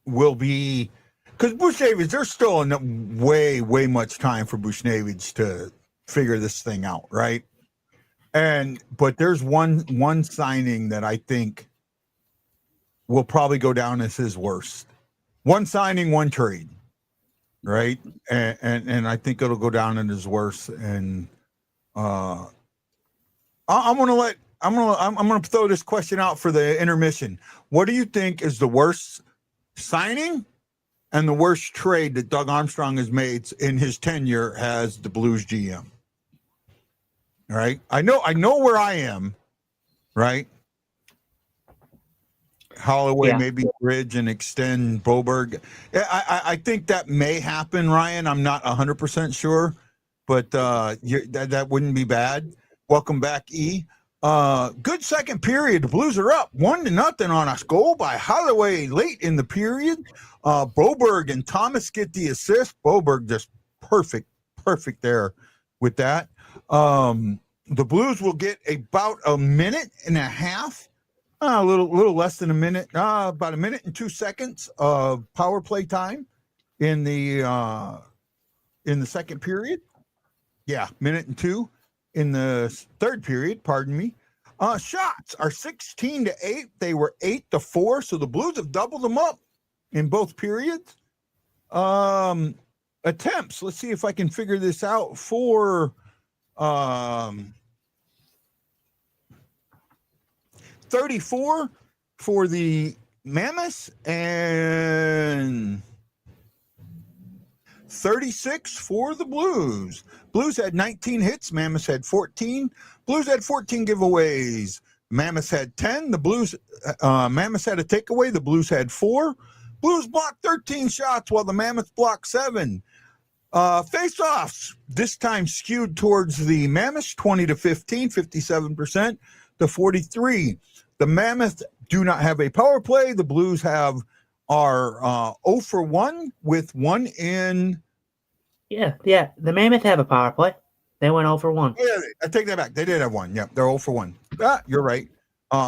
will be, because Buchnevich, there's still way much time for Buchnevich to figure this thing out, right? But there's one signing that I think will probably go down as his worst. One signing, one trade, right? And I think it'll go down in his worst. And I'm gonna throw this question out for the intermission. What do you think is the worst signing and the worst trade that Doug Armstrong has made in his tenure as the Blues GM? All right, I know where I am, right? Holloway, maybe bridge and extend Broberg. I think that may happen, Ryan. I'm not 100% sure, but that wouldn't be bad. Welcome back, E. Good second period. The Blues are up 1-0 on a goal by Holloway late in the period. Broberg and Thomas get the assist. Broberg just perfect there with that. The Blues will get about a minute and a half. A little less than a minute, about a minute and 2 seconds of power play time in the second period. Yeah, minute and 2 in the third period. Pardon me. Shots are 16-8. They were 8-4, so the Blues have doubled them up in both periods. Attempts. Let's see if I can figure this out for. 34 for the Mammoths and 36 for the Blues. Blues had 19 hits. Mammoths had 14. Blues had 14 giveaways. Mammoths had 10. The Blues, Mammoths had a takeaway. The Blues had 4. Blues blocked 13 shots while the Mammoths blocked 7. Face-offs this time skewed towards the Mammoths, 20-15, 57% to 43. The Mammoths do not have a power play. The Blues are 0 for 1 with 1 in. Yeah. The Mammoth have a power play. They went 0 for 1. Yeah, I take that back. They did have 1. Yeah, they're 0 for 1. You're right.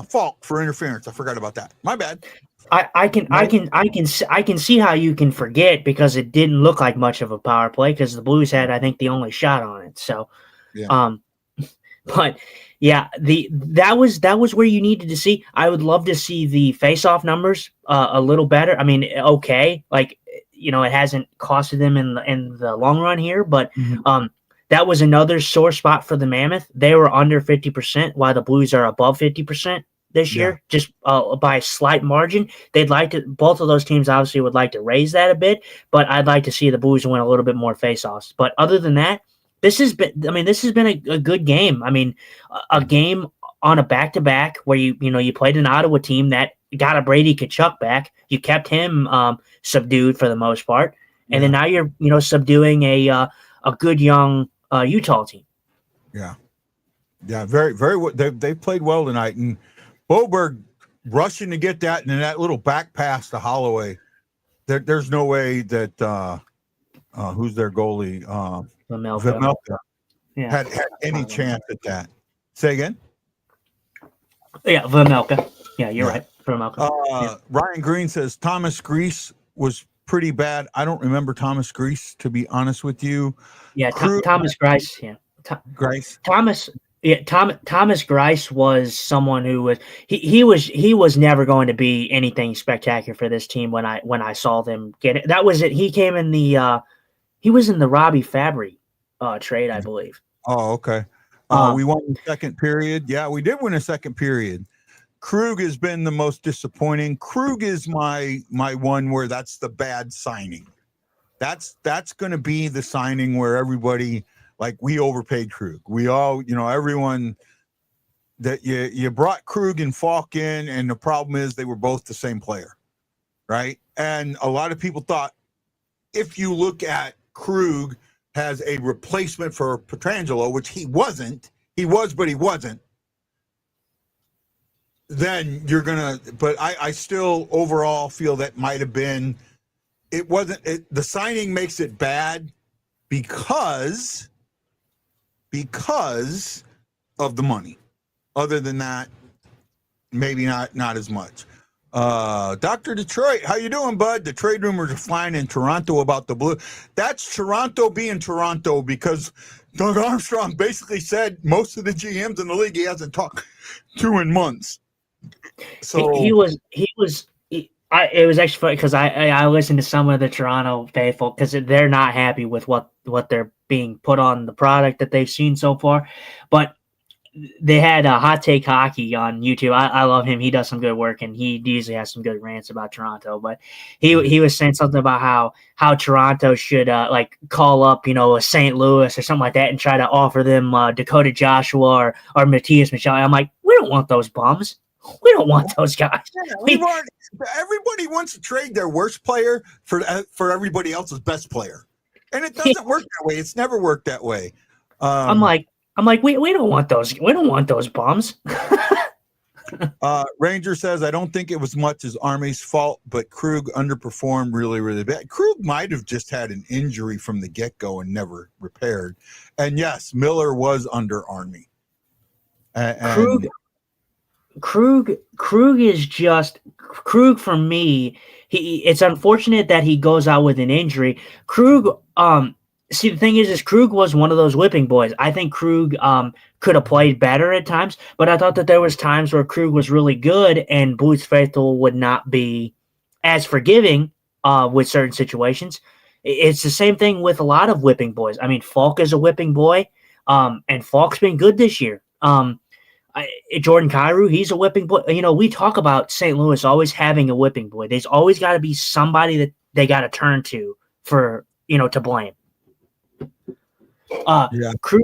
Falk for interference. I forgot about that. My bad. I can see how you can forget, because it didn't look like much of a power play because the Blues had, I think, the only shot on it. So, yeah. But yeah, that was where you needed to see. I would love to see the face-off numbers a little better. I mean, okay, like, it hasn't costed them in the long run here, but that was another sore spot for the Mammoth. They were under 50%, while the Blues are above 50% this year, just by a slight margin. They'd like to. Both of those teams obviously would like to raise that a bit, but I'd like to see the Blues win a little bit more faceoffs. But other than that, this has been a good game. I mean, a game on a back-to-back where you played an Ottawa team that got a Brady Tkachuk back. You kept him subdued for the most part, and then now you're subduing a good young Utah team. Yeah, very very. They played well tonight, and Boberg rushing to get that, and then that little back pass to Holloway. There's no way that who's their goalie, Vejmelka, had any chance at that. Say again. Yeah, Vejmelka. Yeah, you're right. Vejmelka. Ryan Green says Thomas Greiss was pretty bad. I don't remember Thomas Greiss, to be honest with you. Yeah, Thomas Greiss. Yeah, Greiss. Thomas Greiss was someone who was he was never going to be anything spectacular for this team when I saw them get it. That was it. He came in he was in the Robbie Fabry trade, I believe. Oh, okay. We won the second period. Yeah, we did win a second period. Krug has been the most disappointing. Krug is my one where that's the bad signing. That's going to be the signing where everybody, like, we overpaid Krug. We all, everyone that you brought Krug and Falk in, and the problem is they were both the same player, right? And a lot of people thought if you look at Krug as a replacement for Pietrangelo, which he wasn't, he was, but he wasn't, then you're going to, but I still overall feel that might have been, it wasn't, the signing makes it bad because of the money. Other than that, maybe not as much. Dr. Detroit, how you doing, bud? The trade rumors are flying in Toronto about the Blue. That's Toronto being Toronto, because Doug Armstrong basically said most of the GMs in the league he hasn't talked to in months. So it was actually funny because I listened to some of the Toronto faithful because they're not happy with what they're being put on the product that they've seen so far, but they had a Hot Take Hockey on YouTube. I love him. He does some good work, and he usually has some good rants about Toronto. But he was saying something about how Toronto should call up a St. Louis or something like that and try to offer them Dakota Joshua or Matthias Michel. I'm like, we don't want those bums. We don't want those guys. Everybody wants to trade their worst player for everybody else's best player, and it doesn't work that way. It's never worked that way. I'm like, we don't want those. We don't want those bums. Ranger says, I don't think it was much as Army's fault, but Krug underperformed really, really bad. Krug might have just had an injury from the get-go and never repaired. And yes, Miller was under Army. Krug is just Krug for me. It's unfortunate that he goes out with an injury. Krug, see, the thing is Krug was one of those whipping boys. I think Krug could have played better at times, but I thought that there was times where Krug was really good and Blues faithful would not be as forgiving with certain situations. It's the same thing with a lot of whipping boys. I mean, Falk is a whipping boy, and Falk's been good this year. Jordan Kyrou, he's a whipping boy. We talk about St. Louis always having a whipping boy. There's always got to be somebody that they got to turn to for, to blame. Krug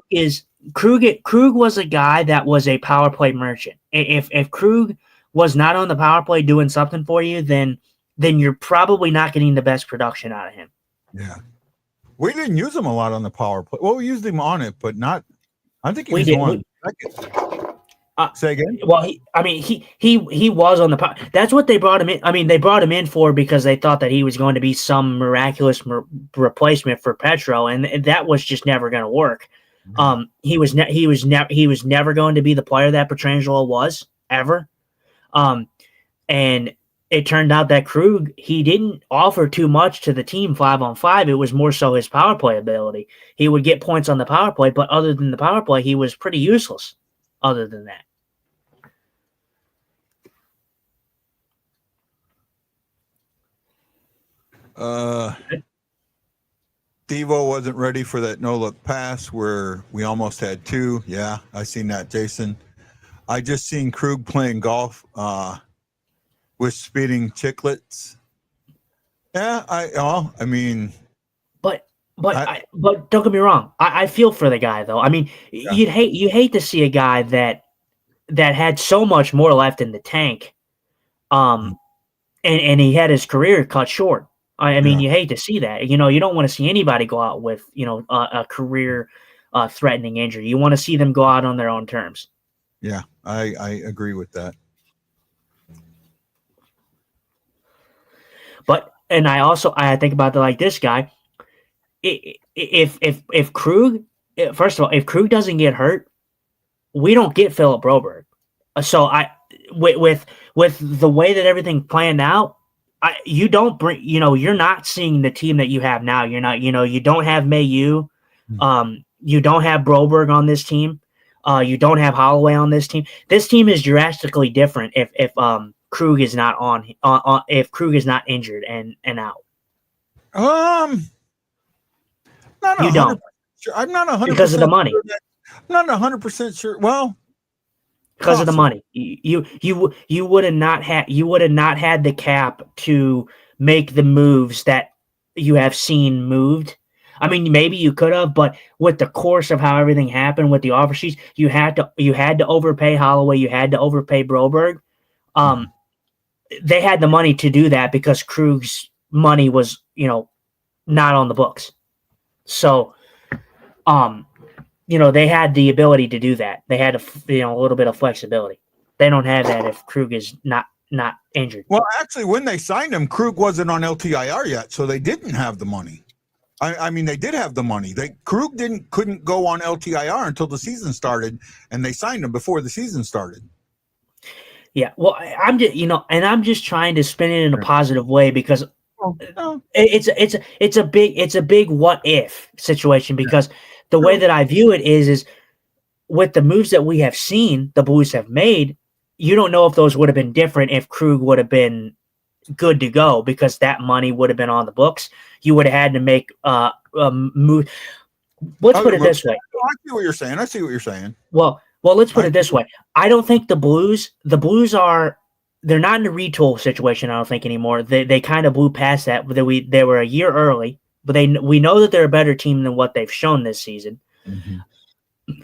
was a guy that was a power play merchant. If Krug was not on the power play doing something for you, then you're probably not getting the best production out of him. Yeah. We didn't use him a lot on the power play. Well, we used him on it, but not. I think he was on second. Say again. Well, he was on the power. That's what they brought him in. I mean, they brought him in for because they thought that he was going to be some miraculous replacement for Petro, and that was just never going to work. He was never going to be the player that Pietrangelo was ever. And it turned out that Krug, he didn't offer too much to the team 5-on-5. It was more so his power play ability. He would get points on the power play, but other than the power play, he was pretty useless. Other than that. Devo wasn't ready for that no-look pass where we almost had two. Yeah, I seen that, Jason. I just seen Krug playing golf with speeding chicklets. Yeah, I mean, but but don't get me wrong. I feel for the guy though. I mean, you hate to see a guy that had so much more left in the tank, and he had his career cut short. I mean, you hate to see that. You don't want to see anybody go out with a career threatening injury. You want to see them go out on their own terms. Yeah, I agree with that. But and I think about this guy. If Krug, first of all, if Krug doesn't get hurt, we don't get Philip Broberg. So with the way that everything planned out, you don't bring, you're not seeing the team that you have now. You're not, you don't have Mayu, you don't have Broberg on this team, you don't have Holloway on this team. This team is drastically different if Krug is not on if Krug is not injured and out. Not you don't. Sure. I'm not 100% because of the money. Sure I'm not 100% sure. Well, because of the money, you would have not had the cap to make the moves that you have seen moved. I mean, maybe you could have, but with the course of how everything happened with the offer sheets, you had to overpay Holloway, you had to overpay Broberg. They had the money to do that because Krug's money was, not on the books. So, they had the ability to do that. They had a little bit of flexibility. They don't have that if Krug is not injured. Well, actually, when they signed him, Krug wasn't on LTIR yet, so they didn't have the money. I mean, they did have the money. Krug couldn't go on LTIR until the season started, and they signed him before the season started. Yeah, well, I'm just trying to spin it in a positive way because it's a big what if situation because the way that I view it is with the moves that we have seen the Blues have made, you don't know if those would have been different if Krug would have been good to go because that money would have been on the books. You would have had to make a move. Let's put it this way. I see what you're saying. Well, let's put it this way. I don't think the Blues they're not in a retool situation, I don't think anymore. They kind of blew past that. They were a year early, but we know that they're a better team than what they've shown this season. Mm-hmm.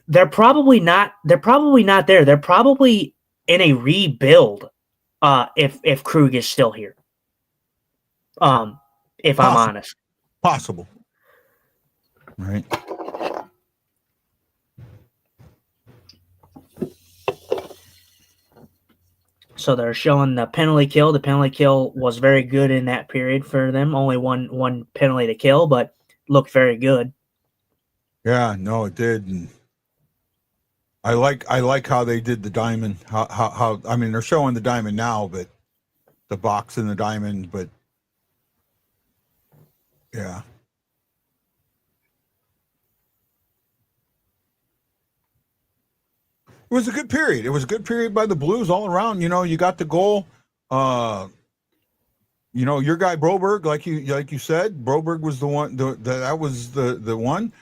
They're probably not there. They're probably in a rebuild if Krug is still here. If I'm honest. Possible. Right. So they're showing the penalty kill. The penalty kill was very good in that period for them. Only one penalty to kill, but looked very good. Yeah, no, it did. And I like how they did the diamond. How I mean, they're showing the diamond now, but the box and the diamond, but yeah. It was a good period. It was a good period by the Blues all around. You got the goal. Your guy Broberg, like you said, Broberg was the one. That was the one.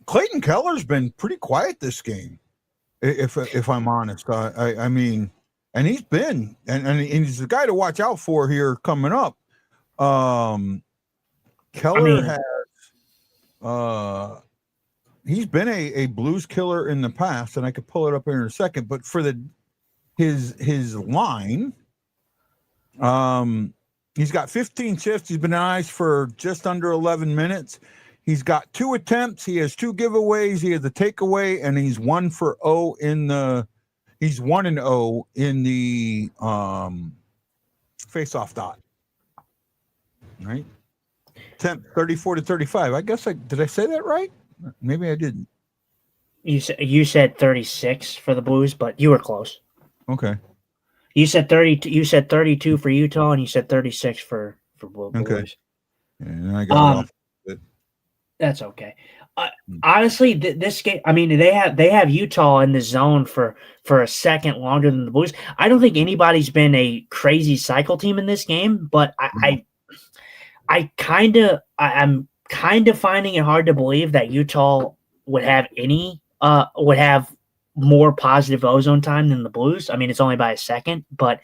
Clayton Keller's been pretty quiet this game, if I'm honest. I mean, and he's been and he's the guy to watch out for here coming up. Keller has he's been a Blues killer in the past, and I could pull it up here in a second. But for his line, he's got 15 shifts. He's been on ice for just under 11 minutes. He's got 2 attempts. He has 2 giveaways. He has a takeaway, and he's 1-0 in the. He's 1-0 in the face-off dot. Right. Temp 34-35. I guess did I say that right? Maybe I didn't. You said 36 for the Blues, but you were close. Okay. You said 30. You said 32 for Utah, and you said 36 for Blues. Okay. And I got off. That's okay. Honestly, this game. I mean, they have Utah in the zone for a second longer than the Blues. I don't think anybody's been a crazy cycle team in this game, but I I'm kind of finding it hard to believe that Utah would have more positive ozone time than the Blues. I mean, it's only by a second, but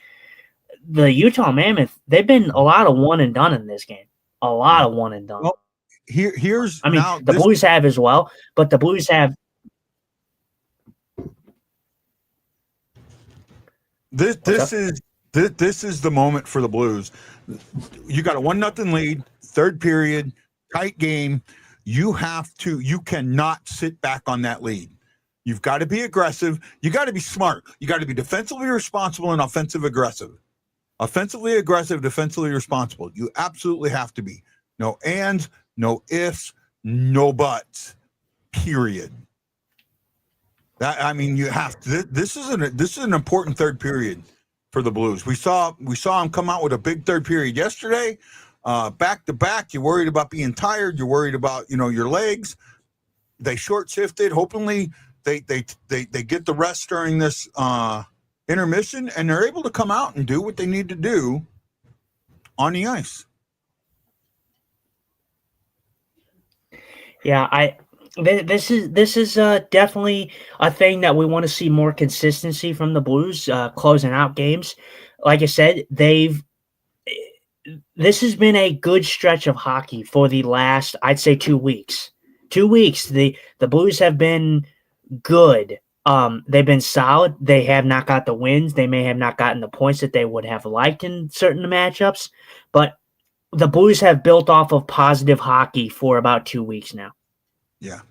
the Utah Mammoth, they've been a lot of one and done in this game. A lot of one and done. Well, here's I mean, now the Blues have as well, but the Blues have. This is the moment for the Blues. You got a 1-0 lead, third period, tight game. You cannot sit back on that lead. You've got to be aggressive. You got to be smart. You got to be defensively responsible and offensive aggressive. Offensively aggressive, defensively responsible. You absolutely have to be. No ands, no ifs, no buts. Period. You have to. This is an important third period for the Blues. We saw them come out with a big third period yesterday, back to back. You're worried about being tired. You're worried about your legs. They short shifted. Hopefully, they get the rest during this intermission, and they're able to come out and do what they need to do on the ice. Yeah, this is definitely a thing that we want to see more consistency from the Blues closing out games. Like I said, this has been a good stretch of hockey for the last, I'd say, 2 weeks. 2 weeks, the Blues have been good. They've been solid. They have not got the wins. They may have not gotten the points that they would have liked in certain matchups, but the Blues have built off of positive hockey for about 2 weeks now. Yeah.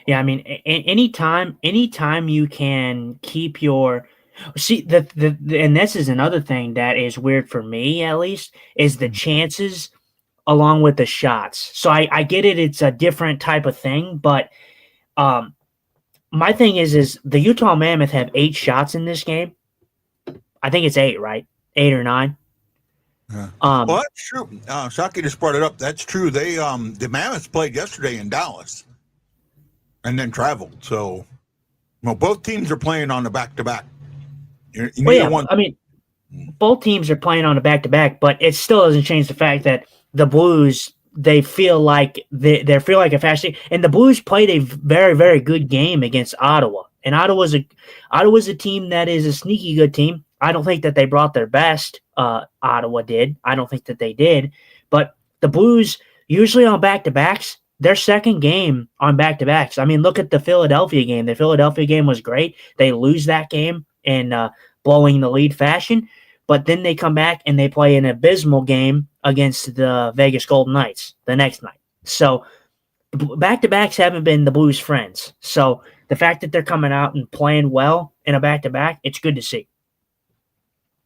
Yeah, I mean, anytime you can keep your and this is another thing that is weird for me, at least, is the chances along with the shots. So I get it; it's a different type of thing, but my thing is the Utah Mammoth have 8 shots in this game. I think it's 8, right? 8 or 9. Yeah. Well, that's true. Shockey just brought it up. That's true. They the Mammoths played yesterday in Dallas, and then traveled. So, both teams are playing on the back-to-back. I mean, both teams are playing on a back-to-back, but it still doesn't change the fact that the Blues, they feel like they feel like a fast team, and the Blues played a very, very good game against Ottawa, and Ottawa's a team that is a sneaky good team. I don't think that they brought their best. Ottawa did. I don't think that they did, but the Blues usually on back-to-backs. Their second game on back-to-backs. I mean, look at the Philadelphia game. The Philadelphia game was great. They lose that game in blowing the lead fashion, but then they come back and they play an abysmal game against the Vegas Golden Knights the next night. So back-to-backs haven't been the Blues' friends. So the fact that they're coming out and playing well in a back-to-back, it's good to see.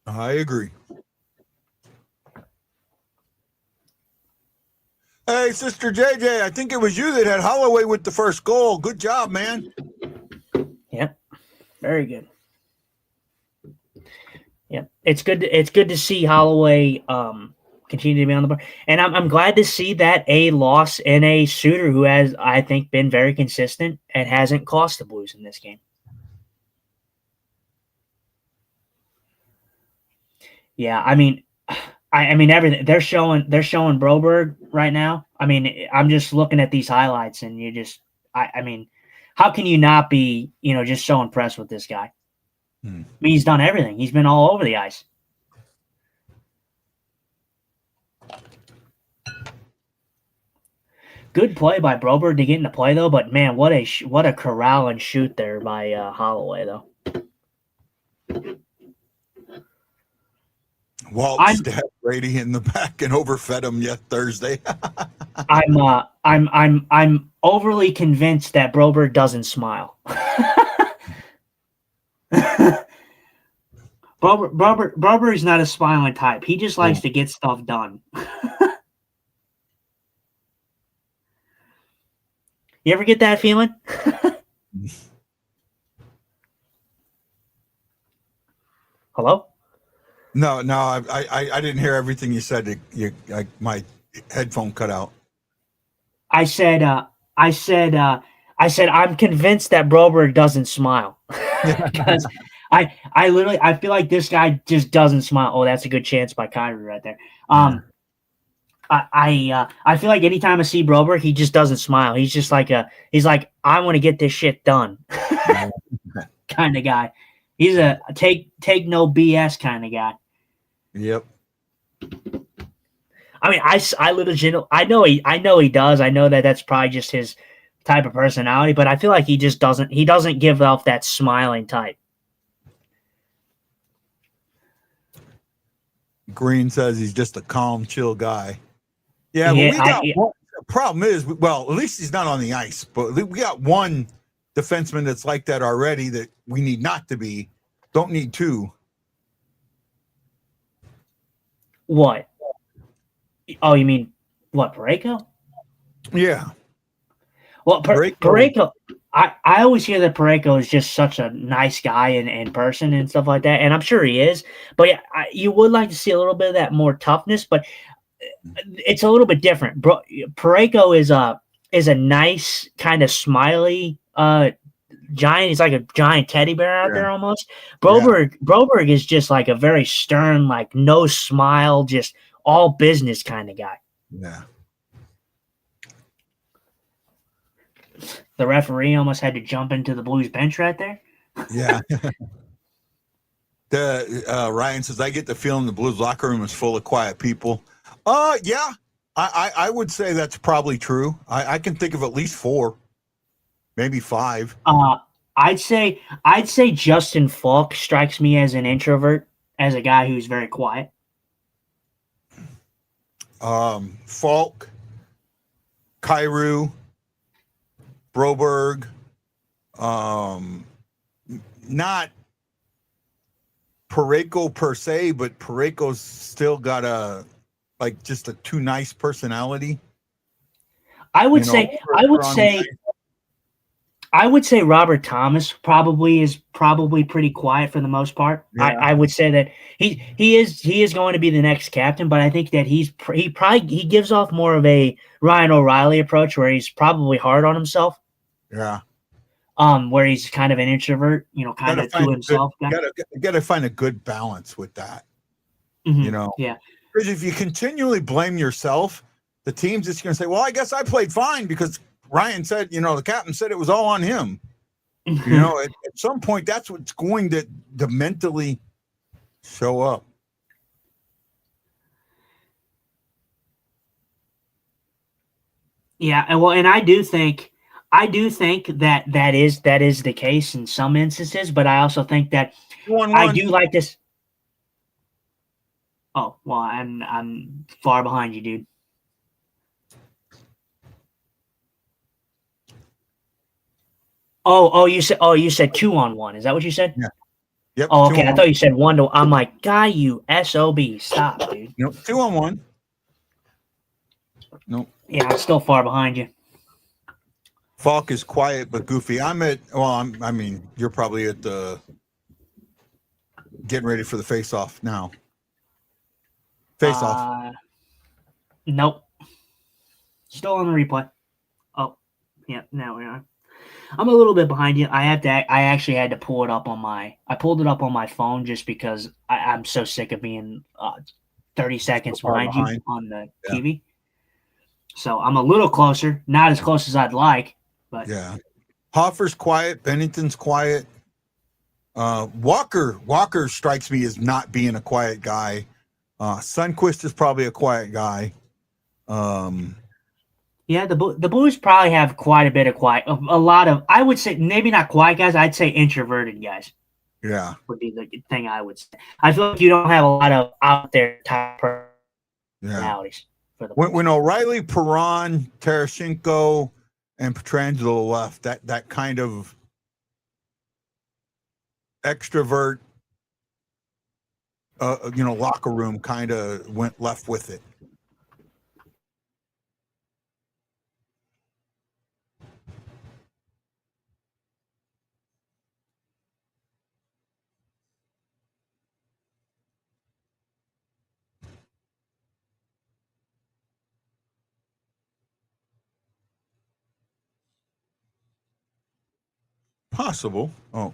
I agree. Hey, Sister JJ, I think it was you that had Holloway with the first goal. Good job, man. Yep, very good. Yep, it's good to see Holloway continue to be on the board, and I'm glad to see that a loss in a shooter who has, I think, been very consistent and hasn't cost the Blues in this game. Yeah, I mean everything they're showing Broberg right now. I mean, I'm just looking at these highlights, and you just, I mean, how can you not be, just so impressed with this guy? I mean, he's done everything. He's been all over the ice. Good play by Broberg to get into play, though. But man, what a corral and shoot there by Holloway, though. Walt stabbed Brady in the back and overfed him yet Thursday. I'm overly convinced that Broberg doesn't smile. Broberg is not a smiling type. He just likes to get stuff done. You ever get that feeling? Hello? No, I didn't hear everything you said. My headphone cut out. I said, I'm convinced that Broberg doesn't smile because I literally I feel like this guy just doesn't smile. Oh, that's a good chance by Kyrie right there. I feel like anytime I see Broberg, he just doesn't smile. He's like I want to get this shit done kind of guy. He's a take no BS kind of guy. Yep. I mean, I know he does. I know that that's probably just his type of personality, but I feel like he doesn't give off that smiling type. Green says he's just a calm, chill guy. Yeah, but the problem is, well, at least he's not on the ice, but we got one defenseman that's like that already that we need not to be. Don't need two. What? Oh, you mean what, Parayko? Yeah. Well, Parayko, I always hear that Parayko is just such a nice guy in person and stuff like that, and I'm sure he is. But yeah, you would like to see a little bit of that more toughness, but it's a little bit different. Parayko is a nice kind of smiley giant. He's like a giant teddy bear out there almost. Broberg is just like a very stern, like no smile, just all business kind of guy. Yeah. The referee almost had to jump into the Blues bench right there. Yeah. Ryan says, I get the feeling the Blues locker room is full of quiet people. Yeah. I would say that's probably true. I can think of at least 4, maybe 5. I'd say Justin Falk strikes me as an introvert, as a guy who's very quiet. Falk, Kyrou, Broberg, not Parayko per se, but Parayko's still got just a too nice personality. I would say Robert Thomas is probably pretty quiet for the most part. Yeah. I would say that he is going to be the next captain, but I think that he gives off more of a Ryan O'Reilly approach where he's probably hard on himself. Yeah. Where he's kind of an introvert, kind of to himself. You got to find a good balance with that. Mm-hmm. Yeah. Because if you continually blame yourself, the team's just going to say, well, I guess I played fine because Ryan said, the captain said it was all on him. At some point, that's what's going to mentally show up. Yeah, and I do think that is the case in some instances, but I also think that I do like this. Oh, well, I'm far behind you, dude. Oh, you said 2-on-1. Is that what you said? Yeah. Yep. Oh, okay. I thought you said 1-to. I'm like, guy, you SOB. Stop, dude. Nope. 2-on-1. Nope. Yeah, I'm still far behind you. Falk is quiet but goofy. You're probably at the getting ready for the face-off now. Face-off. Nope. Still on the replay. Oh, yeah. Now we are. I'm a little bit behind you. I actually had to pull it up I pulled it up on my phone just because I'm so sick of being 30 seconds behind you on the TV. So I'm a little closer, not as close as I'd like, but yeah. Hoffer's quiet. Bennington's quiet. Walker strikes me as not being a quiet guy. Sundqvist is probably a quiet guy. Yeah, the Blues probably have quite a bit of quiet. A lot of, I would say, maybe not quiet guys. I'd say introverted guys. Yeah, would be the thing I would say. I feel like you don't have a lot of out there type personalities. For the when O'Reilly, Perron, Tarasenko, and Pietrangelo left, that kind of extrovert, locker room kind of went left with it. Possible. Oh.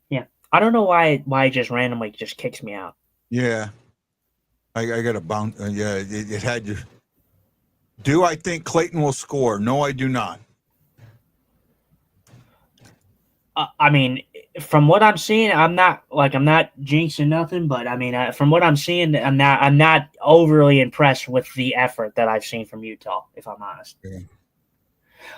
Yeah. I don't know why it just randomly just kicks me out. Yeah. I got to bounce. Yeah, it had you. Do I think Clayton will score? No, I do not. I mean, from what I'm seeing, I'm not jinxing nothing, but I mean, from what I'm seeing, I'm not overly impressed with the effort that I've seen from Utah, if I'm honest. Yeah.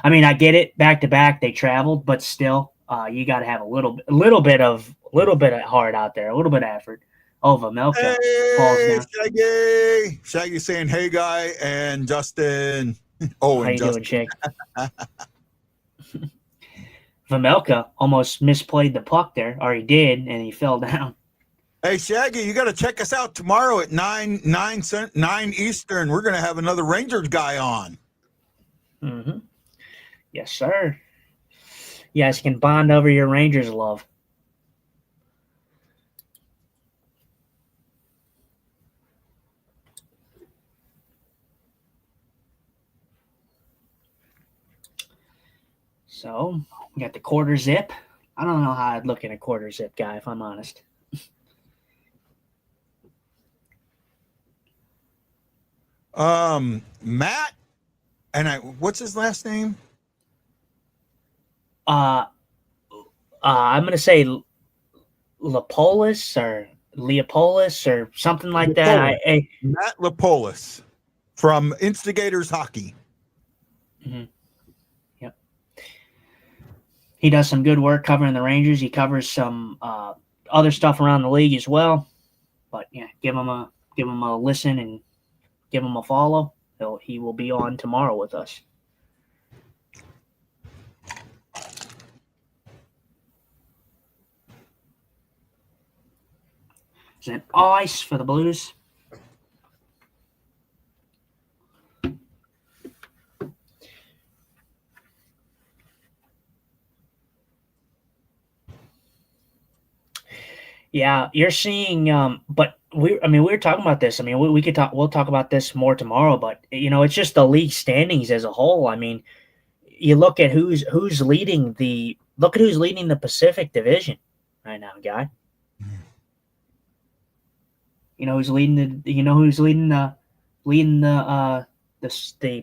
I mean, I get it, back to back they traveled, but still, you got to have a little bit of heart out there, a little bit of effort. Oh, Vamelka falls Hey, down. Shaggy saying, "Hey, guy," and Justin. Oh, How and you Justin. doing, Shake? Vamelka almost misplayed the puck there, or he did, and he fell down. Hey, Shaggy, you got to check us out tomorrow at 9 Eastern. We're going to have another Rangers guy on. Mm-hmm. Yes, sir. You guys can bond over your Rangers love. So, we got the quarter zip. I don't know how I'd look in a quarter zip guy, if I'm honest. Matt, and what's his last name? I'm gonna say Leopolis or Leopolis or something like that. Matt Leopolis from Instigators Hockey. Mm-hmm. Yep. He does some good work covering the Rangers. He covers some other stuff around the league as well. But yeah, give him a listen and give him a follow. He will be on tomorrow with us. Is it ice for the Blues? Yeah, you're seeing, but we were talking about this. I mean, we'll talk about this more tomorrow, but it's just the league standings as a whole. I mean, you look at who's leading the Pacific Division right now, guy. Who's leading the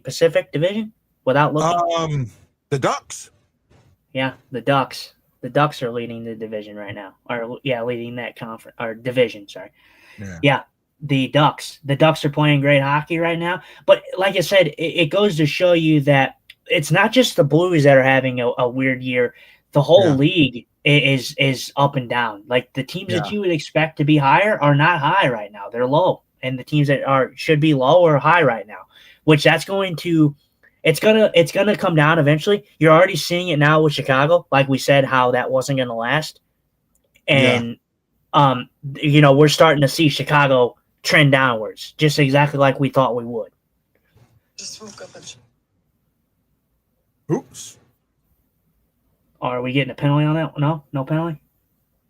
Pacific Division without looking? The Ducks. Yeah, the Ducks. The Ducks are leading the division right now. Leading that conference or division, sorry. Yeah, the Ducks. The Ducks are playing great hockey right now. But like I said, it goes to show you that it's not just the Blues that are having a weird year. The whole league is up and down. Like the teams that you would expect to be higher are not high right now. They're low. And the teams that should be low are high right now, which it's gonna come down eventually. You're already seeing it now with Chicago, like we said, how that wasn't gonna last. And we're starting to see Chicago trend downwards, just exactly like we thought we would. Just woke up and Oops. Are we getting a penalty on that? No penalty?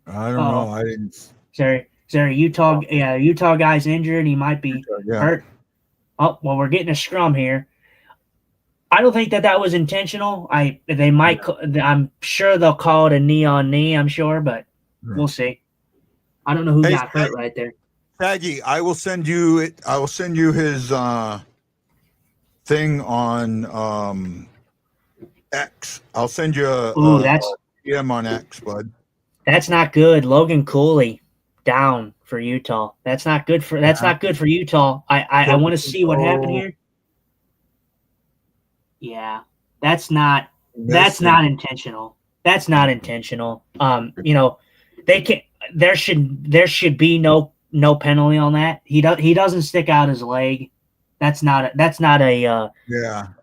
I don't know. I didn't. Is there a Utah guy's injured? He might be hurt. Oh, well, we're getting a scrum here. I don't think that was intentional. I'm sure they'll call it a knee on knee. I'm sure, but we'll see. I don't know who got hurt right there. Shaggy, I will send you it. I will send you his thing on X. I'll send you a DM on X, bud. That's not good. Logan Cooley down for Utah. That's not good for Utah. I want to see what happened here. Yeah, that's not intentional. That's not intentional. They can. There should be no penalty on that. He doesn't stick out his leg. That's not an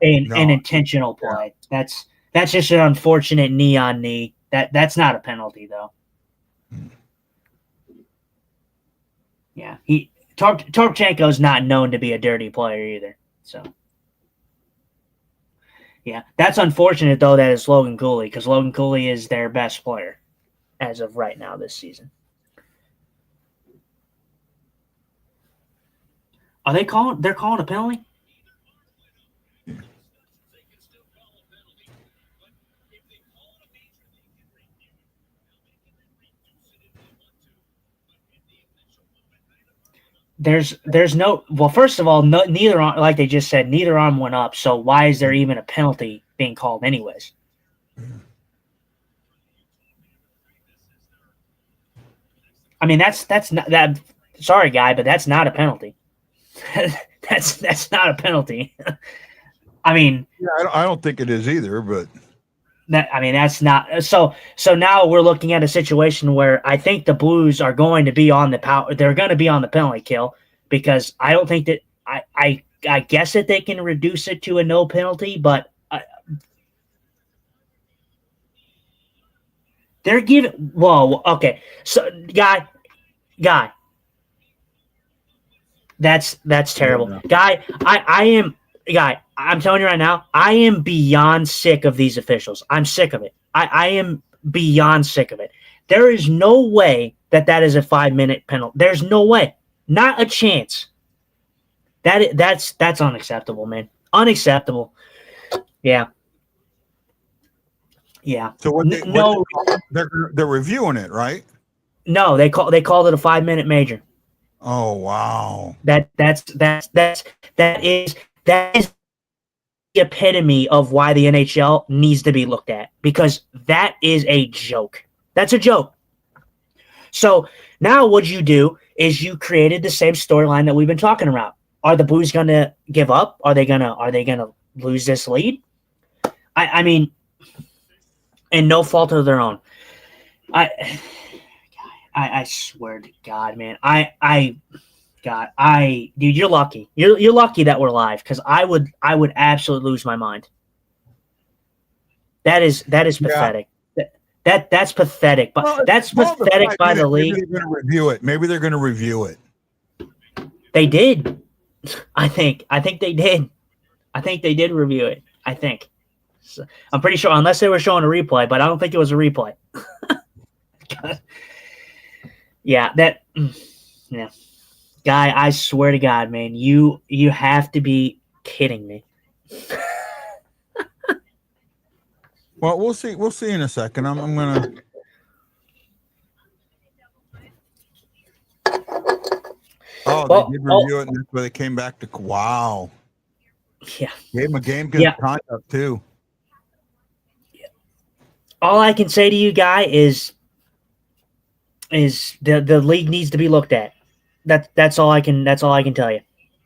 intentional play. That's just an unfortunate knee on knee. That's not a penalty though. Yeah, Torchenko's not known to be a dirty player either. So. Yeah, that's unfortunate, though, that it's Logan Cooley, because Logan Cooley is their best player as of right now this season. They're calling a penalty? there's no, well, first of all, neither arm, like they just said, neither arm went up. So why is there even a penalty being called anyways? I mean, that's not that. Sorry, guy, but that's not a penalty. that's not a penalty. I mean, Yeah, I don't think it is either, but that's not so. So now we're looking at a situation where I think the Blues are going to be on the power. They're going to be on the penalty kill because I don't think that I guess that they can reduce it to a no penalty, but they're giving. Whoa, okay. So guy, that's terrible. Yeah. Guy, I am. Guy, I'm telling you right now, I am beyond sick of these officials. I'm sick of it. I am beyond sick of it. There is no way that is a 5-minute penalty. There's no way. Not a chance. That's unacceptable, man. Unacceptable. Yeah. Yeah. So they're reviewing it, right? No, they called it a 5-minute major. Oh wow. That is the epitome of why the NHL needs to be looked at, because that is a joke. That's a joke. So now what you do is you created the same storyline that we've been talking about. Are the Blues going to give up? Are they going to lose this lead? I mean, and no fault of their own. I swear to God, man. Dude, you're lucky. You're lucky that we're live, because I would absolutely lose my mind. That is pathetic. That's pathetic. But that's pathetic by the league. Maybe they're going to review it. Maybe they're going to review it. They did. I think they did. I think they did review it. I think. So, I'm pretty sure, unless they were showing a replay, but I don't think it was a replay. Yeah, yeah. Guy, I swear to God, man, you have to be kidding me. Well, we'll see. We'll see in a second. I'm gonna. Oh, they did review it, and that's where they came back to. Wow. Yeah. Gave him a game good conduct too. All I can say to you, Guy, is the league needs to be looked at. That's all I can tell you.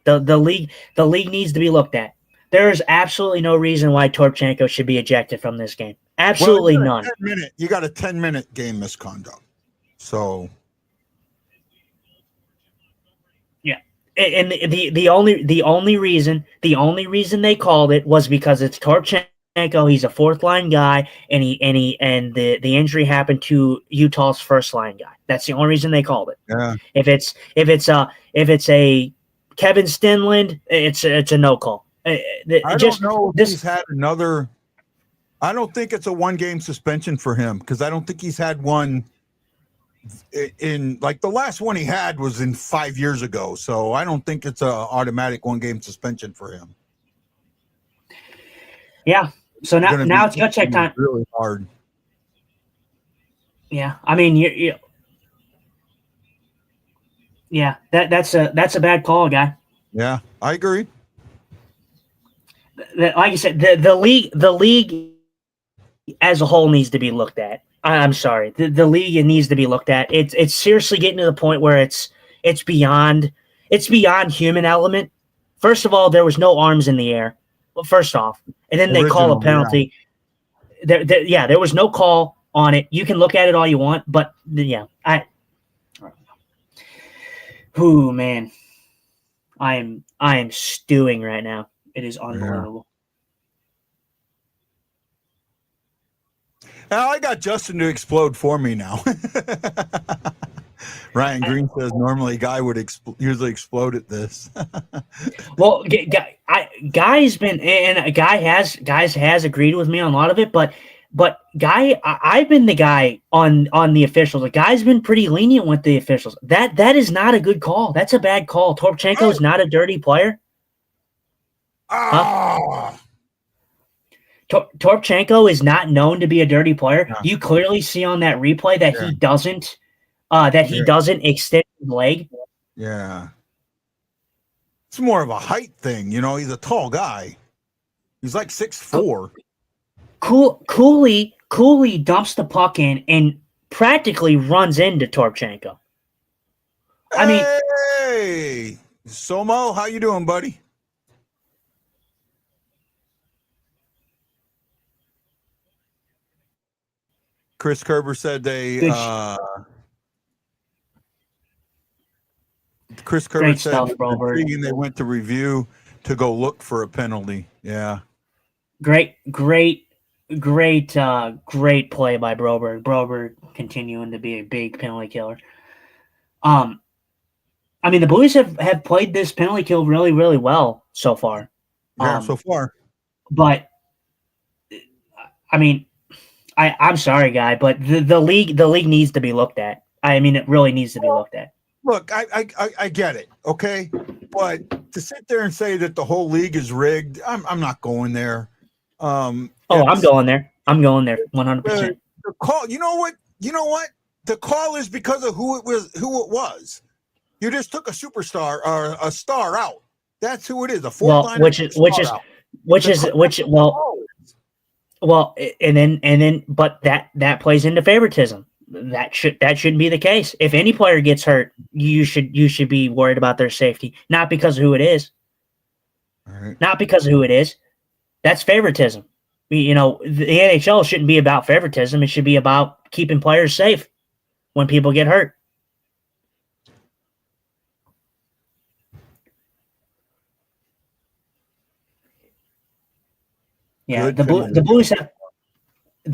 The league needs to be looked at. There is absolutely no reason why Torchenko should be ejected from this game. Absolutely none. You got a 10-minute game misconduct. So yeah. And the only reason they called it was because it's Torchenko. He's a fourth line guy, and the injury happened to Utah's first line guy. That's the only reason they called it. Yeah. If it's a Kevin Stenlund, it's a no call. I don't know if he's had another. I don't think it's a 1-game suspension for him, because I don't think he's had one in, like, the last one he had was in 5 years ago. So I don't think it's a automatic 1-game suspension for him. Yeah. So now it's gut check time. Really hard. Yeah, I mean, yeah, that's a bad call, Guy. Yeah, I agree. Like I said, the league as a whole needs to be looked at. I'm sorry, the league needs to be looked at. It's seriously getting to the point where it's beyond human element. First of all, there was no arms in the air. Well, first off, and then they call a penalty. Yeah. There was no call on it. You can look at it all you want, but yeah, man, I am stewing right now. It is unbelievable. Yeah. I got Justin to explode for me now. Ryan Green says normally Guy would usually explode at this. Well, Guy's been, and Guys has agreed with me on a lot of it, but Guy, I've been the guy on the officials. The Guy's been pretty lenient with the officials. That is not a good call. That's a bad call. Torchenko is not a dirty player. Torchenko is not known to be a dirty player. No. You clearly see on that replay that he doesn't extend his leg. Yeah. It's more of a height thing, you know. He's a tall guy. He's like 6'4". Cooley dumps the puck in and practically runs into Torchenko. I mean, hey, Somo, how you doing, buddy? Chris Kerber said Chris Kerber Great said stuff, Robert. they went to review to go look for a penalty. Yeah. Great play by Broberg. Broberg continuing to be a big penalty killer. I mean, the Blues have played this penalty kill really, really well so far. Yeah, so far. But I mean, I'm sorry, guy, but the league needs to be looked at. I mean, it really needs to be looked at. Look, I get it, okay, but to sit there and say that the whole league is rigged, I'm not going there. I'm going there. I'm going there 100%. The call, you know what? The call is because of who it was. You just took a superstar or a star out. That's who it is. A fourth liner. But that plays into favoritism. That shouldn't be the case. If any player gets hurt, you should be worried about their safety, not because of who it is. All right. Not because of who it is. That's favoritism. You know, the NHL shouldn't be about favoritism. It should be about keeping players safe when people get hurt. Yeah, the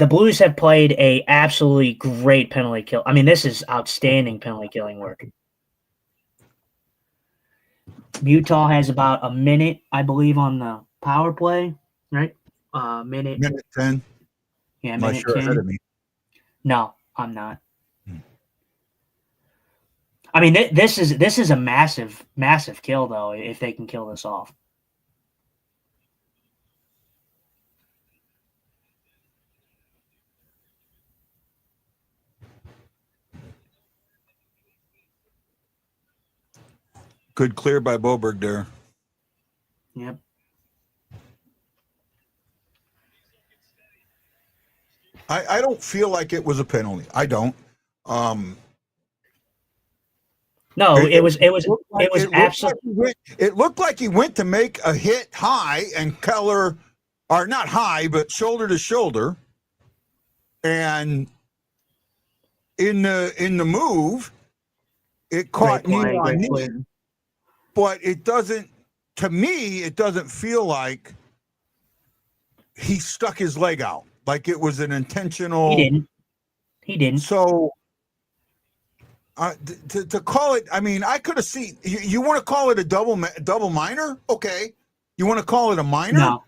Blues have played a absolutely great penalty kill. I mean, this is outstanding penalty killing work. Utah has about a minute, I believe, on the power play, right? Minute 10. Yeah, Am I minute sure 10. ahead of me? No, I'm not. I mean, this is a massive kill, though, if they can kill this off. Good clear by Boberg there. Yep. I don't feel like it was a penalty. I don't. No, it was absolutely. It looked like he went to make a hit high, and Keller, or not high, but shoulder to shoulder, and in the move, it caught knee on knee. But it doesn't. To me, it doesn't feel like he stuck his leg out. Like it was an intentional. He didn't. So. To call it, I mean, I could have seen. You want to call it a double minor? Okay. You want to call it a minor? No.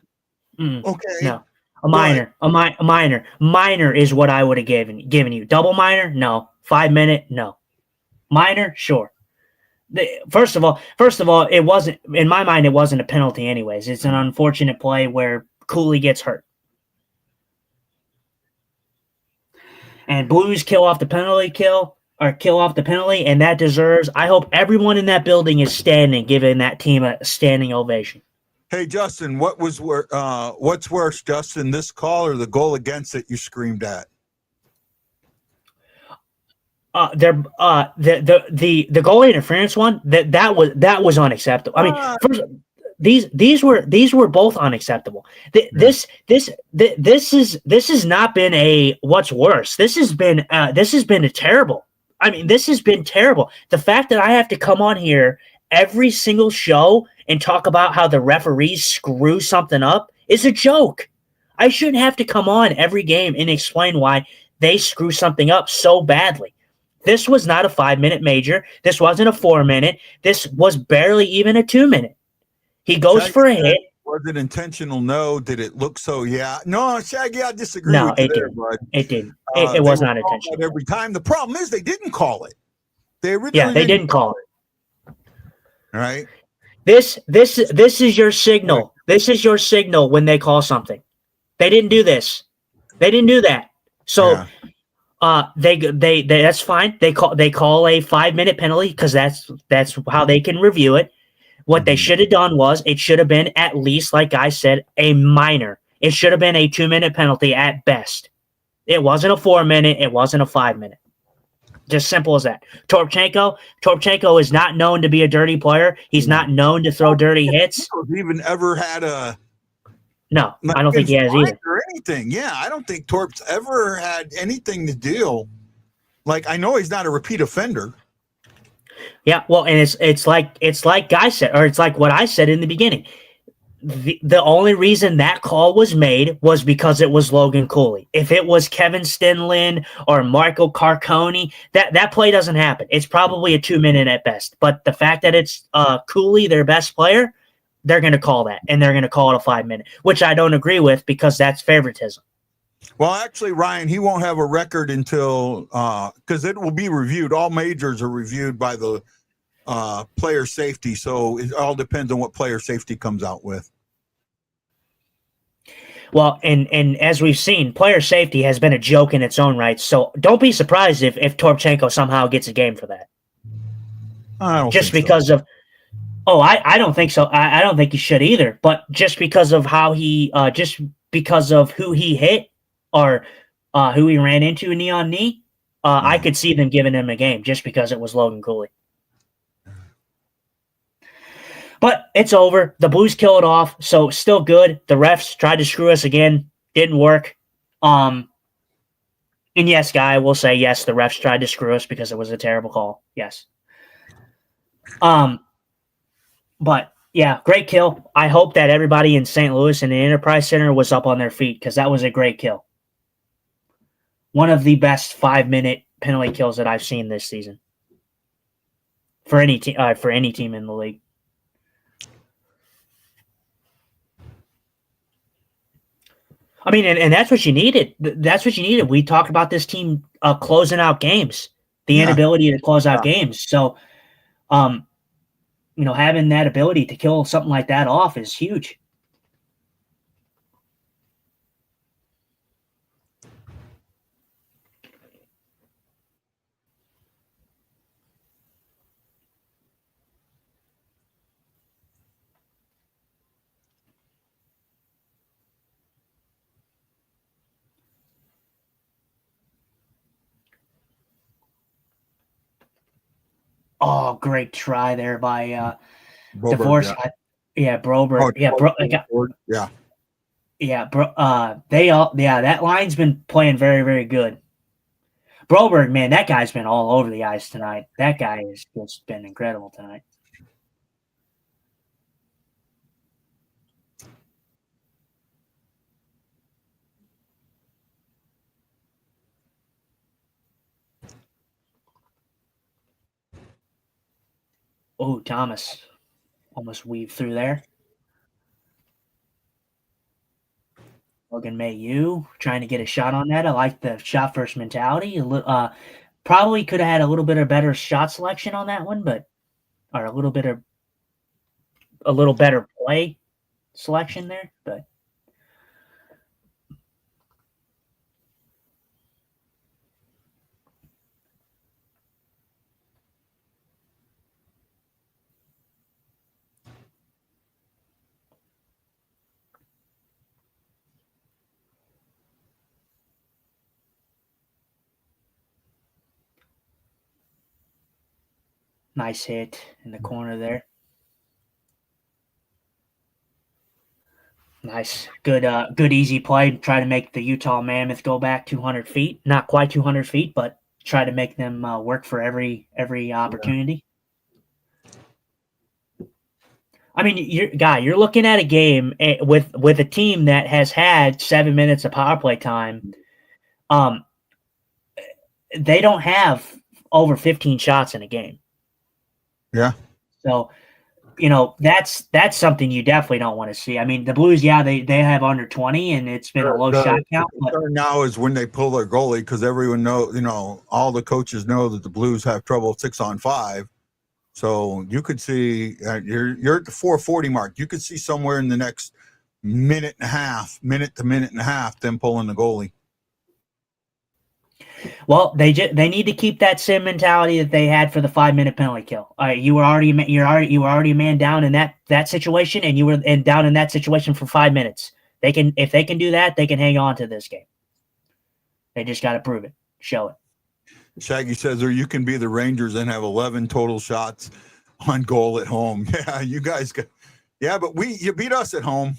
Okay. No. A minor. A minor. Minor is what I would have given you. Double minor? No. 5 minute? No. Minor? Sure. First of all, it wasn't, in my mind, it wasn't a penalty anyways. It's an unfortunate play where Cooley gets hurt. And Blues kill off the penalty, and that deserves, I hope everyone in that building is standing, giving that team a standing ovation. Hey, Justin, what's worse, Justin, this call or the goal against it you screamed at? The goalie interference one, that was unacceptable. I mean, first, these were both unacceptable. This has not been a what's worse. This has been a terrible. I mean, this has been terrible. The fact that I have to come on here every single show and talk about how the referees screw something up is a joke. I shouldn't have to come on every game and explain why they screw something up so badly. This was not a 5-minute major. This wasn't a 4-minute. This was barely even a 2-minute. He goes for a hit. Was it intentional? No. Did it look so? Yeah. No, Shaggy, I disagree no, with you it there, didn't. bud. It didn't. It was not intentional. Every time. The problem is they didn't call it. They didn't call it. All right. This is your signal. This is your signal when they call something. They didn't do this. They didn't do that. So they that's fine. They call a 5-minute penalty because that's how they can review it. What they should have done was it should have been at least, like I said, a minor. It should have been a 2-minute penalty at best. It wasn't a 4-minute. It wasn't a 5-minute. Just simple as that. Toropchenko is not known to be a dirty player. He's not known to throw dirty hits. Even ever had a No, I don't think he has either. Or anything. Yeah, I don't think Torp's ever had anything to deal. Like, I know he's not a repeat offender. Yeah, well, and it's like Guy said, or it's like what I said in the beginning. The only reason that call was made was because it was Logan Cooley. If it was Kevin Stinlin or Marco Carconi, that play doesn't happen. It's probably a 2-minute at best. But the fact that it's Cooley, their best player, they're going to call that, and they're going to call it a 5-minute, which I don't agree with because that's favoritism. Well, actually, Ryan, he won't have a record until because it will be reviewed. All majors are reviewed by the player safety, so it all depends on what player safety comes out with. Well, and as we've seen, player safety has been a joke in its own right. So don't be surprised if Toropchenko somehow gets a game for that. I don't just think because so. of. Oh, I don't think so. I don't think he should either. But just because of how he, just because of who he hit or who he ran into knee on knee, I could see them giving him a game just because it was Logan Cooley. But it's over. The Blues kill it off, so still good. The refs tried to screw us again. Didn't work. And yes, Guy, will say yes, the refs tried to screw us because it was a terrible call. Yes. But, yeah, great kill. I hope that everybody in St. Louis and the Enterprise Center was up on their feet because that was a great kill. One of the best 5-minute penalty kills that I've seen this season for any team in the league. I mean, and that's what you needed. That's what you needed. We talked about this team closing out games, the inability to close out games. So, having that ability to kill something like that off is huge. Oh, great try there by DeVorce. Broberg. That line's been playing very, very good. Broberg, man, that guy's been all over the ice tonight. That guy has just been incredible tonight. Oh, Thomas almost weaved through there. Logan Mayu trying to get a shot on that. I like the shot first mentality. Probably could have had a little bit of better shot selection on that one, or a little better play selection there. But nice hit in the corner there. Nice. Good easy play. Try to make the Utah Mammoth go back 200 feet. Not quite 200 feet, but try to make them work for every opportunity. I mean, you're looking at a game with a team that has had 7 minutes of power play time. They don't have over 15 shots in a game. Yeah. So, that's something you definitely don't want to see. I mean, the Blues, they have under 20, and it's been a low shot count. But now is when they pull their goalie because everyone all the coaches know that the Blues have trouble 6-on-5. So you could see you're at the 440 mark. You could see somewhere in the next minute to minute and a half them pulling the goalie. Well, they need to keep that same mentality that they had for the 5-minute penalty kill. You were already a man down in that situation, and you were down in that situation for 5 minutes. If they can do that, they can hang on to this game. They just got to prove it, show it. Shaggy says, or you can be the Rangers and have 11 total shots on goal at home. Yeah, you guys got. Yeah, but you beat us at home.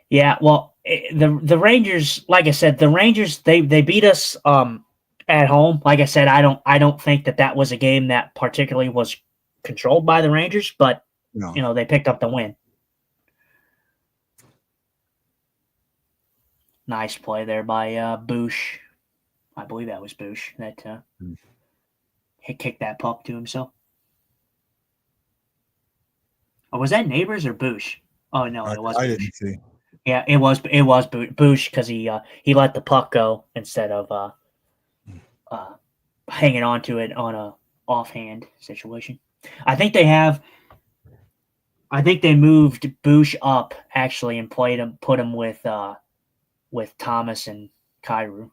Yeah, well, the Rangers, like I said, they beat us at home. Like I said, I don't think that was a game that particularly was controlled by the Rangers, but No. They picked up the win. Nice play there by Bush. I believe that was Bush that he kicked that puck to himself. Or was that Neighbors or Bush? Oh no, it was I Bush. didn't see. Yeah, it was Bush because he let the puck go instead of hanging on to it on a offhand situation. I think they moved Bush up actually and put him with Thomas and Kyrou.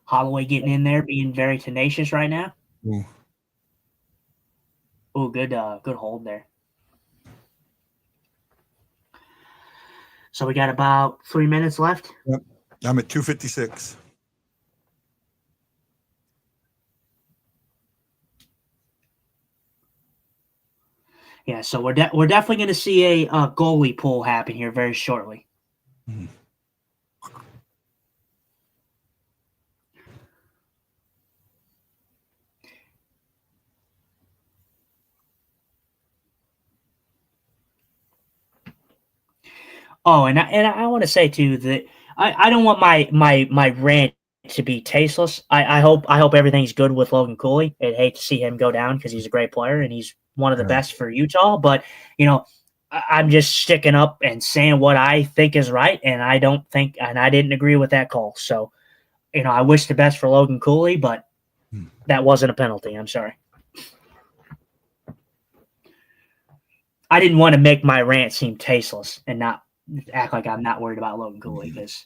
Holloway getting in there, being very tenacious right now. Oh, good hold there. So we got about 3 minutes left. Yep, I'm at 2:56. Yeah, so we're definitely going to see a goalie pull happen here very shortly. Mm-hmm. Oh, and I want to say too that I don't want my rant to be tasteless. I hope everything's good with Logan Cooley. I'd hate to see him go down because he's a great player and he's one of the best for Utah. But I'm just sticking up and saying what I think is right, and I didn't agree with that call. So, I wish the best for Logan Cooley, but that wasn't a penalty. I'm sorry. I didn't want to make my rant seem tasteless and not act like I'm not worried about Logan Cooley because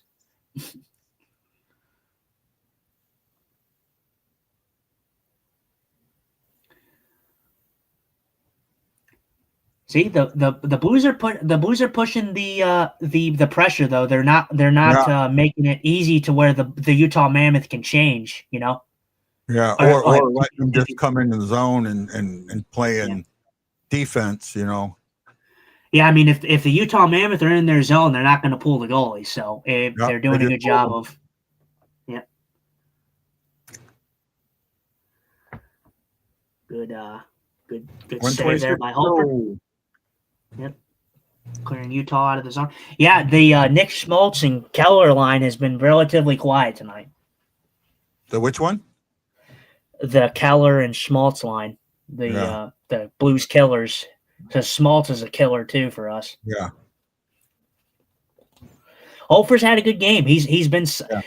see the Blues are pushing the pressure though. They're not making it easy to where the Utah Mammoth can change. Yeah, or let them just come into the zone and play in defense. Yeah, I mean, if the Utah Mammoth are in their zone, they're not going to pull the goalie. So they're doing a good job of, good save there by Hofer. Yep, clearing Utah out of the zone. Yeah, the Nick Schmaltz and Keller line has been relatively quiet tonight. The which one? The Keller and Schmaltz line. The Blues killers. Because Schmaltz is a killer too for us. Yeah. Hofer's had a good game. He's been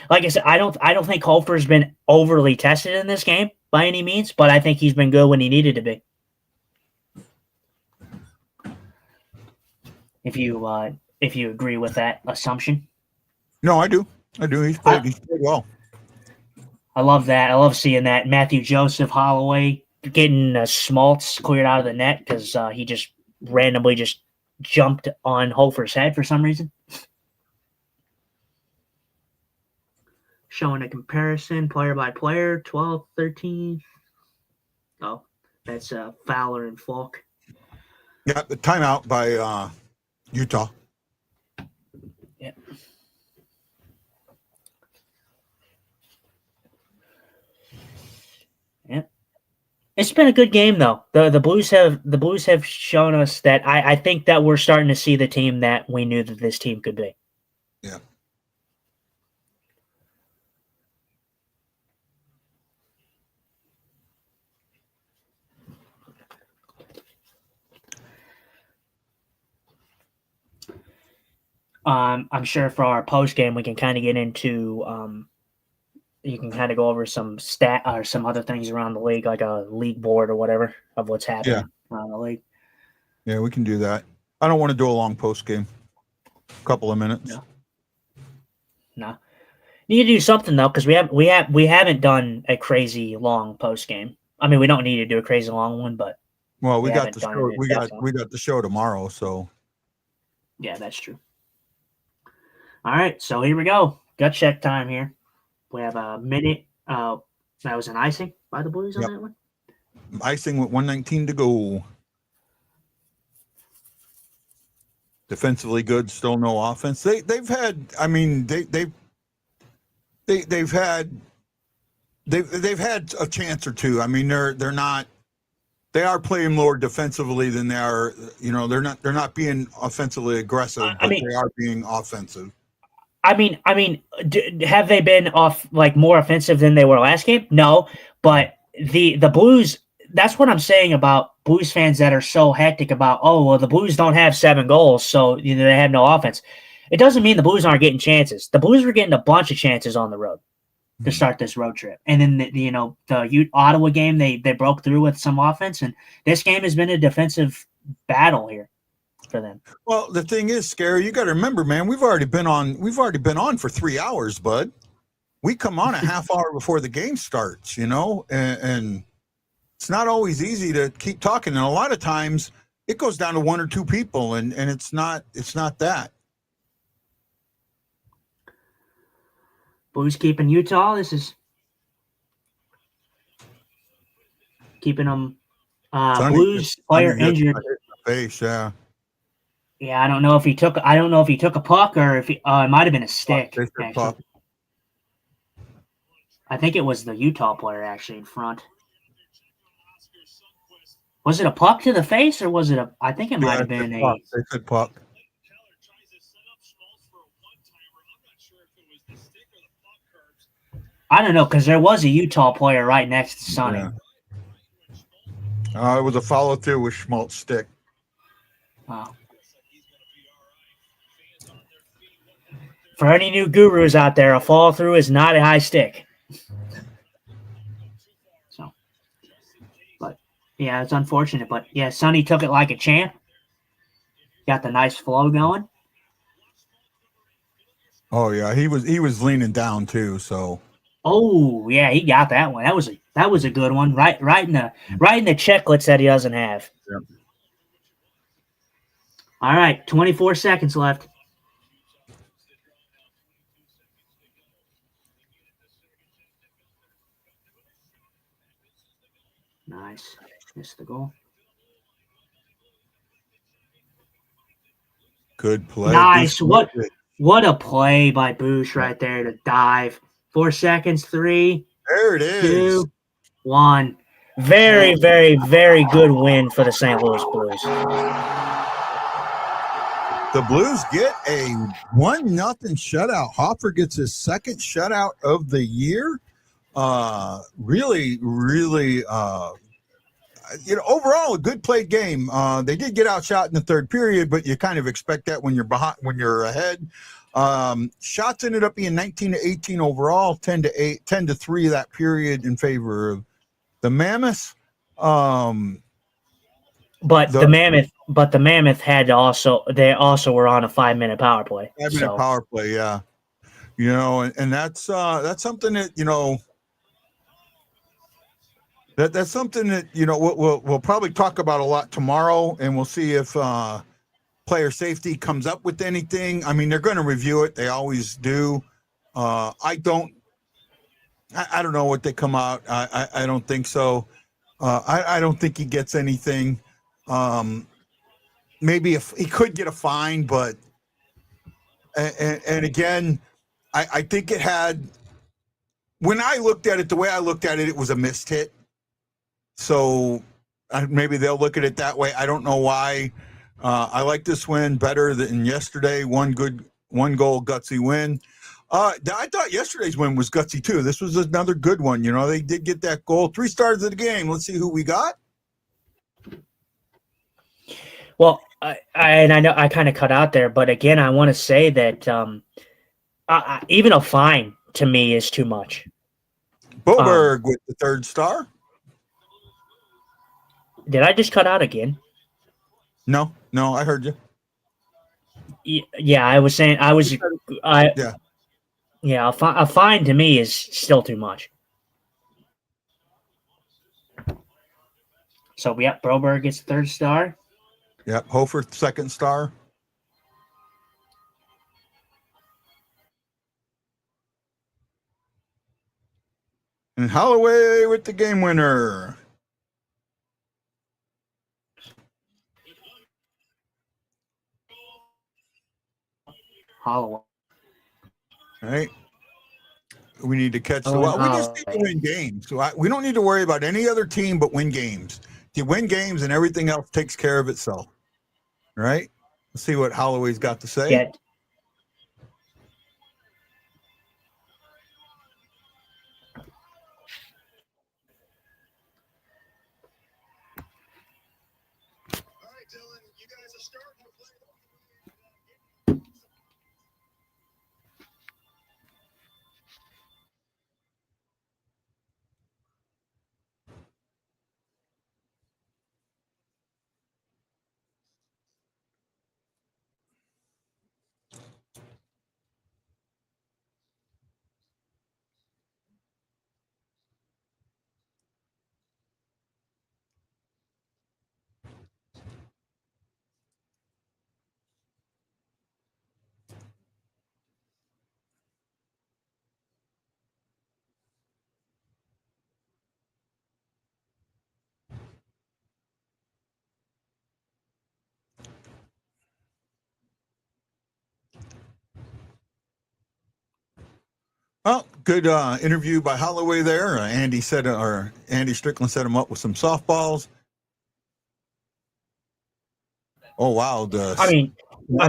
like I said. I don't think Hofer's been overly tested in this game by any means, but I think he's been good when he needed to be. If you agree with that assumption. No, I do. He's played well. I love that. I love seeing that. Matthew Joseph, Holloway getting Schmaltz cleared out of the net because he just randomly just jumped on Hofer's head for some reason. Showing a comparison player by player, 12, 13. Oh, that's Fowler and Falk. Yeah, the timeout by Utah. Yep. Yep. It's been a good game though. The Blues have shown us that I think that we're starting to see the team that we knew that this team could be. Yeah. I'm sure for our post game we can kind of get into you can kind of go over some stat or some other things around the league, like a league board or whatever of what's happening around the league. Yeah, we can do that. I don't want to do a long post game. A couple of minutes. No. Need to do something though, because we haven't done a crazy long post game. I mean, we don't need to do a crazy long one, but Well, we got haven't the done show. it We definitely. got the show tomorrow. So Yeah, that's true. All right, so here we go. Gut check time here. We have a minute. That was an icing by the Blues on Yep. that one. icing with 119 to go. Defensively good, still no offense. They've had. I mean, they've had a chance or two. I mean, they're not. They are playing more defensively than they are. You know, they're not being offensively aggressive, but they are being offensive. I mean, have they been off like more offensive than they were last game? No, but the Blues. That's what I'm saying about Blues fans that are so hectic about. Oh well, the Blues don't have 7 goals, so they have no offense. It doesn't mean the Blues aren't getting chances. The Blues were getting a bunch of chances on the road to start this road trip, and then the Ottawa game they broke through with some offense, and this game has been a defensive battle here for them. Well, the thing is, Scary, you got to remember, man, we've already been on for 3 hours, bud. We come on a half hour before the game starts, and it's not always easy to keep talking. And a lot of times it goes down to 1 or 2 people, and it's not that. Blues keeping Utah. This is keeping them. Blues player injured. Face, yeah. Yeah, I don't know if he took a puck or if it might have been a stick. Puck. I think it was the Utah player actually in front. Was it a puck to the face or was it a? I think it might have been a. They said puck. I don't know because there was a Utah player right next to Sonny. Yeah. It was a follow through with Schmaltz's stick. Wow. For any new gurus out there, a follow through is not a high stick. So, but yeah, it's unfortunate. But yeah, Sonny took it like a champ. Got the nice flow going. Oh yeah, he was leaning down too. So. Oh yeah, he got that one. That was a good one. Right in the checklist that he doesn't have. Yep. All right, 24 seconds left. Nice. Missed the goal. Good play. Nice. What a play by Bush right there to dive. 4 seconds. 3. There it is. 2, 1. Very, very, very good win for the St. Louis Blues. The Blues get a 1-0 shutout. Hoffer gets his second shutout of the year. Really, overall a good played game. They did get outshot in the third period, but you kind of expect that when you're behind, when you're ahead. Shots ended up being 19-18 overall, 10-3 that period in favor of the Mammoths. But the Mammoth had they also were on a 5-minute power play. 5-minute power play, yeah. And that's something that that's something that we'll probably talk about a lot tomorrow, and we'll see if player safety comes up with anything. I mean, they're going to review it; they always do. I don't know what they come out. I don't think so. I don't think he gets anything. Maybe if he could get a fine, but and again, I think it had. When I looked at it, the way I looked at it, it was a missed hit. So maybe they'll look at it that way. I don't know why. I like this win better than yesterday. One goal gutsy win. I thought yesterday's win was gutsy too. This was another good one. They did get that goal. 3 stars of the game. Let's see who we got. Well, I know I kind of cut out there, but again, I want to say that even a fine to me is too much. Boberg with the 3rd star. Did I just cut out again? No, I heard you. Yeah, I was saying Yeah. Yeah, a fine to me is still too much. So, yep, Broberg gets third star. Yep. Hofer, second star. And Holloway with the game winner. Holloway. All right. We need to catch the Owen well. We just need to Holloway. win games. So we don't need to worry about any other team but win games. You win games and everything else takes care of itself. All right. Let's see what Holloway's got to say. Get All right, Dylan, you guys are starting to play. Well, good interview by Holloway there. Andy Strickland set him up with some softballs. Oh wow! I mean,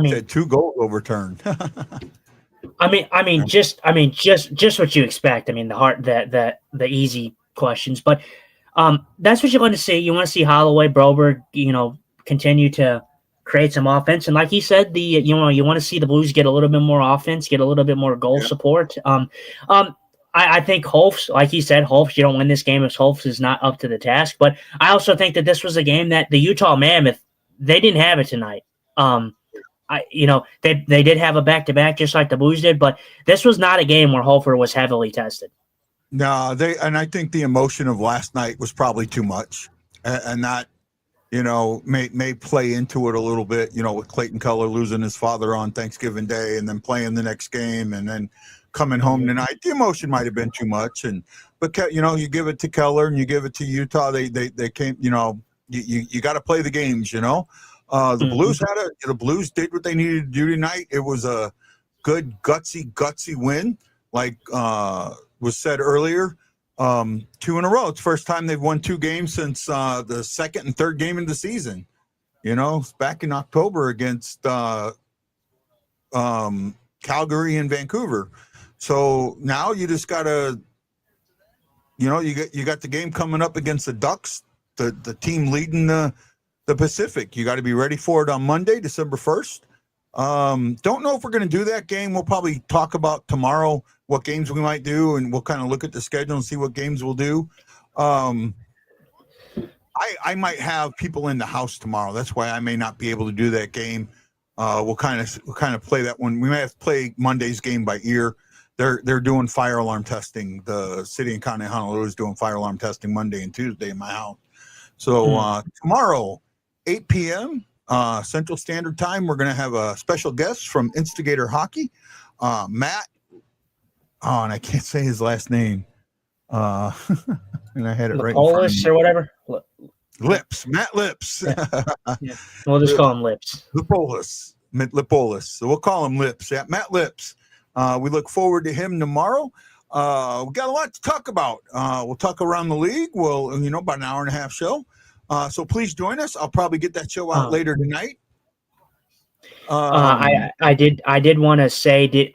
had 2 goals overturned. just what you expect. I mean, the easy questions, but that's what you want to see. You want to see Holloway, Broberg, continue to create some offense, and like he said, you want to see the Blues get a little bit more offense, get a little bit more goal support. I think Holtz, like he said, Holtz, you don't win this game if Holtz is not up to the task. But I also think that this was a game that the Utah Mammoth, they didn't have it tonight. They did have a back-to-back just like the Blues did, but this was not a game where Hofer was heavily tested. No, I think the emotion of last night was probably too much, and that may play into it a little bit. With Clayton Keller losing his father on Thanksgiving Day, and then playing the next game, and then coming home tonight, the emotion might have been too much. But you give it to Keller and you give it to Utah. They came. You got to play the games. The Blues the Blues did what they needed to do tonight. It was a good gutsy win, like was said earlier. 2 in a row. It's the first time they've won 2 games since the second and third game of the season. Back in October against Calgary and Vancouver. So now you just gotta, you got the game coming up against the Ducks, the team leading the Pacific. You got to be ready for it on Monday, December 1st. Don't know if we're going to do that game. We'll probably talk about tomorrow what games we might do, and we'll kind of look at the schedule and see what games we'll do. I might have people in the house tomorrow. That's why I may not be able to do that game. We'll kind of play that one. We may have to play Monday's game by ear. They're doing fire alarm testing. The city and county of Honolulu is doing fire alarm testing Monday and Tuesday in my house. So tomorrow, 8 p.m. Central Standard Time, we're going to have a special guest from Instigator Hockey, Matt. Oh, and I can't say his last name. And I had it right in front of me. Or whatever. Lips, Matt Lips. Yeah. We'll just call him Lips. Lipolis. So we'll call him Lips. Yeah, Matt Lips. We look forward to him tomorrow. We got a lot to talk about. We'll talk around the league. We'll, about an hour and a half show. So please join us. I'll probably get that show out later tonight. I did want to say,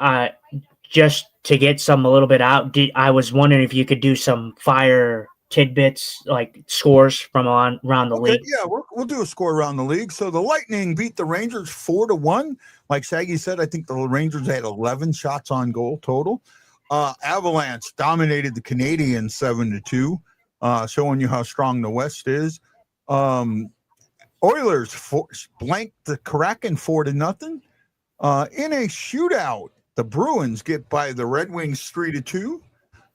just to get a little bit out, I was wondering if you could do some fire tidbits, like scores from around the league. Yeah, we'll do a score around the league. So the Lightning beat the Rangers 4-1. Like Shaggy said, I think the Rangers had 11 shots on goal total. Avalanche dominated the Canadiens 7-2, showing you how strong the West is. Oilers blanked the Kraken 4-0. In a shootout, the Bruins get by the Red Wings 3-2.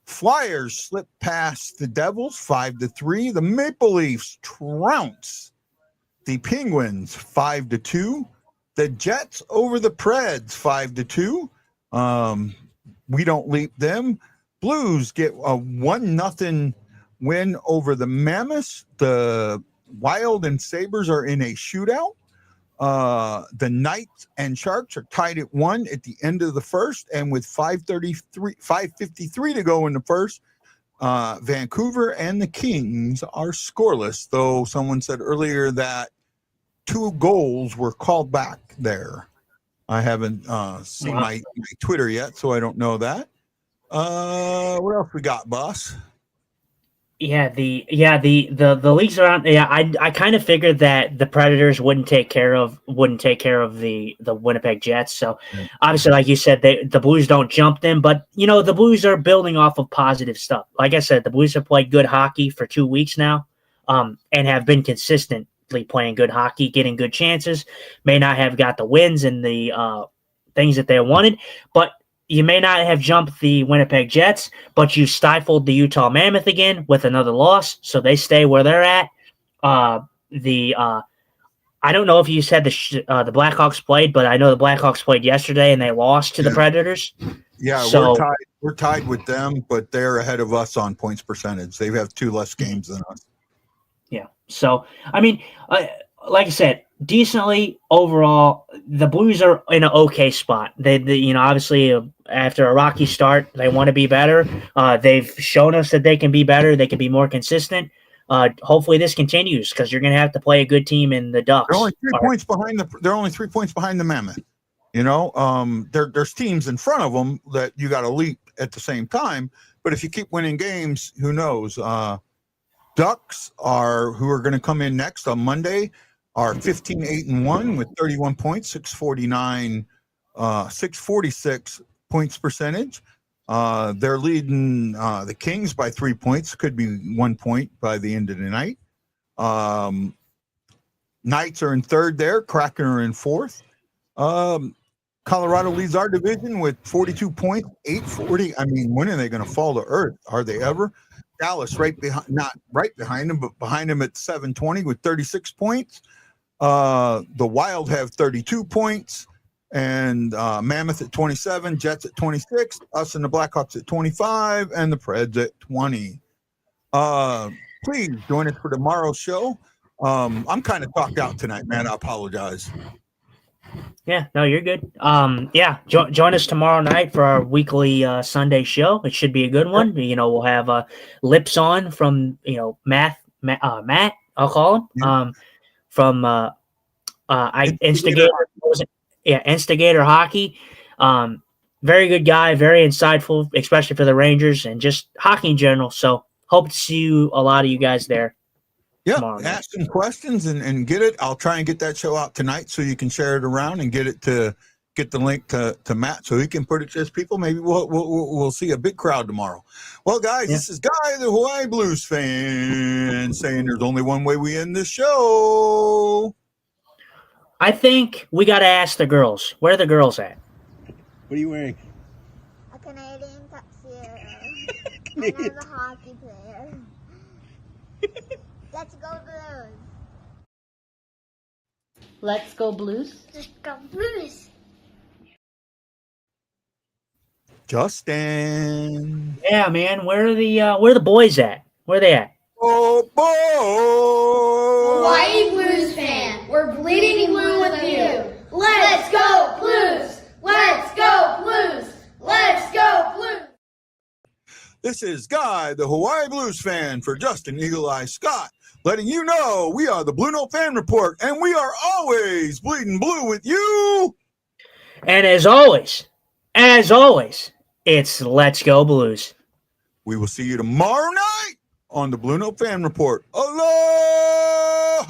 Flyers slip past the Devils 5-3. The Maple Leafs trounce the Penguins 5-2. The Jets over the Preds 5-2. We don't leap them. Blues get a 1-0 win over the Mammoths. The Wild and Sabres are in a shootout. The Knights and Sharks are tied at 1 at the end of the first, and with 5:53 to go in the first, Vancouver and the Kings are scoreless, though someone said earlier that 2 goals were called back there. I haven't seen my Twitter yet, so I don't know that. What else we got, boss? Yeah, the leagues around. Yeah, I kind of figured that the Predators wouldn't take care of the Winnipeg Jets. So obviously, like you said, the Blues don't jump them, but the Blues are building off of positive stuff. Like I said, the Blues have played good hockey for 2 weeks now, and have been consistently playing good hockey, getting good chances. May not have got the wins and the things that they wanted, but you may not have jumped the Winnipeg Jets, but you stifled the Utah Mammoth again with another loss, so they stay where they're at. I don't know if you said the Blackhawks played, but I know the Blackhawks played yesterday and they lost to the Predators. Yeah, so, we're tied with them, but they're ahead of us on points percentage. They have 2 less games than us. Yeah, so I mean, like I said, decently overall, the Blues are in an okay spot. They obviously after a rocky start, they want to be better. They've shown us that they can be better. They can be more consistent. Hopefully, this continues because you're going to have to play a good team in the Ducks. They're only 3 points behind They're only 3 points behind the Mammoth. There's teams in front of them that you got to leap at the same time. But if you keep winning games, who knows? Ducks who are going to come in next on Monday are 15-8-1 with 31 points, 646 points percentage. They're leading the Kings by 3 points. Could be 1 point by the end of the night. Knights are in third there. Kraken are in fourth. Colorado leads our division with 42 points, 840. I mean, when are they going to fall to earth? Are they ever? Dallas not right behind them, but behind them at 720 with 36 points. The Wild have 32 points, and Mammoth at 27, Jets at 26, us and the Blackhawks at 25, and the Preds at 20. Please join us for tomorrow's show. I'm kind of talked out tonight, man. I apologize. Yeah, no, you're good. Join us tomorrow night for our weekly Sunday show. It should be a good one. We'll have Lips on from Matt. I'll call him from Instigator Hockey. Very good guy, very insightful, especially for the Rangers and just hockey in general. So hope to see a lot of you guys there. Yeah, ask some questions and get it. I'll try and get that show out tonight so you can share it around and get the link to Matt so he can put it to his people. Maybe we'll see a big crowd tomorrow. Well, guys, This is Guy, the Hawaii Blues fan, saying there's only one way we end this show. I think we got to ask the girls. Where are the girls at? What are you wearing? A Canadian tuxedo. And I'm a hockey player. Let's go Blues. Let's go Blues. Let's go Blues. Justin. Yeah, man. Where are the boys at? Where are they at? Oh, boy. Hawaii Blues fan, we're bleeding blue with you. Let's go Blues! Let's go Blues! Let's go Blues! This is Guy, the Hawaii Blues fan, for Justin Eagle Eye Scott, letting you know we are the Blue Note Fan Report, and we are always bleeding blue with you. And as always, it's Let's Go Blues. We will see you tomorrow night on the Blue Note Fan Report. Aloha!